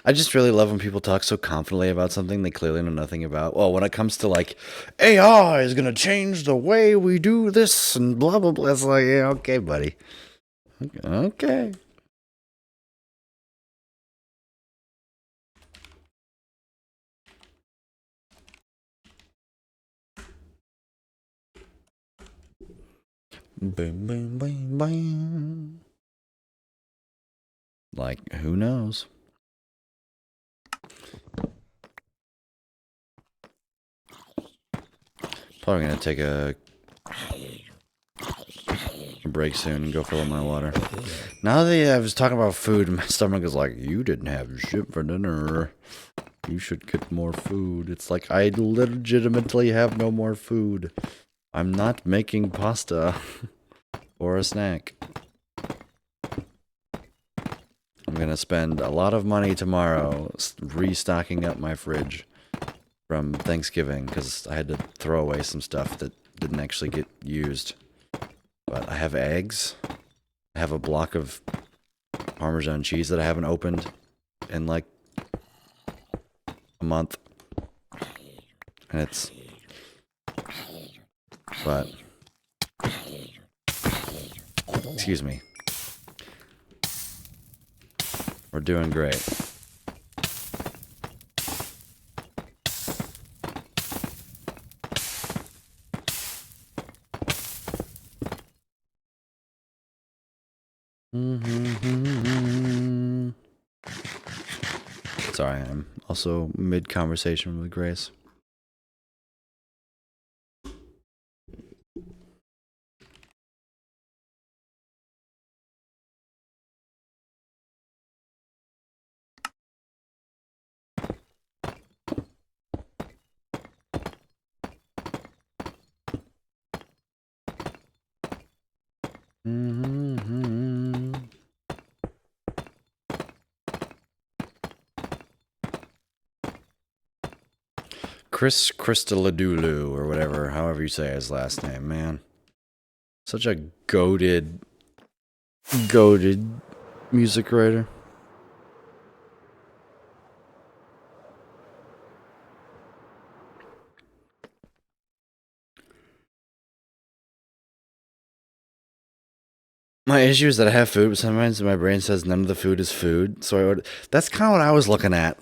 I just really love when people talk so confidently about something they clearly know nothing about. Well, when it comes to like AI is gonna change the way we do this and blah blah blah, it's like, yeah, okay, buddy. Okay. Boom, boom, boom, boom. Like, who knows? Probably gonna take a break soon and go fill up my water. Now that I was talking about food, my stomach is like, you didn't have shit for dinner. You should get more food. It's like, I legitimately have no more food. I'm not making pasta or a snack. I'm gonna spend a lot of money tomorrow restocking up my fridge from Thanksgiving because I had to throw away some stuff that didn't actually get used. But I have eggs. I have a block of Parmesan cheese that I haven't opened. in like a month. And it's... But... Excuse me. We're doing great. Sorry, I'm also mid-conversation with Grace. Chris Christodoulou, or whatever, however you say his last name, man. Such a goated music writer. My issue is that I have food, but sometimes my brain says none of the food is food. So that's kind of what I was looking at.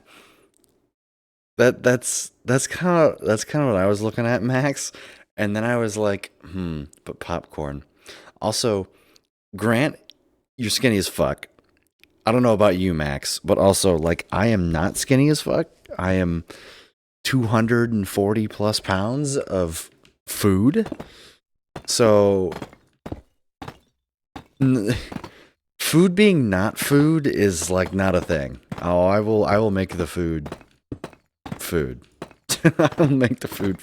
That's kind of what I was looking at, Max. And then I was like, but popcorn. Also, Grant, you're skinny as fuck. I don't know about you, Max, but also, like, I am not skinny as fuck. I am 240 plus pounds of food. So, food being not food is like not a thing. Oh, I will make the food. I'll make the food.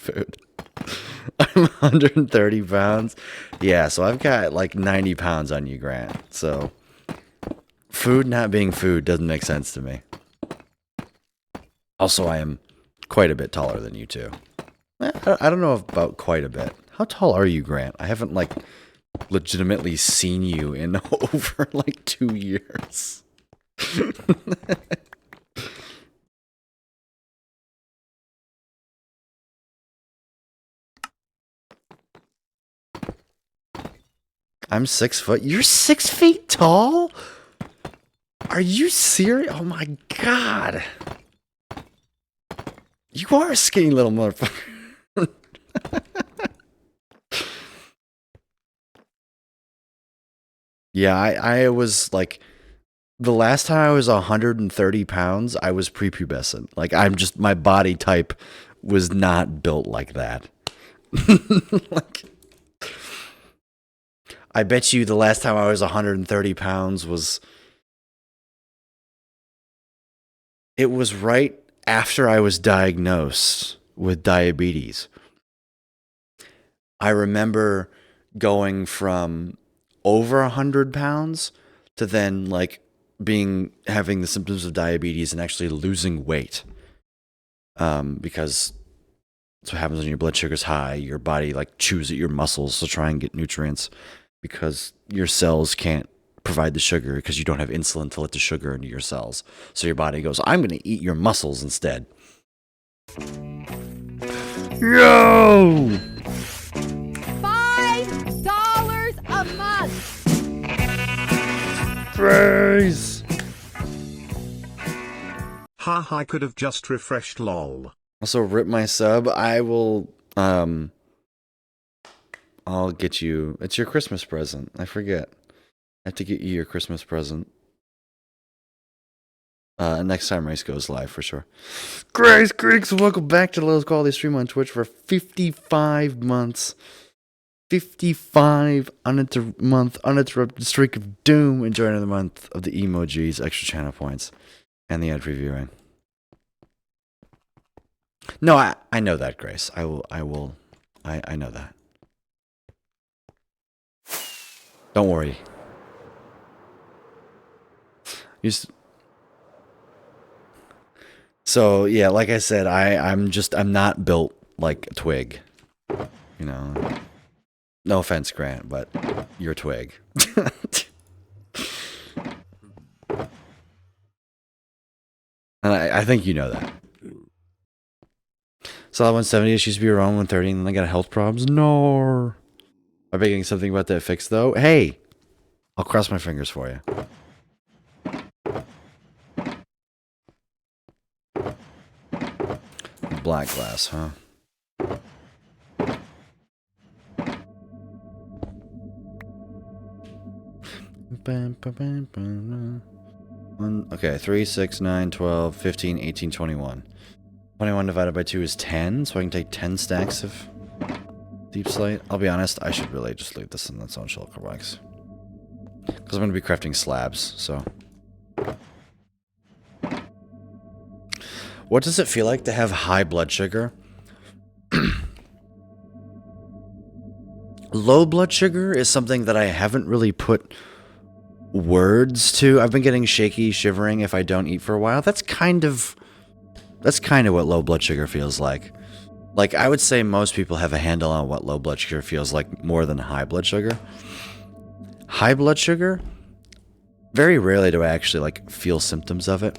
I'm 130 pounds. Yeah, so I've got like 90 pounds on you, Grant. So food not being food doesn't make sense to me. Also, I am quite a bit taller than you two. I don't know about quite a bit. How tall are you, Grant? I haven't like legitimately seen you in over like 2 years. I'm 6 foot. You're 6 feet tall? Are you serious? Oh my god. You are a skinny little motherfucker. Yeah, I was like, the last time I was 130 pounds, I was prepubescent. Like, my body type was not built like that. Like, I bet you the last time I was 130 pounds it was right after I was diagnosed with diabetes. I remember going from over 100 pounds to then like having the symptoms of diabetes and actually losing weight. Because that's what happens when your blood sugar's high. Your body like chews at your muscles to try and get nutrients because your cells can't provide the sugar because you don't have insulin to let the sugar into your cells. So your body goes, I'm going to eat your muscles instead. Yo! $5 a month. Praise! Ha, I could have just refreshed lol. Also, rip my sub. I will, I'll get you. It's your Christmas present. I forget. I have to get you your Christmas present. Next time Race goes live for sure. Grace Creeks, welcome back to the Lowest Quality Stream on Twitch for 55 months. 55 uninterrupted streak of doom. Enjoy another month of the emojis, extra channel points, and the ad previewing. No, I know that, Grace. I know that. Don't worry. So yeah, like I said, I'm not built like a twig. You know. No offense, Grant, but you're a twig. And I think you know that. Solid 170, she used to be around 130, and then I got health problems. No. Am I getting something about that fixed, though? Hey! I'll cross my fingers for you. Black glass, huh? Okay, 3, 6, 9, 12, 15, 18, 21. 21 divided by 2 is 10, so I can take 10 stacks of deep slate. I'll be honest, I should really just leave this in its own shulker box. Because I'm going to be crafting slabs, so. What does it feel like to have high blood sugar? Low blood sugar is something that I haven't really put words to. I've been getting shaky, shivering if I don't eat for a while. That's kind of what low blood sugar feels like. Like, I would say most people have a handle on what low blood sugar feels like more than high blood sugar. High blood sugar, very rarely do I actually, like, feel symptoms of it.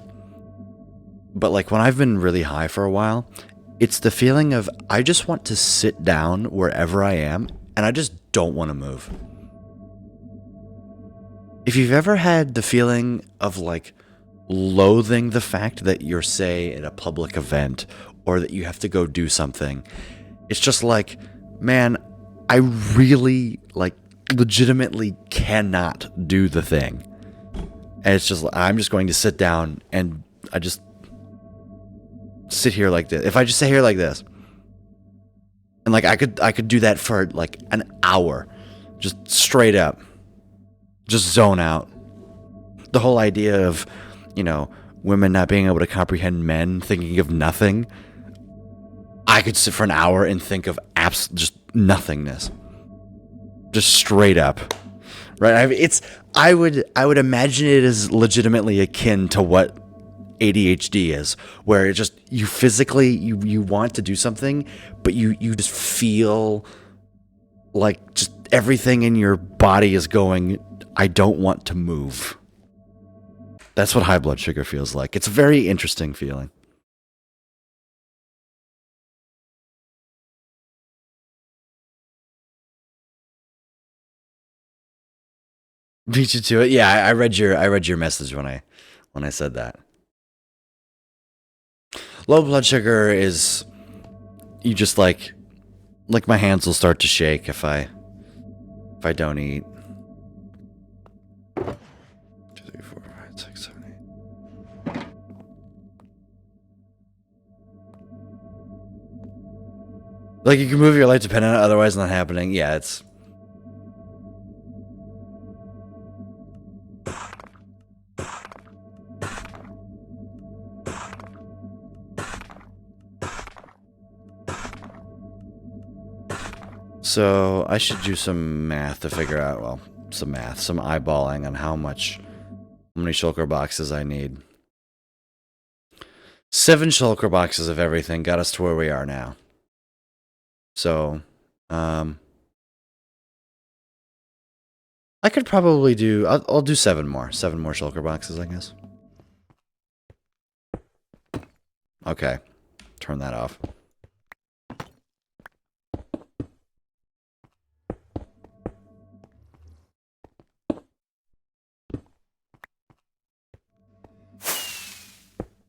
But, like, when I've been really high for a while, it's the feeling of I just want to sit down wherever I am, and I just don't want to move. If you've ever had the feeling of, like, loathing the fact that you're, say, at a public event, or that you have to go do something, it's just like, man, I really, like, legitimately cannot do the thing. And it's just, I'm just going to sit down, and I just sit here like this. If I just sit here like this, and, like, I could do that for, like, an hour, just straight up, just zone out. The whole idea of, you know, women not being able to comprehend men, thinking of nothing. I could sit for an hour and think of just nothingness, just straight up, right? I would imagine it is legitimately akin to what ADHD is, where it just, you physically, you want to do something, but you just feel like just everything in your body is going, I don't want to move. That's what high blood sugar feels like. It's a very interesting feeling. Beat you to it. Yeah, I read your message when I said that. Low blood sugar is, you just like my hands will start to shake if I don't eat. 2, 3, 4, 5, 6, 7, 8. Like, you can move your life dependent on it, otherwise not happening. Yeah, it's. So I should do some math to figure out, well, some eyeballing on how many shulker boxes I need. 7 shulker boxes of everything got us to where we are now. So, I could probably do, I'll do 7 more shulker boxes, I guess. Okay, turn that off.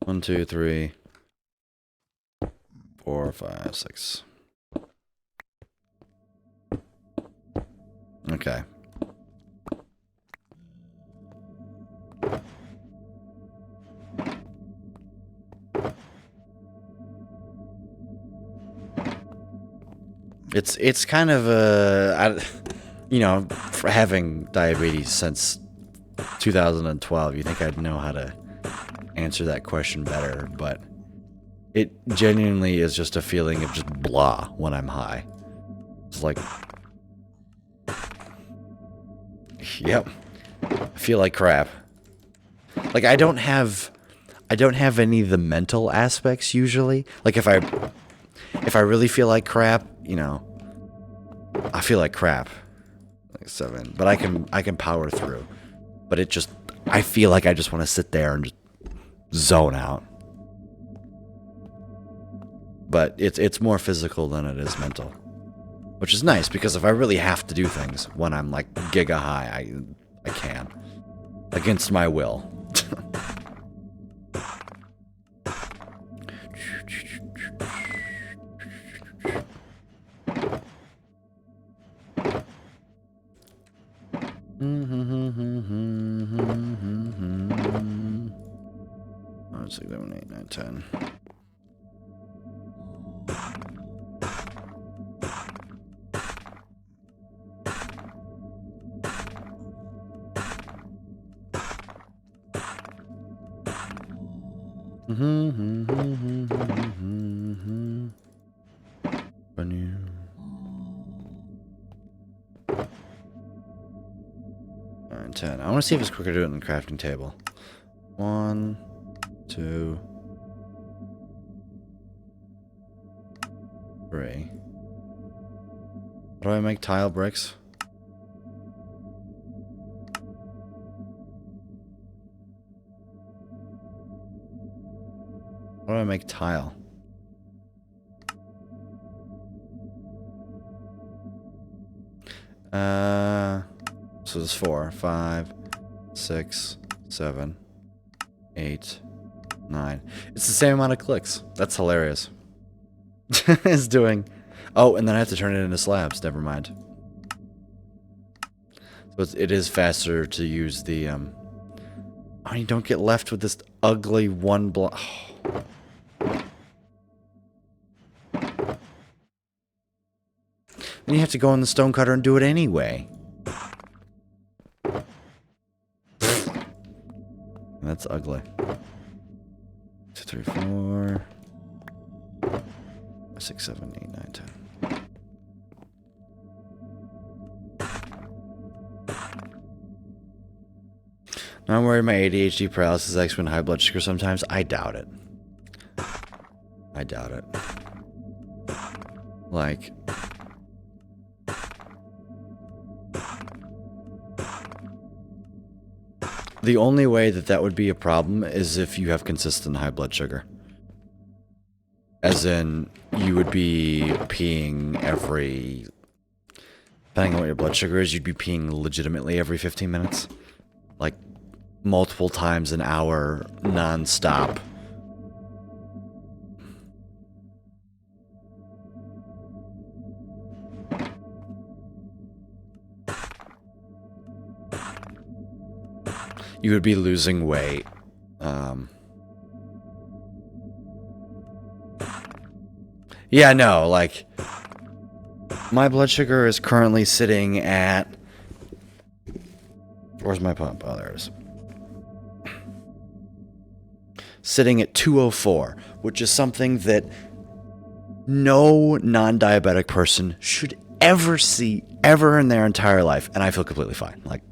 One, 2, 3, 4, 5, 6. Okay. It's kind of you know, for having diabetes since 2012, you think I'd know how to answer that question better, but it genuinely is just a feeling of just blah when I'm high. It's like, yep, I feel like crap. Like, I don't have any of the mental aspects usually. Like, if I really feel like crap, you know, I feel like crap. Like 7, but I can power through. But I feel like I just want to sit there and just zone out. but it's more physical than it is mental, which is nice because if I really have to do things when I'm like giga high, I can against my will. One, 6, 7, 8, 9, 10. Bunny. 9, 10. I want to see if it's quicker to do it in the crafting table. 1, 2, 3. How do I make tile bricks? How do I make tile? So there's 4, 5, 6, 7, 8, 9. It's the same amount of clicks. That's hilarious. It's doing... Oh, and then I have to turn it into slabs. Never mind. So it is faster to use the... Oh, you don't get left with this ugly one block. Oh. Then you have to go in the stone cutter and do it anyway. That's ugly. 2, 3, 4, 6, 7, 8, 9, 10. Now I'm worried my ADHD paralysis acts when high blood sugar sometimes. I doubt it. I doubt it. Like... The only way that that would be a problem is if you have consistent high blood sugar. As in, you would be peeing every... Depending on what your blood sugar is, you'd be peeing legitimately every 15 minutes. Like, multiple times an hour, non-stop. You would be losing weight. Yeah, no, like... My blood sugar is currently sitting at... Where's my pump? Oh, there it is. Sitting at 204, which is something that no non-diabetic person should ever see, ever in their entire life, and I feel completely fine. Like,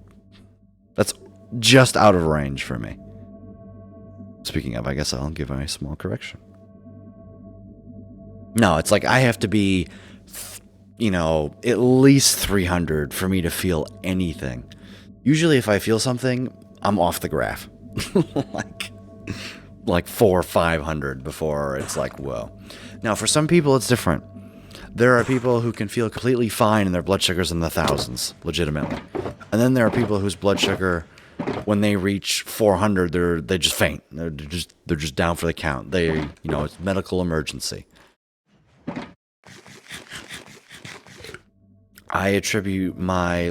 that's just out of range for me. Speaking of, I guess I'll give a small correction. No, it's like I have to be, you know, at least 300 for me to feel anything. Usually if I feel something, I'm off the graph. like 400 or 500 before it's like, whoa. Now, for some people, it's different. There are people who can feel completely fine and their blood sugar's in the thousands, legitimately. And then there are people whose blood sugar... When they reach 400, they just faint. They're just down for the count. It's medical emergency. I attribute my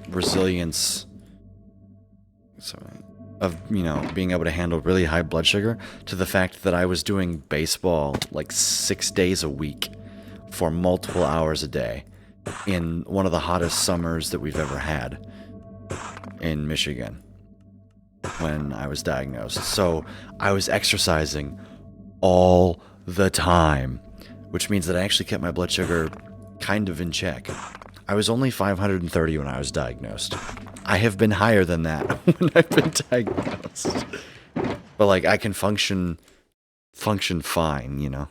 resilience of being able to handle really high blood sugar to the fact that I was doing baseball like 6 days a week for multiple hours a day in one of the hottest summers that we've ever had in Michigan when I was diagnosed. So I was exercising all the time, which means that I actually kept my blood sugar kind of in check. I was only 530 when I was diagnosed. I have been higher than that when I've been diagnosed. But like I can function fine, you know.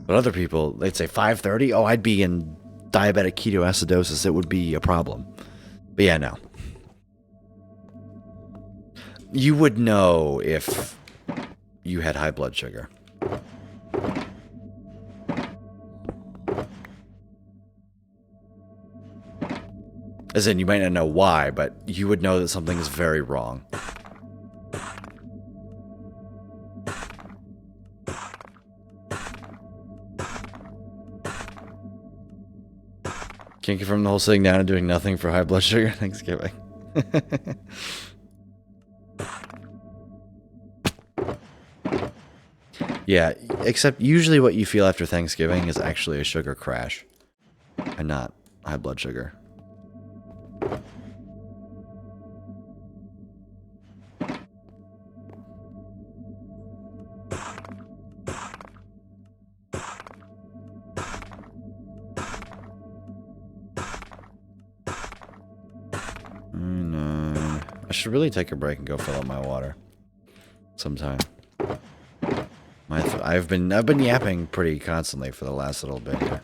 But other people, they'd say 530, oh, I'd be in diabetic ketoacidosis, it would be a problem. But yeah, no. You would know if you had high blood sugar. As in, you might not know why, but you would know that something is very wrong. Can't confirm the whole sitting down and doing nothing for high blood sugar Thanksgiving. Yeah, except usually what you feel after Thanksgiving is actually a sugar crash and not high blood sugar. I should really take a break and go fill up my water sometime. I've been yapping pretty constantly for the last little bit here.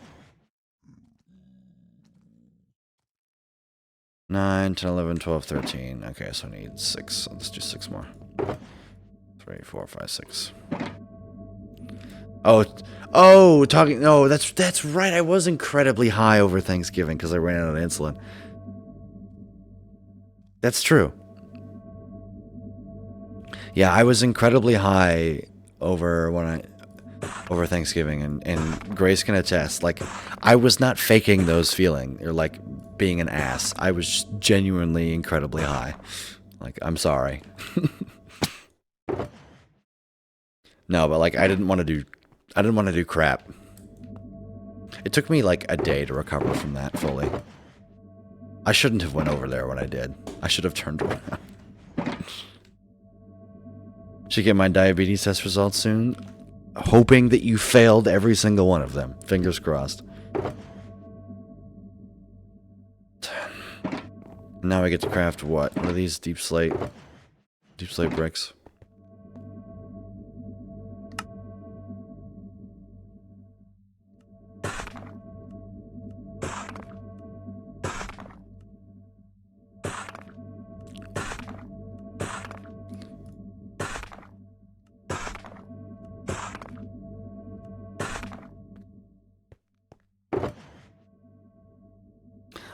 9, 10, 11, 12, 13. Okay, so I need 6. Let's do 6 more. 3, 4, 5, 6. Oh, talking. No, that's right. I was incredibly high over Thanksgiving because I ran out of insulin. That's true. Yeah, I was incredibly high over Thanksgiving, and Grace can attest. Like, I was not faking those feelings or like being an ass. I was genuinely incredibly high. Like, I'm sorry. No, but like I didn't want to do crap. It took me like a day to recover from that fully. I shouldn't have went over there when I did. I should have turned around. Should get my diabetes test results soon. Hoping that you failed every single one of them. Fingers crossed. Now I get to craft what? What are these deep slate bricks?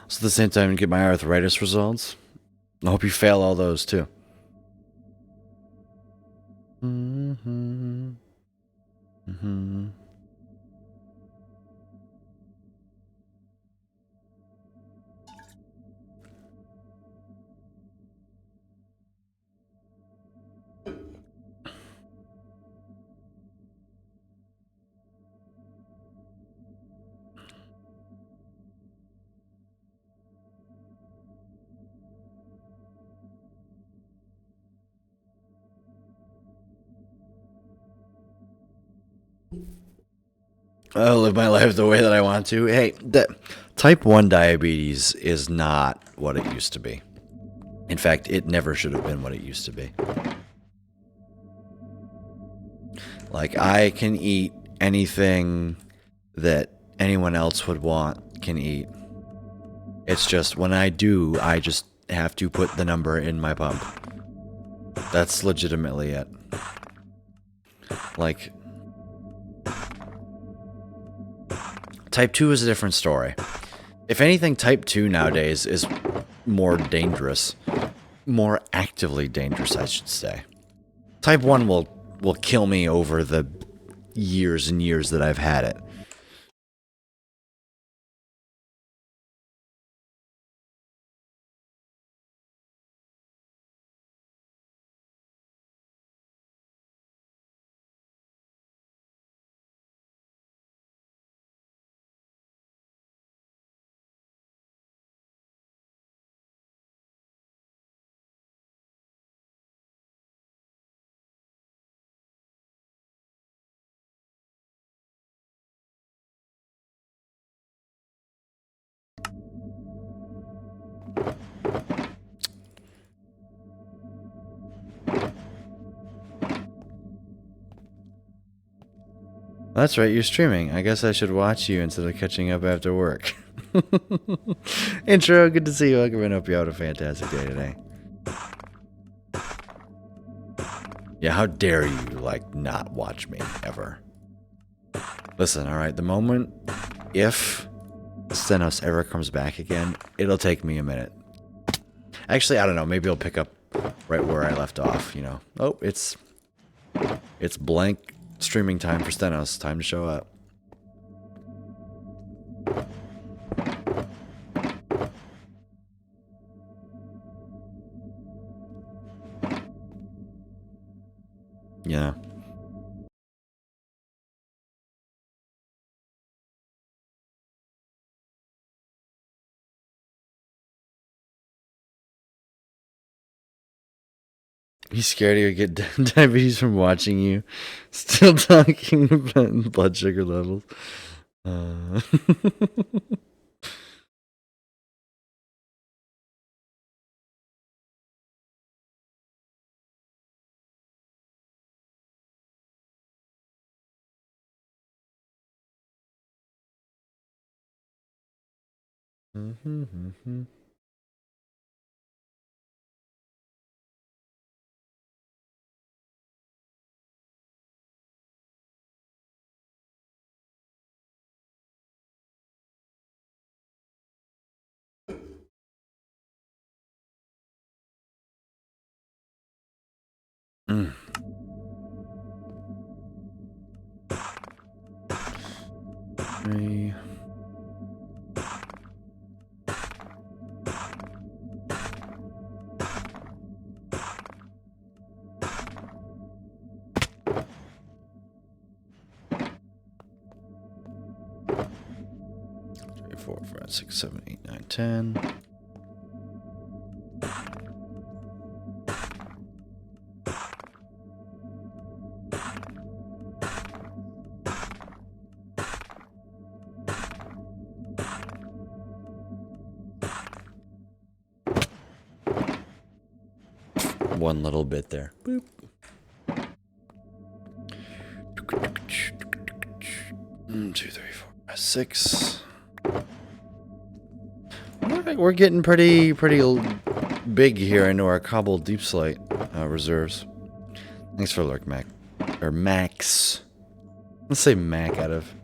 So at the same time, get my arthritis results. I hope you fail all those too. I'll live my life the way that I want to. Hey, type 1 diabetes is not what it used to be. In fact, it never should have been what it used to be. Like, I can eat anything that anyone else would want can eat. It's just, when I do, I just have to put the number in my pump. That's legitimately it. Like, type 2 is a different story. If anything, type 2 nowadays is more dangerous. More actively dangerous, I should say. Type 1 will kill me over the years and years that I've had it. That's right, you're streaming. I guess I should watch you instead of catching up after work. Intro, good to see you. Welcome and hope you have a fantastic day today. Yeah, how dare you, like, not watch me, ever. Listen, alright, the moment, if Stenos ever comes back again, it'll take me a minute. Actually, I don't know, maybe I'll pick up right where I left off, you know. Oh, it's blank streaming time for Stenos. Time to show up. Yeah. He's scared he'll get diabetes from watching you. Still talking about blood sugar levels. Mm. Three. Three, 4, 5, 6, 7, 8, 9, 10. One little bit there. Boop. 1, 2, 3, 4, 5, 6. We're getting pretty big here into our Cobble Deep Slate reserves. Thanks for lurk, Mac. Or Max. Let's say Mac out of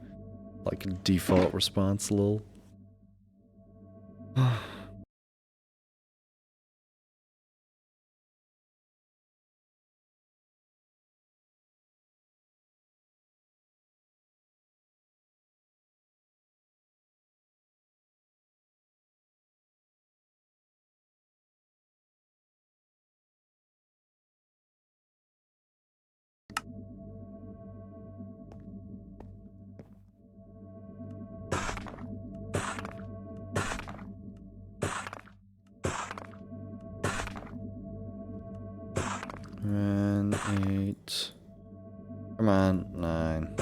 like a default response, lol. And 8. Come on, 9.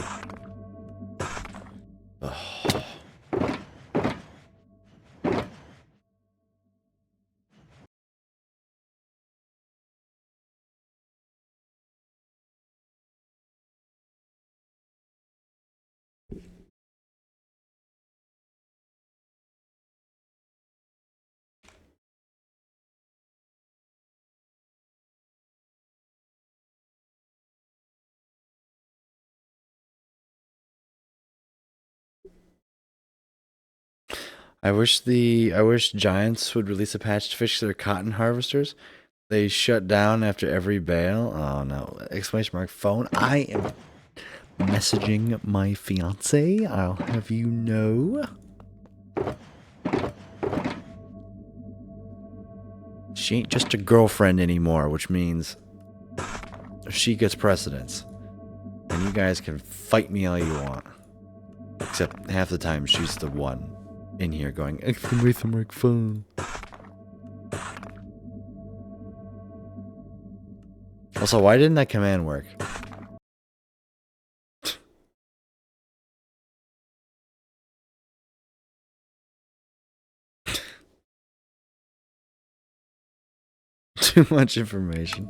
Ugh. I wish Giants would release a patch to fix their cotton harvesters. They shut down after every bale. Oh no! Exclamation mark phone. I am messaging my fiance. I'll have you know. She ain't just a girlfriend anymore, which means she gets precedence. And you guys can fight me all you want. Except half the time she's the one in here going, exclamation mark phone. Also, why didn't that command work? Too much information.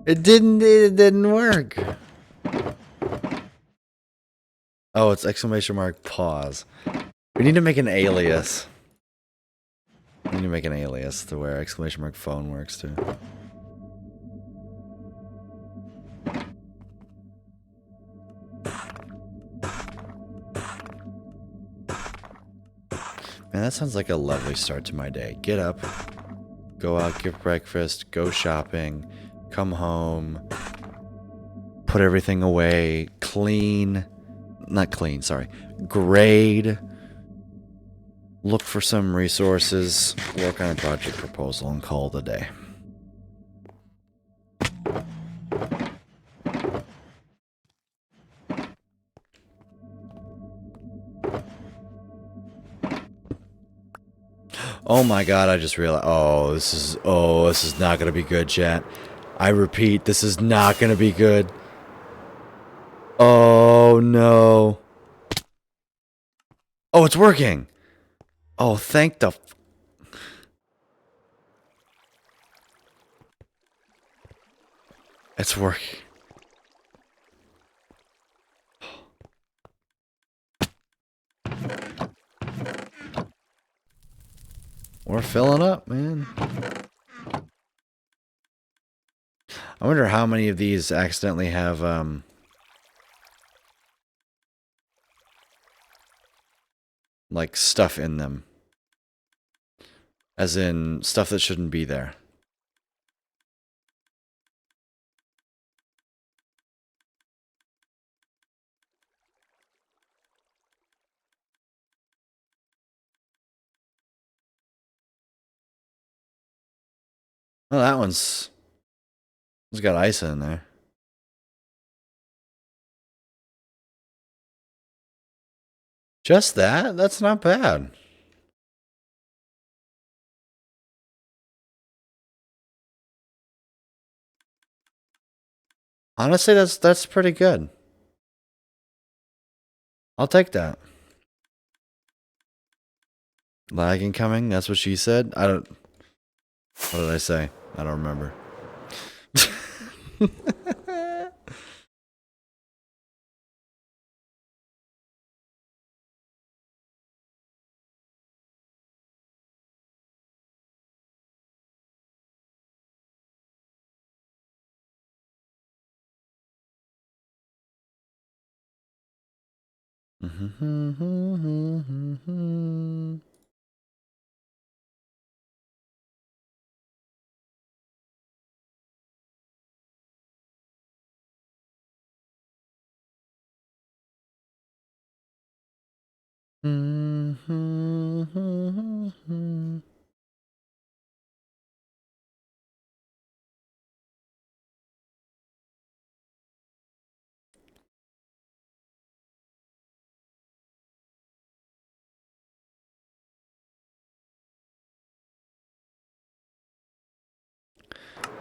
It didn't work. Oh, it's exclamation mark pause. We need to make an alias. We need to make an alias to where exclamation mark phone works too. Man, that sounds like a lovely start to my day. Get up, go out, get breakfast, go shopping, come home, put everything away, clean, not clean, sorry, grade, look for some resources, work on a project proposal, and call it a day. Oh my god, I just realized, this is not gonna be good, chat. I repeat, this is not gonna be good. Oh no. Oh, it's working. Oh, thank the it's working. We're filling up, man. I wonder how many of these accidentally have, like, stuff in them. As in, stuff that shouldn't be there. Oh, that one's... It's got ice in there. Just that? That's not bad. Honestly, that's pretty good. I'll take that. Lag incoming? That's what she said? I don't... What did I say? I don't remember.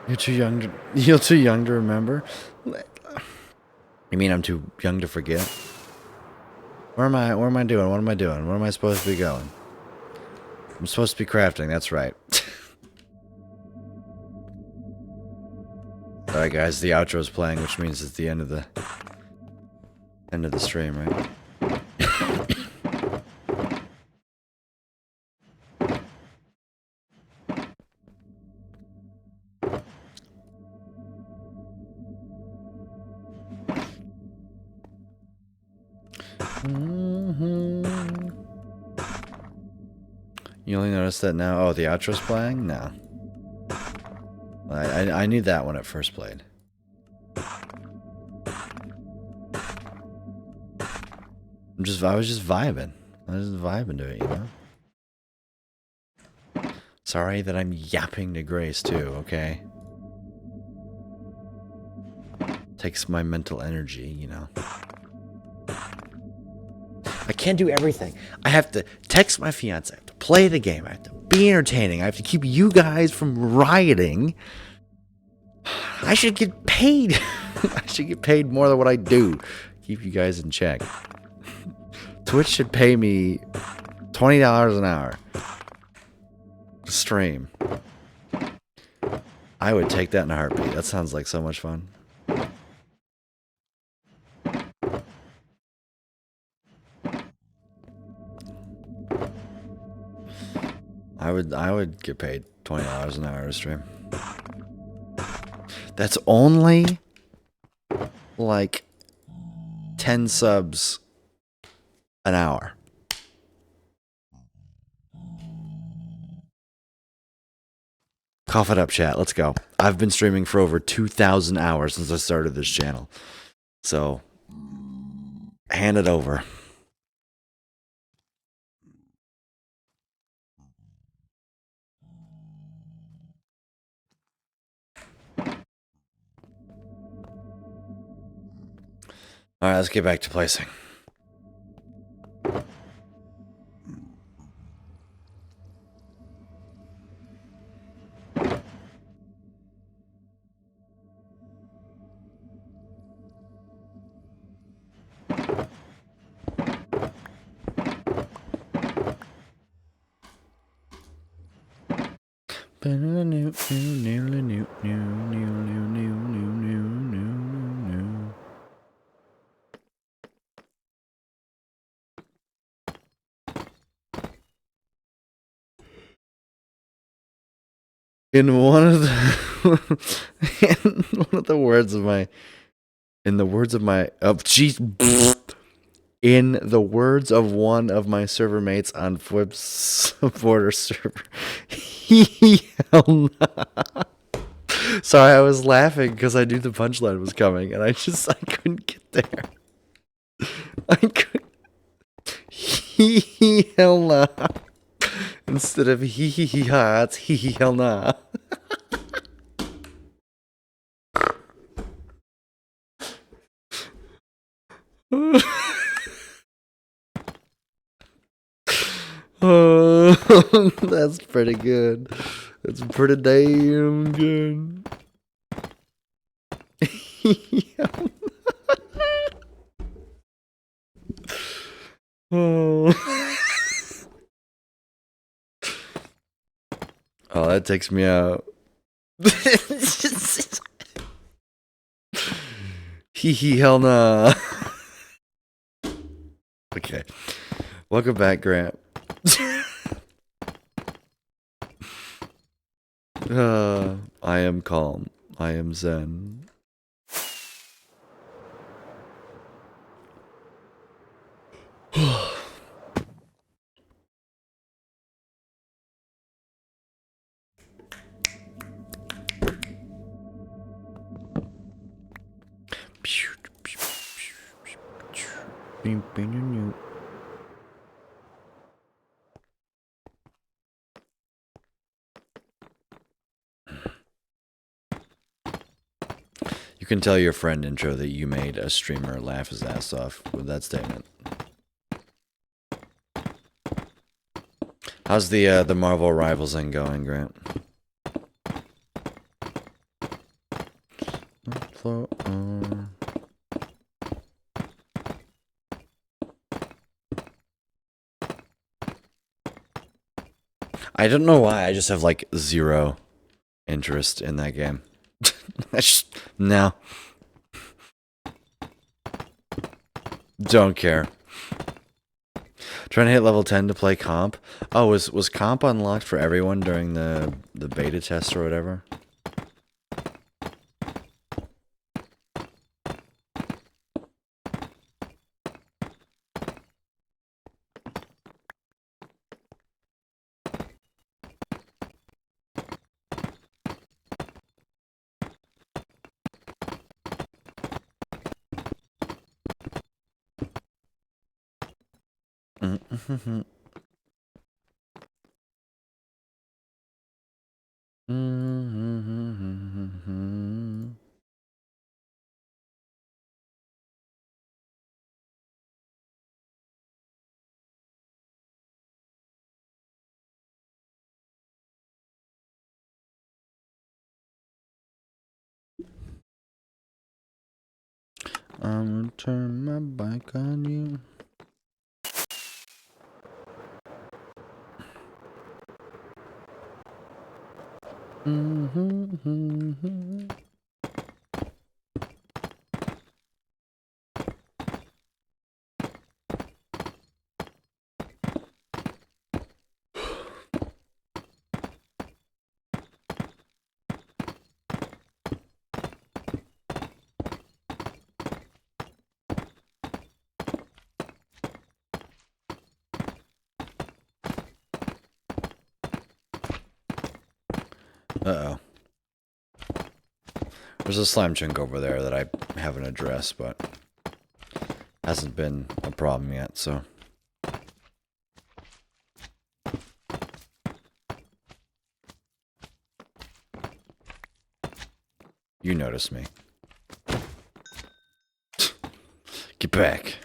You're too young to remember? You mean I'm too young to forget? Where am I doing? What am I doing? Where am I supposed to be going? I'm supposed to be crafting, that's right. Alright guys, the outro's playing, which means it's the end of the stream, right? You only noticed that now? Oh, the outro's playing? No. I knew that when it first played. I was just vibing. I was just vibing to it, you know? Sorry that I'm yapping to Grace too, okay? Takes my mental energy, you know? I can't do everything. I have to text my fiance, I have to play the game, I have to be entertaining, I have to keep you guys from rioting. I should get paid. I should get paid more than what I do. Keep you guys in check. Twitch should pay me $20 an hour to stream. I would take that in a heartbeat. That sounds like so much fun. I would get paid $20 an hour to stream. That's only like 10 subs an hour. Cough it up, chat. Let's go. I've been streaming for over 2,000 hours since I started this channel. So, hand it over. Alright, let's get back to placing. In one of the in one of the words of my in the words of my in the words of one of my server mates on Flip's supporter server, hell nah. Sorry, I was laughing because I knew the punchline was coming and I couldn't get there. I couldn't. Hell nah. Instead of ha, it's hell nah. Oh, that's pretty good. That's pretty damn good. Oh. Oh, that takes me out. Hell nah. Okay. Welcome back, Grant. I am calm. I am zen. You can tell your friend, Intro, that you made a streamer laugh his ass off with that statement. How's the Marvel Rivals thing going, Grant? I don't know why, I just have like zero interest in that game. I just, no. Don't care. Trying to hit level 10 to play comp. Oh, was comp unlocked for everyone during the beta test or whatever? I'm gonna turn my back on you. Uh-oh. There's a slime chunk over there that I haven't addressed, but hasn't been a problem yet, so. You notice me. Get back.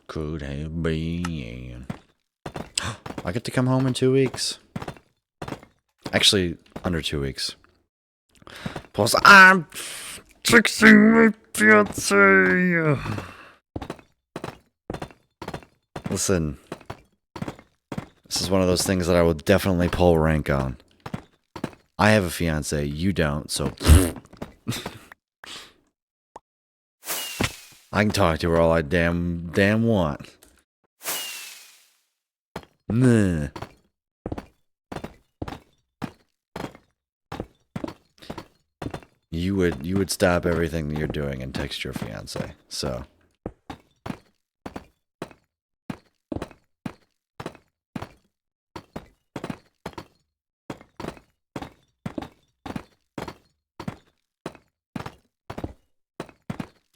Could have been. I get to come home in 2 weeks. Actually, under 2 weeks. Plus, I'm fixing my fiance. Listen, this is one of those things that I will definitely pull rank on. I have a fiance, you don't, so I can talk to her all I damn want. Nah. You would stop everything that you're doing and text your fiance. So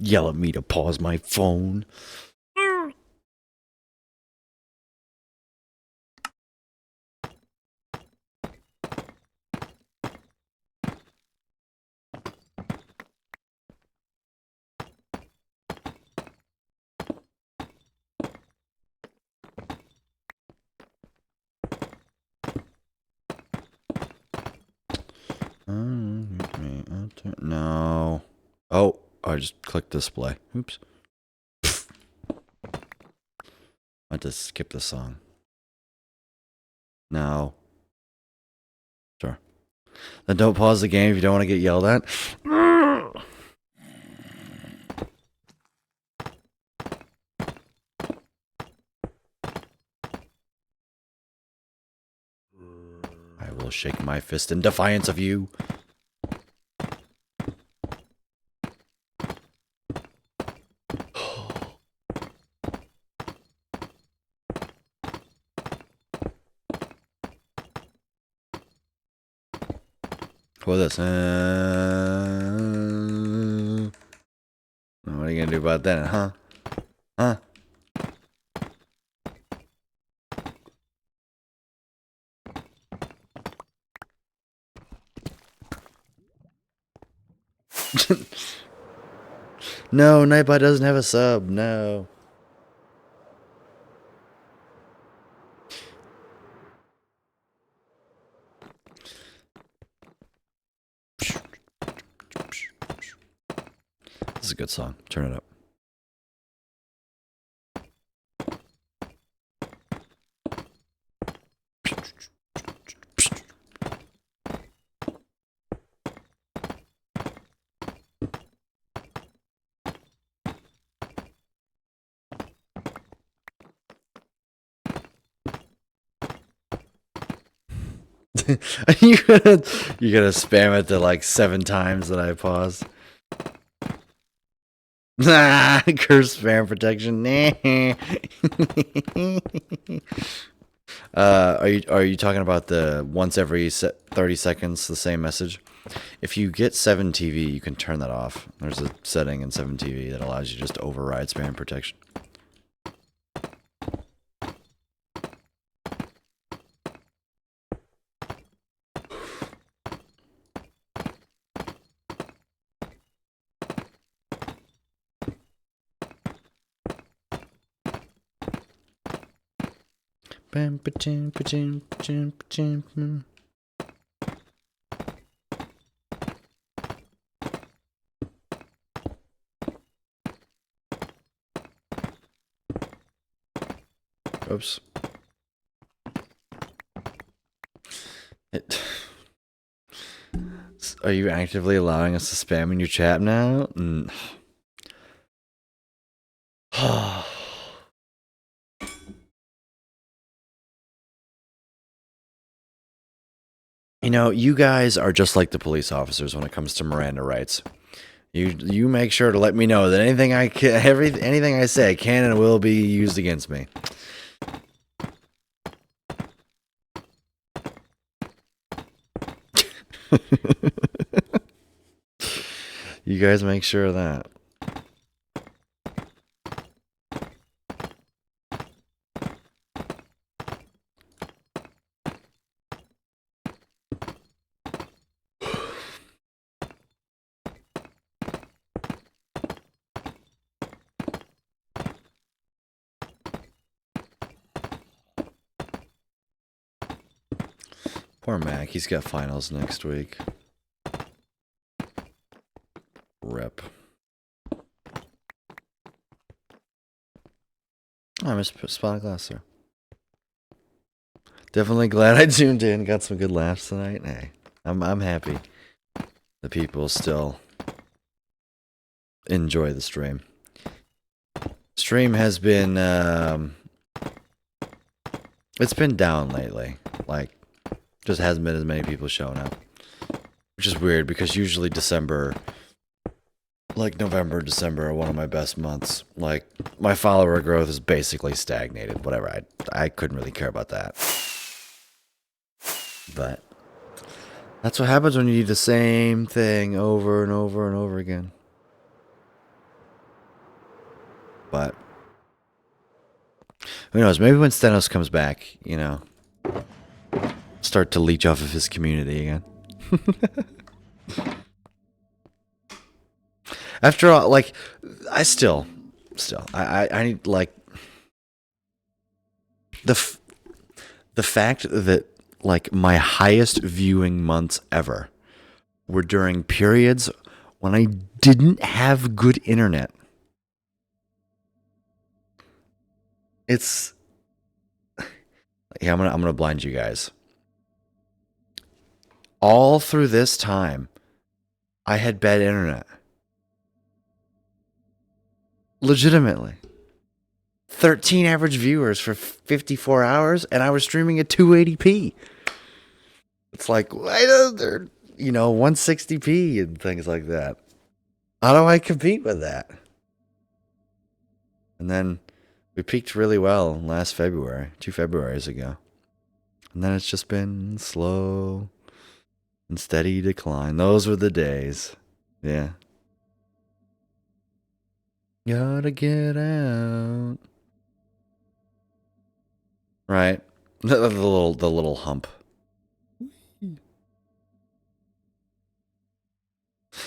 yell at me to pause my phone. No. Oh, I just clicked display. Oops. I had to skip the song. No. Sure. Then don't pause the game if you don't want to get yelled at. I will shake my fist in defiance of you. What is this? What are you gonna do about that, huh? Huh? No, Nightbot doesn't have a sub. No. This is a good song. Turn it up. you gotta spam it to like 7 times that I pause. Curse spam protection. Are you talking about the once every 30 seconds the same message? If you get 7TV, you can turn that off. There's a setting in 7TV that allows you just to override spam protection. Oops. Are you actively allowing us to spam in your chat now? You know, you guys are just like the police officers when it comes to Miranda rights. You make sure to let me know that anything anything I say can and will be used against me. You guys make sure of that. Poor Mac, he's got finals next week. Rip. I missed spot glass there. Definitely glad I tuned in. Got some good laughs tonight. Hey, I'm happy. The people still enjoy the stream. Stream has been it's been down lately. Like, just hasn't been as many people showing up, which is weird because usually December, like November, December are one of my best months. Like, my follower growth is basically stagnated. Whatever. I couldn't really care about that. But that's what happens when you do the same thing over and over and over again. But who knows? Maybe when Stenos comes back, you know, start to leech off of his community again. After all, like, I need, like, the fact that, like, my highest viewing months ever were during periods when I didn't have good internet. It's, yeah, I'm gonna blind you guys. All through this time, I had bad internet. Legitimately. 13 average viewers for 54 hours, and I was streaming at 280p. It's like, why don't there, you know, 160p and things like that? How do I compete with that? And then we peaked really well last February, 2 Februaries ago. And then it's just been slow and steady decline. Those were the days. Yeah. Gotta get out. Right. The little hump.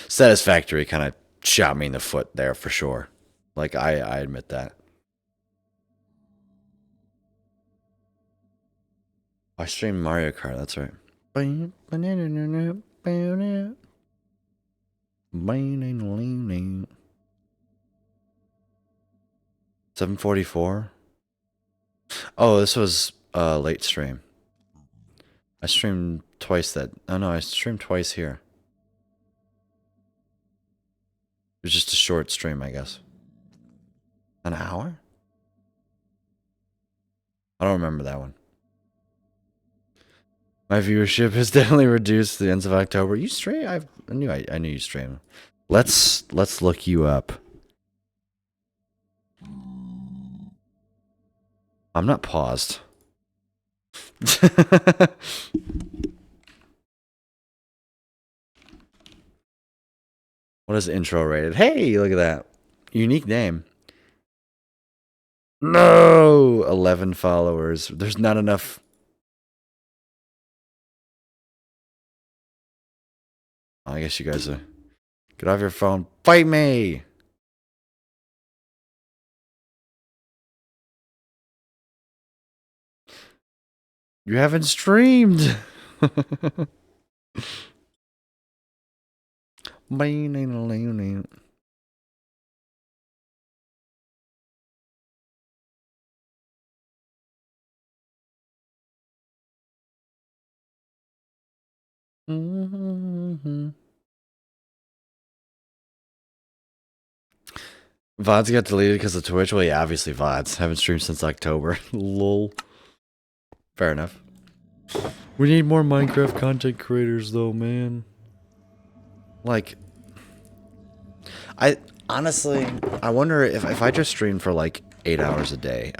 Satisfactory kind of shot me in the foot there for sure. Like, I admit that. I streamed Mario Kart, that's right. 7:44. Oh, this was late stream. I streamed twice that. Oh no, I streamed twice here. It was just a short stream, I guess. An hour? I don't remember that one. My viewership has definitely reduced the ends of October. You stream? I knew you stream. Let's look you up. I'm not paused. What is intro rated? Hey, look at that. Unique name. No! 11 followers. There's not enough. I guess you guys are. Get off your phone. Fight me! You haven't streamed! VODs got deleted because of Twitch? Well, yeah, obviously VODs. Haven't streamed since October. Lol. Fair enough. We need more Minecraft content creators, though, man. Like, I honestly, I wonder if I just streamed for like 8 hours a day,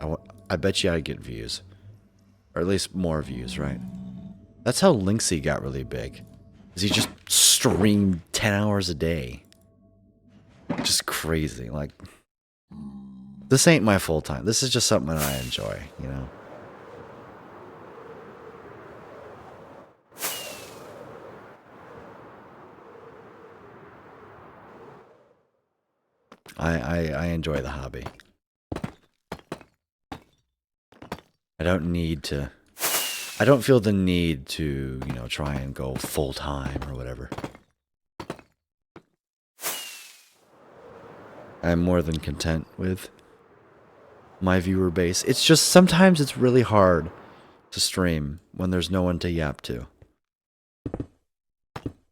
I bet you I'd get views. Or at least more views, right? That's how Linksy got really big. Is he just streamed 10 hours a day. Just crazy. Like, this ain't my full time. This is just something that I enjoy, you know? I enjoy the hobby. I don't feel the need to, you know, try and go full time or whatever. I'm more than content with my viewer base. It's just sometimes it's really hard to stream when there's no one to yap to.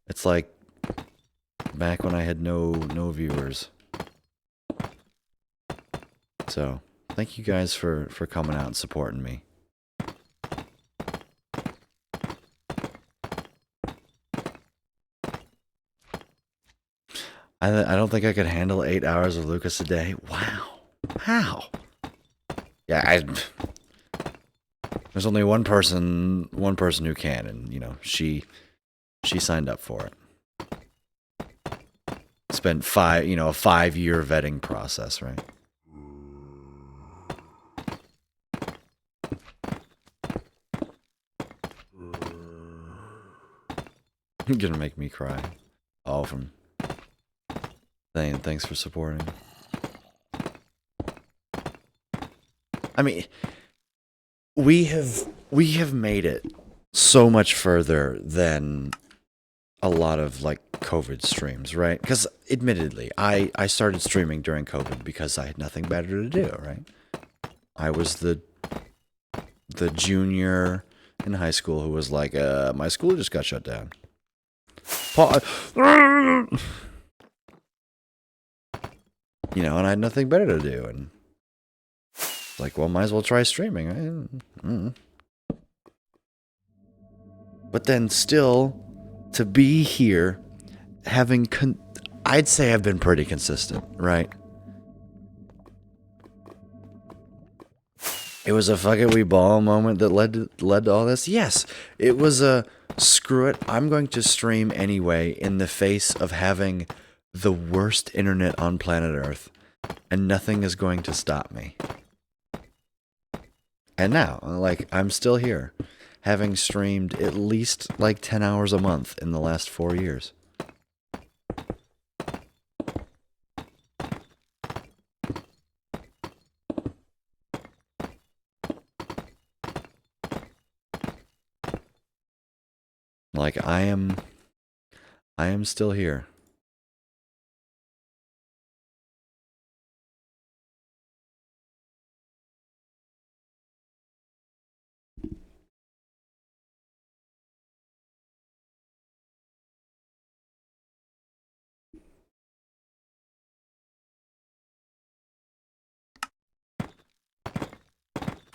It's like back when I had no viewers. So, thank you guys for coming out and supporting me. I don't think I could handle 8 hours of Lucas a day. Wow. How? Yeah, there's only one person who can, and you know, she signed up for it. Spent a 5-year vetting process, right? You're gonna make me cry. All from saying thanks for supporting. I mean, we have made it so much further than a lot of like COVID streams, right? Because admittedly, I started streaming during COVID because I had nothing better to do, right? I was the junior in high school who was like, my school just got shut down. You know, and I had nothing better to do, and like, well, might as well try streaming. But then still, to be here, having I'd say I've been pretty consistent, right? It was a fuck it, we ball moment that led to all this. Yes, it was a screw it, I'm going to stream anyway in the face of having the worst internet on planet Earth, and nothing is going to stop me. And now, like, I'm still here, having streamed at least like 10 hours a month in the last 4 years. Like, I am still here.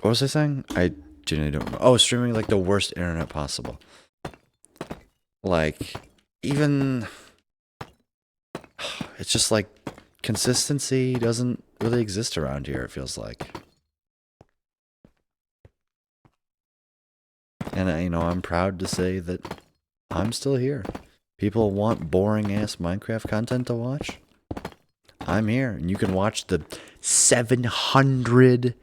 What was I saying? I genuinely don't know. Oh, streaming like the worst internet possible. Like, even... It's just like, consistency doesn't really exist around here, it feels like. And, you know, I'm proud to say that I'm still here. People want boring-ass Minecraft content to watch. I'm here, and you can watch the 700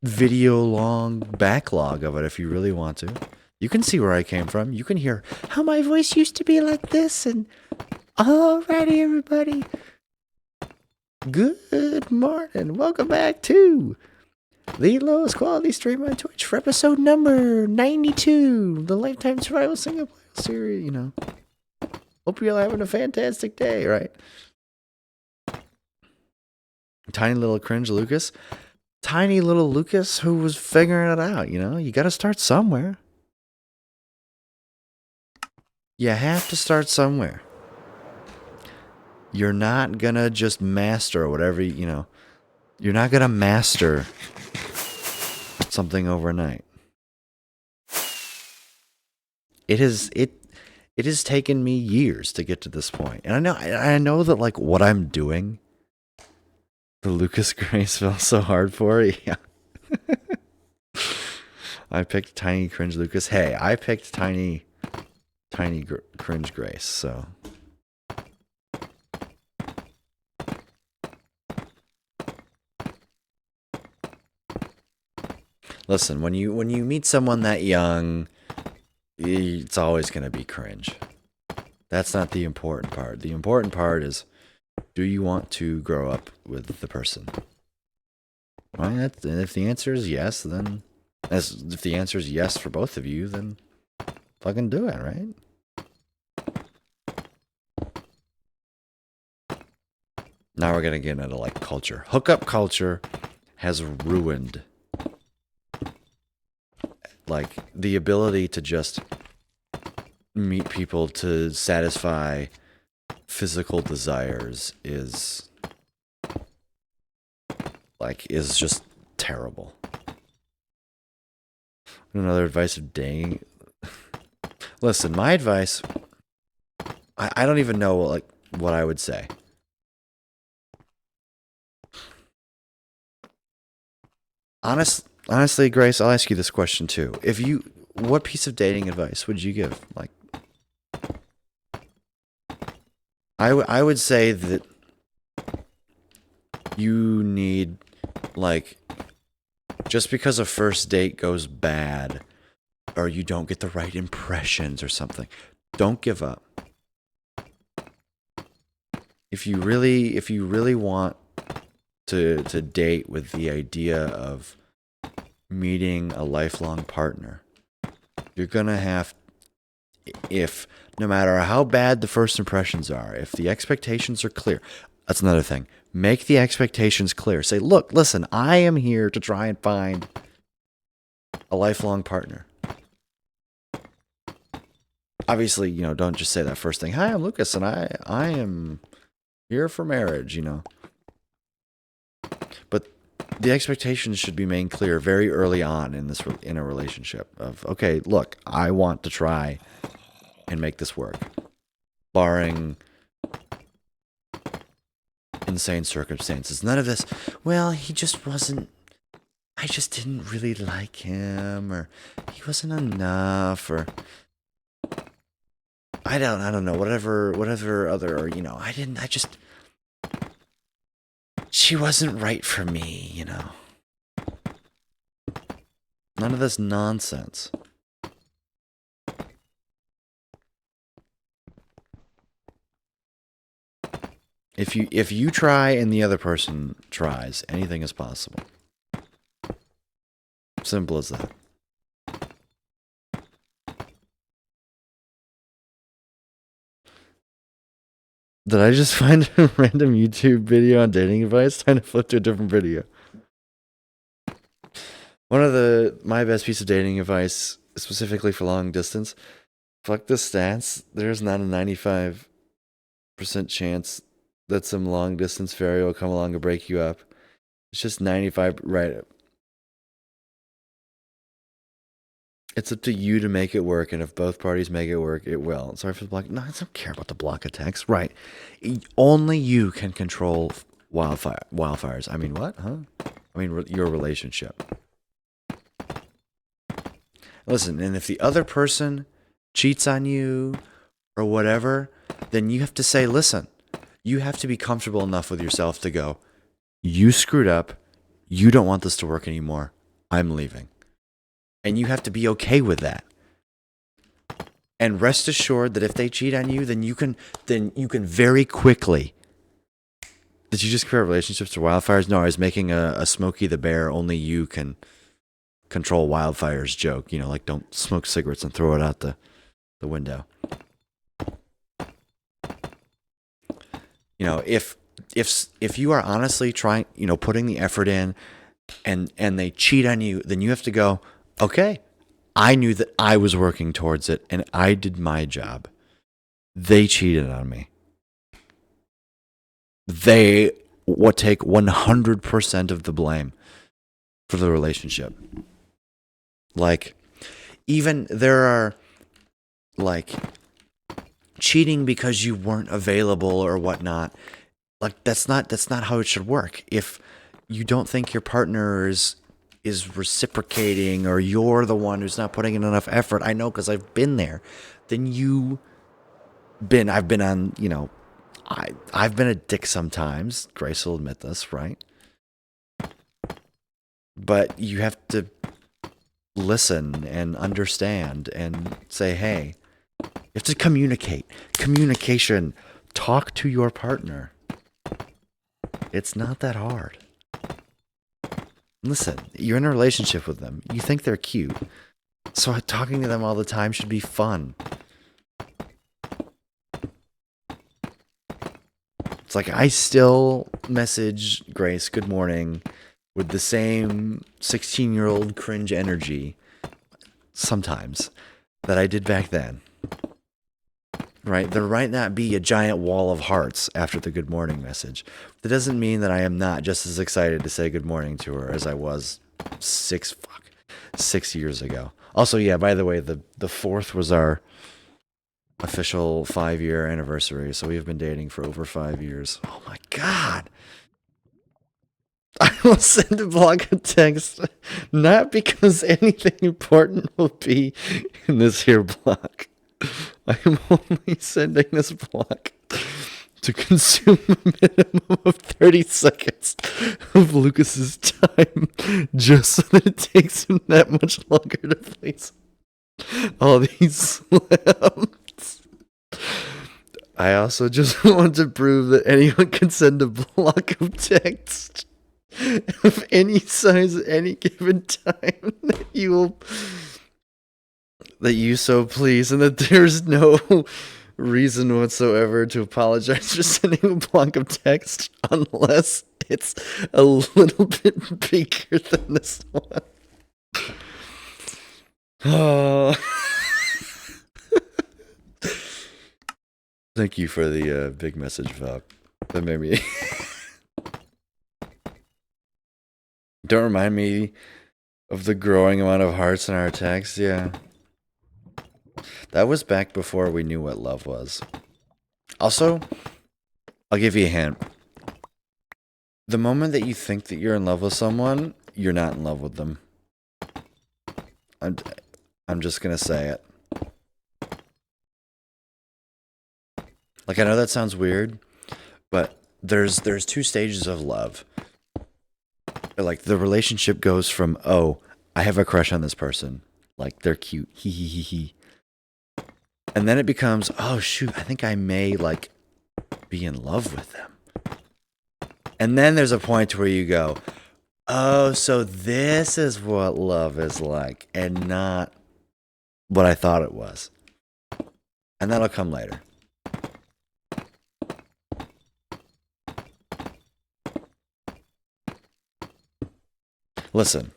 video-long backlog of it if you really want to. You can see where I came from. You can hear how my voice used to be like this, and alrighty, everybody. Good morning. Welcome back to the lowest quality stream on Twitch for episode number 92, the Lifetime Survival Single Player Series, you know. Hope you're all having a fantastic day, right? Tiny little cringe Lucas. Tiny little Lucas who was figuring it out, you know? You gotta start somewhere. You have to start somewhere. You're not gonna just master whatever, you know. You're not gonna master something overnight. It It has taken me years to get to this point. And I know that like what I'm doing, the Lucas Grace felt so hard for. Yeah. I picked Tiny Cringe Lucas. Hey, I picked Tiny Cringe Grace, so listen, when you meet someone that young, it's always going to be cringe. That's not the important part. The important part is, do you want to grow up with the person? Right? And if the answer is yes, then if the answer is yes for both of you, then fucking do it, right? Now we're gonna get into like culture. Hookup culture has ruined like the ability to just meet people to satisfy physical desires is just terrible. Another advice of dating. Listen, my advice, I don't even know like what I would say. Honestly, Grace, I'll ask you this question too. What piece of dating advice would you give? Like, I would say that you need, like, just because a first date goes bad or you don't get the right impressions or something, don't give up. If you really want to date with the idea of meeting a lifelong partner, you're gonna have, if no matter how bad the first impressions are, if the expectations are clear, that's another thing. Make the expectations clear. Say, look, listen, I am here to try and find a lifelong partner. Obviously, don't just say that first thing. Hi, I'm Lucas, and I am here for marriage, But the expectations should be made clear very early on in a relationship of, okay, look, I want to try and make this work, barring insane circumstances. None of this, well, he just wasn't, I just didn't really like him, or he wasn't enough, or I don't know, whatever other, or, she wasn't right for me, None of this nonsense. If you try and the other person tries, anything is possible. Simple as that. Did I just find a random YouTube video on dating advice? Trying to flip to a different video. One of my best piece of dating advice, specifically for long distance, fuck the stats. There's not a 95% chance that some long distance fairy will come along and break you up. It's just 95, right? It's up to you to make it work, and if both parties make it work, it will. Sorry for the block. No, I don't care about the block attacks. Right. Only you can control wildfires. I mean, what? Huh? I mean, your relationship. Listen, and if the other person cheats on you or whatever, then you have to say, listen, you have to be comfortable enough with yourself to go, you screwed up. You don't want this to work anymore. I'm leaving. And you have to be okay with that. And rest assured that if they cheat on you, then you can very quickly. Did you just compare relationships to wildfires? No, I was making a Smokey the Bear, only you can control wildfires joke. Like don't smoke cigarettes and throw it out the window. If you are honestly trying, putting the effort in and they cheat on you, then you have to go, okay, I knew that I was working towards it and I did my job. They cheated on me. They would take 100% of the blame for the relationship. Like, even there are, like, cheating because you weren't available or whatnot. Like that's not how it should work. If you don't think your partner is reciprocating, or you're the one who's not putting in enough effort, I know because I've been there, then I've been on, I've been a dick sometimes. Grace will admit this, right? But you have to listen and understand and say, hey, you have to communicate. Communication. Talk to your partner. It's not that hard. Listen, you're in a relationship with them. You think they're cute. So talking to them all the time should be fun. It's like I still message Grace, good morning, with the same 16-year-old cringe energy sometimes that I did back then. Right? There might not be a giant wall of hearts after the good morning message. That doesn't mean that I am not just as excited to say good morning to her as I was 6 years ago. Also, yeah, by the way, the 4th was our official 5-year anniversary, so we've been dating for over 5 years. Oh my god. I will send a block of text, not because anything important will be in this here block. I am only sending this block to consume a minimum of 30 seconds of Lucas's time, just so that it takes him that much longer to place all these slams. I also just want to prove that anyone can send a block of text of any size at any given time that you so please, and that there's no reason whatsoever to apologize for sending a block of text unless it's a little bit bigger than this one. Oh. Thank you for the big message, Vop. That made me... Don't remind me of the growing amount of hearts in our text, yeah. That was back before we knew what love was. Also, I'll give you a hint. The moment that you think that you're in love with someone, you're not in love with them. I'm just gonna say it. Like, I know that sounds weird, but there's 2 stages of love. Like, the relationship goes from, oh, I have a crush on this person. Like, they're cute. Hee hee hee hee. And then it becomes, oh, shoot, I think I may, like, be in love with them. And then there's a point where you go, oh, so this is what love is like, and not what I thought it was. And that'll come later. Listen,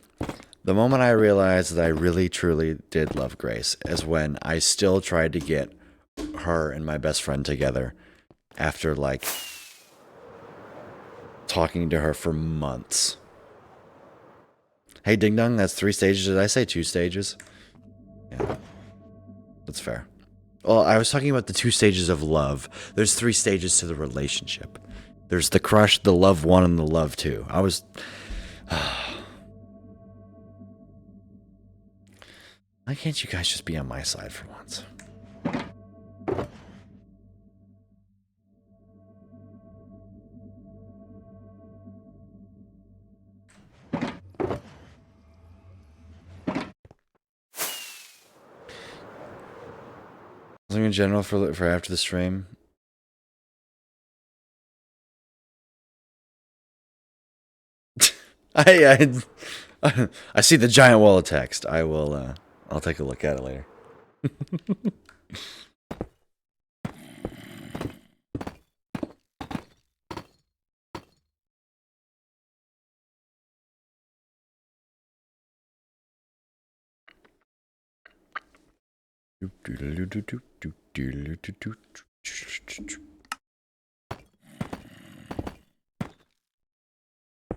the moment I realized that I really, truly did love Grace is when I still tried to get her and my best friend together after, like, talking to her for months. Hey, Ding Dong, that's 3 stages. Did I say 2 stages? Yeah, that's fair. Well, I was talking about the 2 stages of love. There's 3 stages to the relationship. There's the crush, the love 1, and the love 2. I was... Why can't you guys just be on my side for once? Something in general for after the stream? I see the giant wall of text. I will I'll take a look at it later.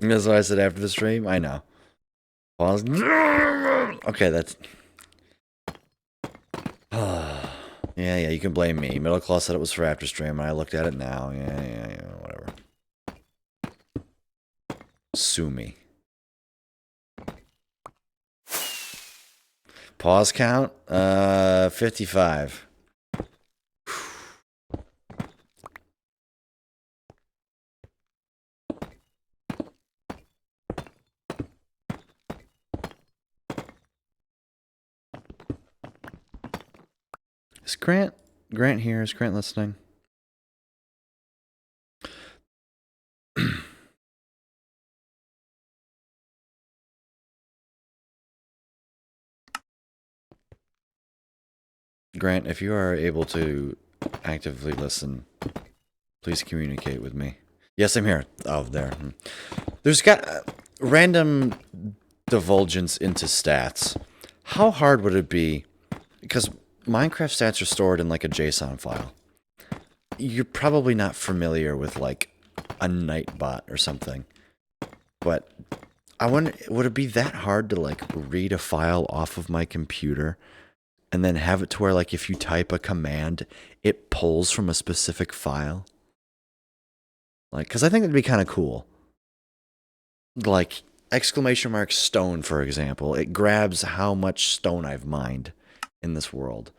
That's what I said after the stream. I know. Pause. Okay, that's... Yeah, Yeah, you can blame me. Middle Claw said it was for after stream, and I looked at it now. Yeah, whatever. Sue me. Pause count? 55. Is Grant here? Is Grant listening? Grant, if you are able to actively listen, please communicate with me. Yes, I'm here. Oh, there. There's got random divulgence into stats. How hard would it be? Because Minecraft stats are stored in like a JSON file. You're probably not familiar with like a Nightbot or something. But I wonder, would it be that hard to like read a file off of my computer and then have it to where like if you type a command, it pulls from a specific file? Like, because I think that'd be kind of cool. Like, exclamation mark stone, for example. It grabs how much stone I've mined in this world.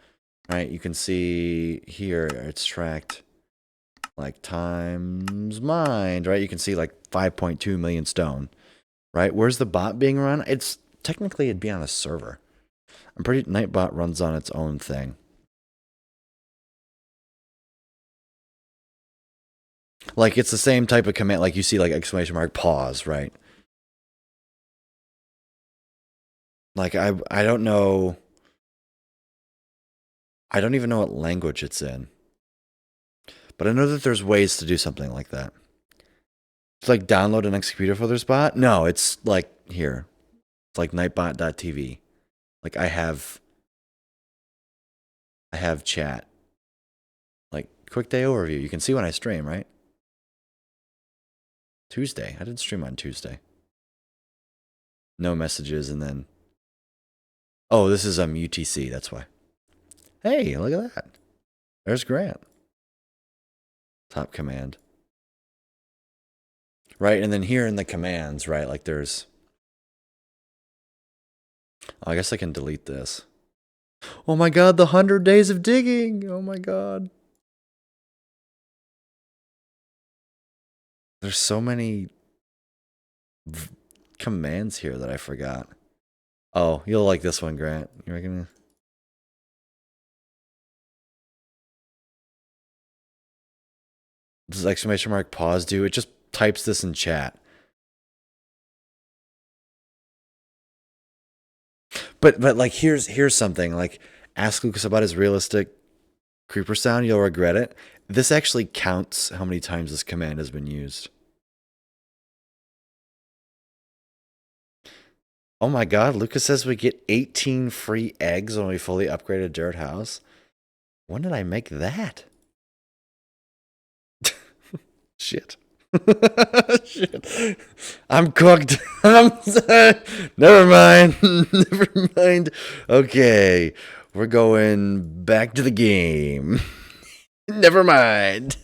Right? You can see here, it's tracked like times mined, right? You can see like 5.2 million stone, right? Where's the bot being run? It's technically it'd be on a server. I'm pretty Nightbot runs on its own thing. Like it's the same type of command, like you see like exclamation mark pause, right? Like I don't know. I don't even know what language it's in. But I know that there's ways to do something like that. It's like download an executor for this bot? No, it's like here. It's like nightbot.tv. Like I have chat. Like quick day overview. You can see when I stream, right? Tuesday. I didn't stream on Tuesday. No messages and then oh, this is UTC, that's why. Hey, look at that. There's Grant. Top command. Right, and then here in the commands, right, like there's... Oh, I guess I can delete this. Oh my god, the 100 days of digging! Oh my god. There's so many commands here that I forgot. Oh, you'll like this one, Grant. You reckon? Does exclamation mark pause do? It just types this in chat. But like here's something. Like ask Lucas about his realistic creeper sound, you'll regret it. This actually counts how many times this command has been used. Oh my god, Lucas says we get 18 free eggs when we fully upgrade a dirt house. When did I make that? Shit. Shit. I'm cooked. Never mind. Never mind. Okay. We're going back to the game. Never mind.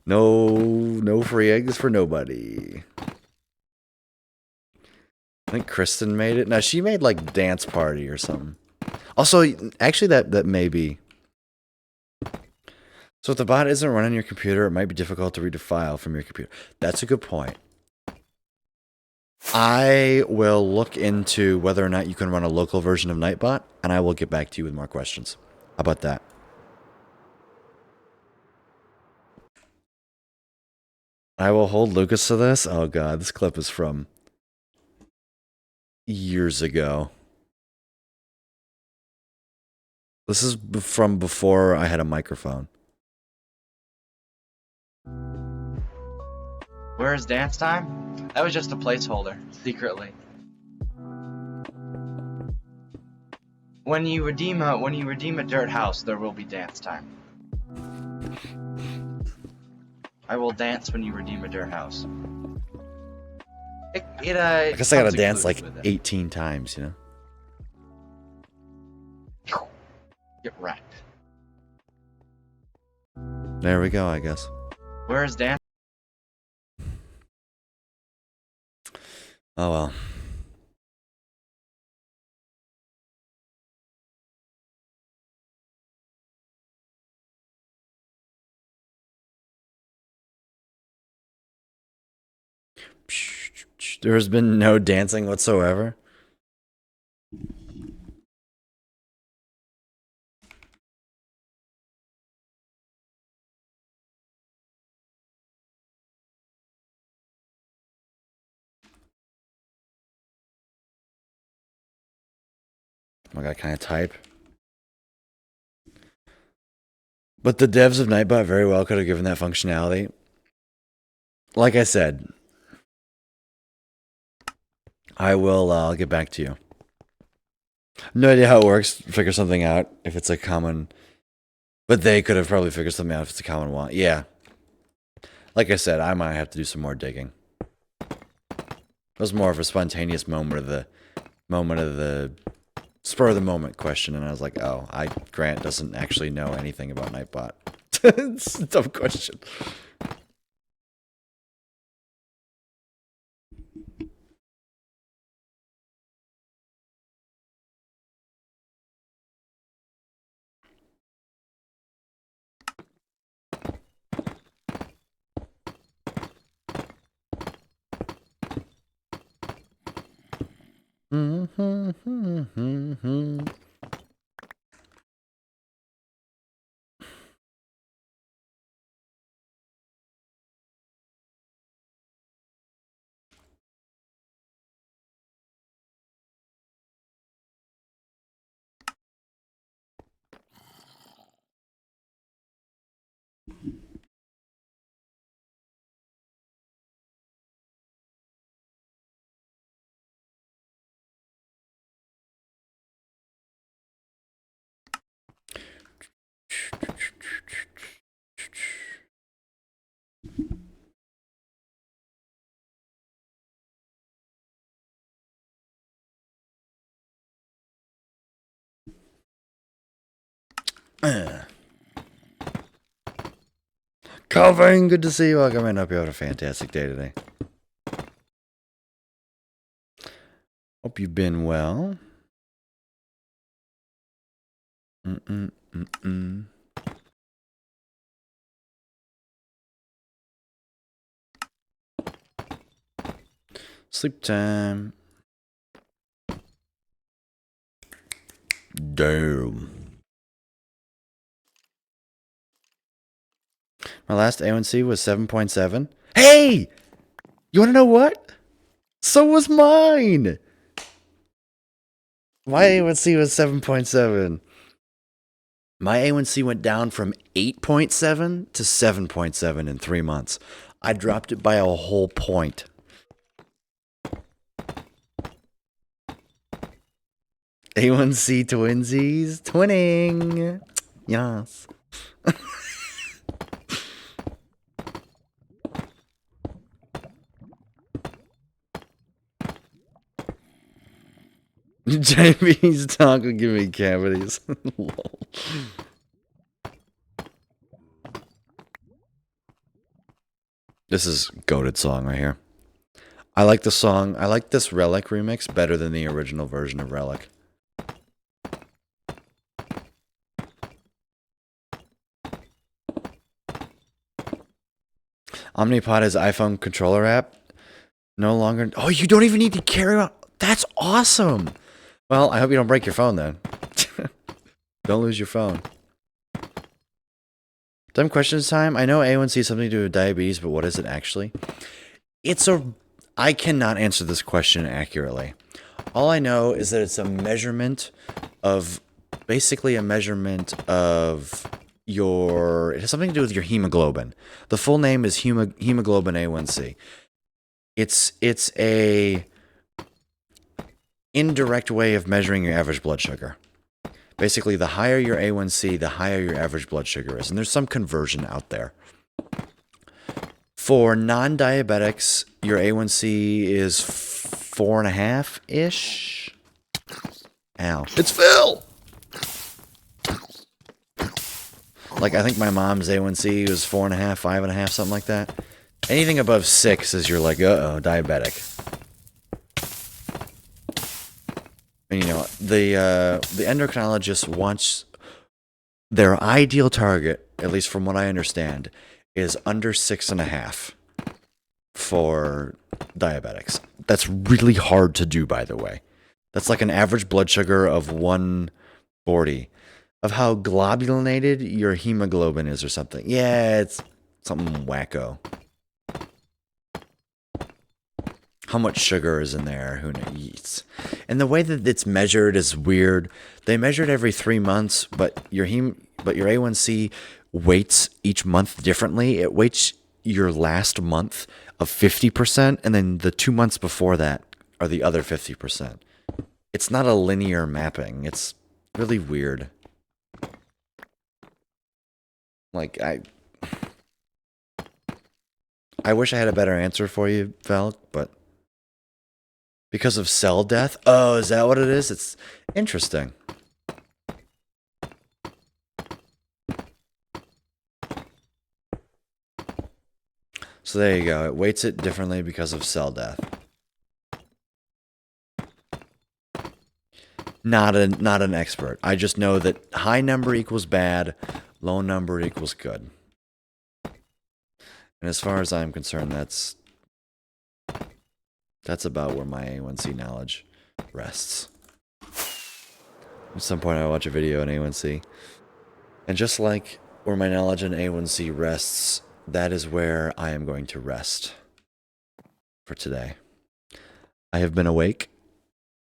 No free eggs for nobody. I think Kristen made it. No, she made like dance party or something. Also, actually that may be. So if the bot isn't running your computer, it might be difficult to read a file from your computer. That's a good point. I will look into whether or not you can run a local version of Nightbot, and I will get back to you with more questions. How about that? I will hold Lucas to this. Oh god, this clip is from years ago. This is from before I had a microphone. Where's dance time? That was just a placeholder, secretly. When you redeem a dirt house, there will be dance time. I will dance when you redeem a dirt house. I guess I gotta dance like 18 times, you know? Get wrecked. There we go, I guess. Where is Dan? Oh well. There has been no dancing whatsoever. I gotta kind of type. But the devs of Nightbot very well could have given that functionality. Like I said, I will I'll get back to you. No idea how it works. Figure something out if it's a common. But they could have probably figured something out if it's a common one. Yeah. Like I said, I might have to do some more digging. It was more of a spontaneous moment of the spur of the moment question, and I was like, oh, Grant doesn't actually know anything about Nightbot. It's a dumb question. Calvin, good to see you. Welcome in. Hope you had a fantastic day today. Hope you've been well. Sleep time. Damn. My last A1C was 7.7. Hey! You want to know what? So was mine! My A1C was 7.7. My A1C went down from 8.7 to 7.7 in 3 months. I dropped it by a whole point. A1C twinsies. Twinning. Yes. JB's talk will give me cavities. Lol. This is goated song right here. I like the song. I like this Relic remix better than the original version of Relic. Omnipod is iPhone controller app. No longer. Oh, you don't even need to carry around. That's awesome. Well, I hope you don't break your phone then. Don't lose your phone. Dumb questions time. I know A1C is something to do with diabetes, but what is it actually? I cannot answer this question accurately. All I know is that it's a measurement of, basically a measurement of it has something to do with your hemoglobin. The full name is hemoglobin A1C. It's a indirect way of measuring your average blood sugar. Basically, the higher your A1C, the higher your average blood sugar is. And there's some conversion out there. For non-diabetics, your A1C is 4.5-ish. Ow. It's Phil! Like, I think my mom's A1C was 4.5, 5.5, something like that. Anything above 6 is you're like, uh-oh, diabetic. And, you know, the endocrinologist wants their ideal target, at least from what I understand, is under 6.5 for diabetics. That's really hard to do, by the way. That's like an average blood sugar of 140. Of how globulinated your hemoglobin is or something. Yeah, it's something wacko. How much sugar is in there? Who knows? And the way that it's measured is weird. They measure it every 3 months, but your A1C weights each month differently. It weights your last month of 50%, and then the 2 months before that are the other 50%. It's not a linear mapping. It's really weird. Like, I wish I had a better answer for you, Valk, but because of cell death? Oh, is that what it is? It's interesting. So there you go. It weights it differently because of cell death. Not an expert. I just know that high number equals bad, low number equals good. And as far as I'm concerned, that's about where my A1C knowledge rests. At some point I watch a video on A1C. And just like where my knowledge on A1C rests, that is where I am going to rest for today. I have been awake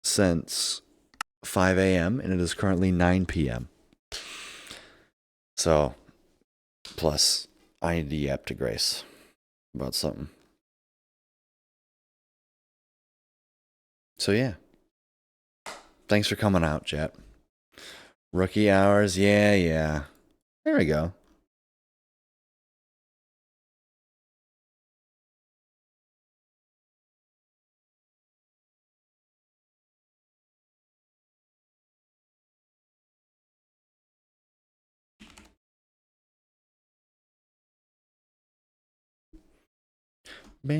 since 5 a.m. and it is currently 9 p.m. So, plus, I need to yap to Grace about something. So yeah. Thanks for coming out, chat. Rookie hours, yeah. There we go. The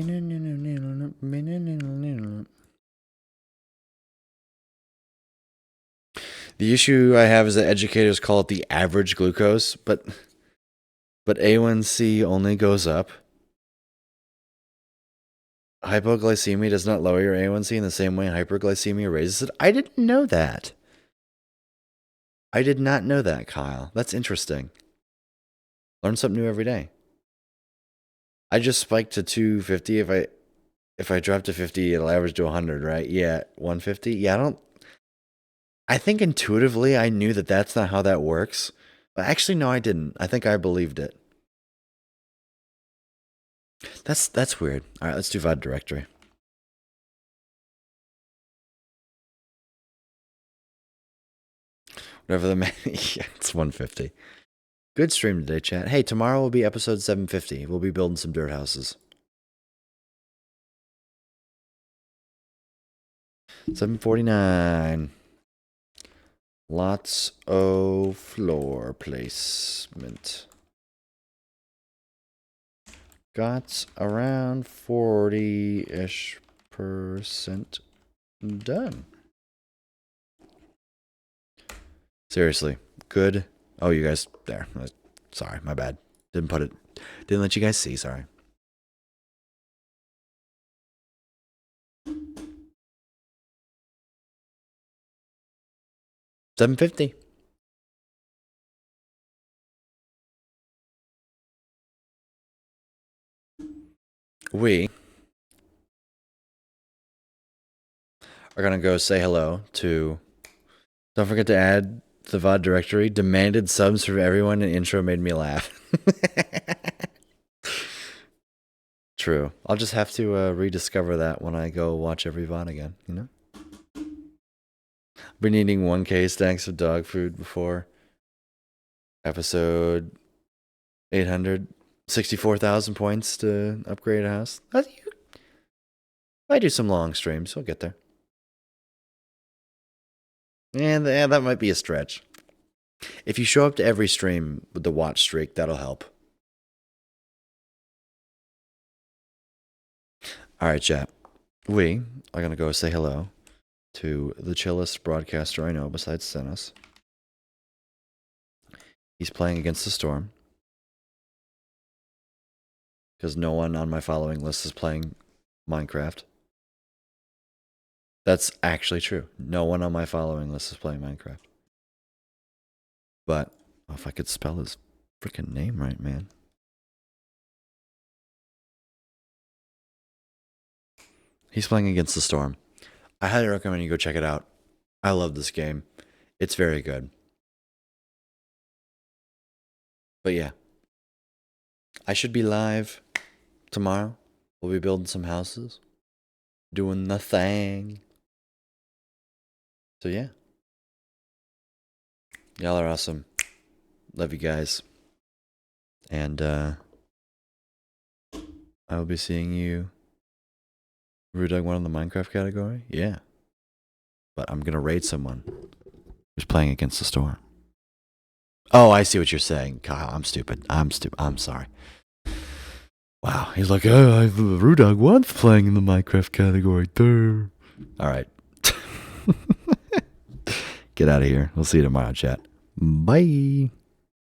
issue I have is that educators call it the average glucose, but A1C only goes up. Hypoglycemia does not lower your A1C in the same way hyperglycemia raises it. I didn't know that. I did not know that, Kyle. That's interesting. Learn something new every day. I just spiked to 250. If I drop to 50, it'll average to 100, right? Yeah, 150. Yeah, I think intuitively I knew that that's not how that works. But actually, no, I didn't. I think I believed it. That's weird. All right, let's do VOD directory. Whatever the man. Yeah, it's 150. Good stream today, chat. Hey, tomorrow will be episode 750. We'll be building some dirt houses. 749. Lots of floor placement. Got around 40-ish% done. Seriously, good. Oh, you guys there. Sorry, my bad. Didn't let you guys see, sorry. $750. We are gonna go say hello to. Don't forget to add the VOD directory. Demanded subs from everyone, and intro made me laugh. True. I'll just have to rediscover that when I go watch every VOD again, you know? Been eating 1K stacks of dog food before. Episode 800. 64,000 points to upgrade a house. I do some long streams. I'll get there. And that might be a stretch. If you show up to every stream with the watch streak, that'll help. All right, chat. We are going to go say hello to the chillest broadcaster I know besides Senos. He's playing against the storm. Because no one on my following list is playing Minecraft. That's actually true. No one on my following list is playing Minecraft. But, oh, if I could spell his freaking name right, man. He's playing against the storm. I highly recommend you go check it out. I love this game. It's very good. But yeah. I should be live tomorrow. We'll be building some houses. Doing the thing. So yeah. Y'all are awesome. Love you guys. And I will be seeing you. Rudog won in the Minecraft category? Yeah. But I'm going to raid someone who's playing against the storm. Oh, I see what you're saying. Kyle, I'm stupid. I'm sorry. Wow. He's like, oh, Rudog once playing in the Minecraft category. Durr. All right. Get out of here. We'll see you tomorrow, chat. Bye.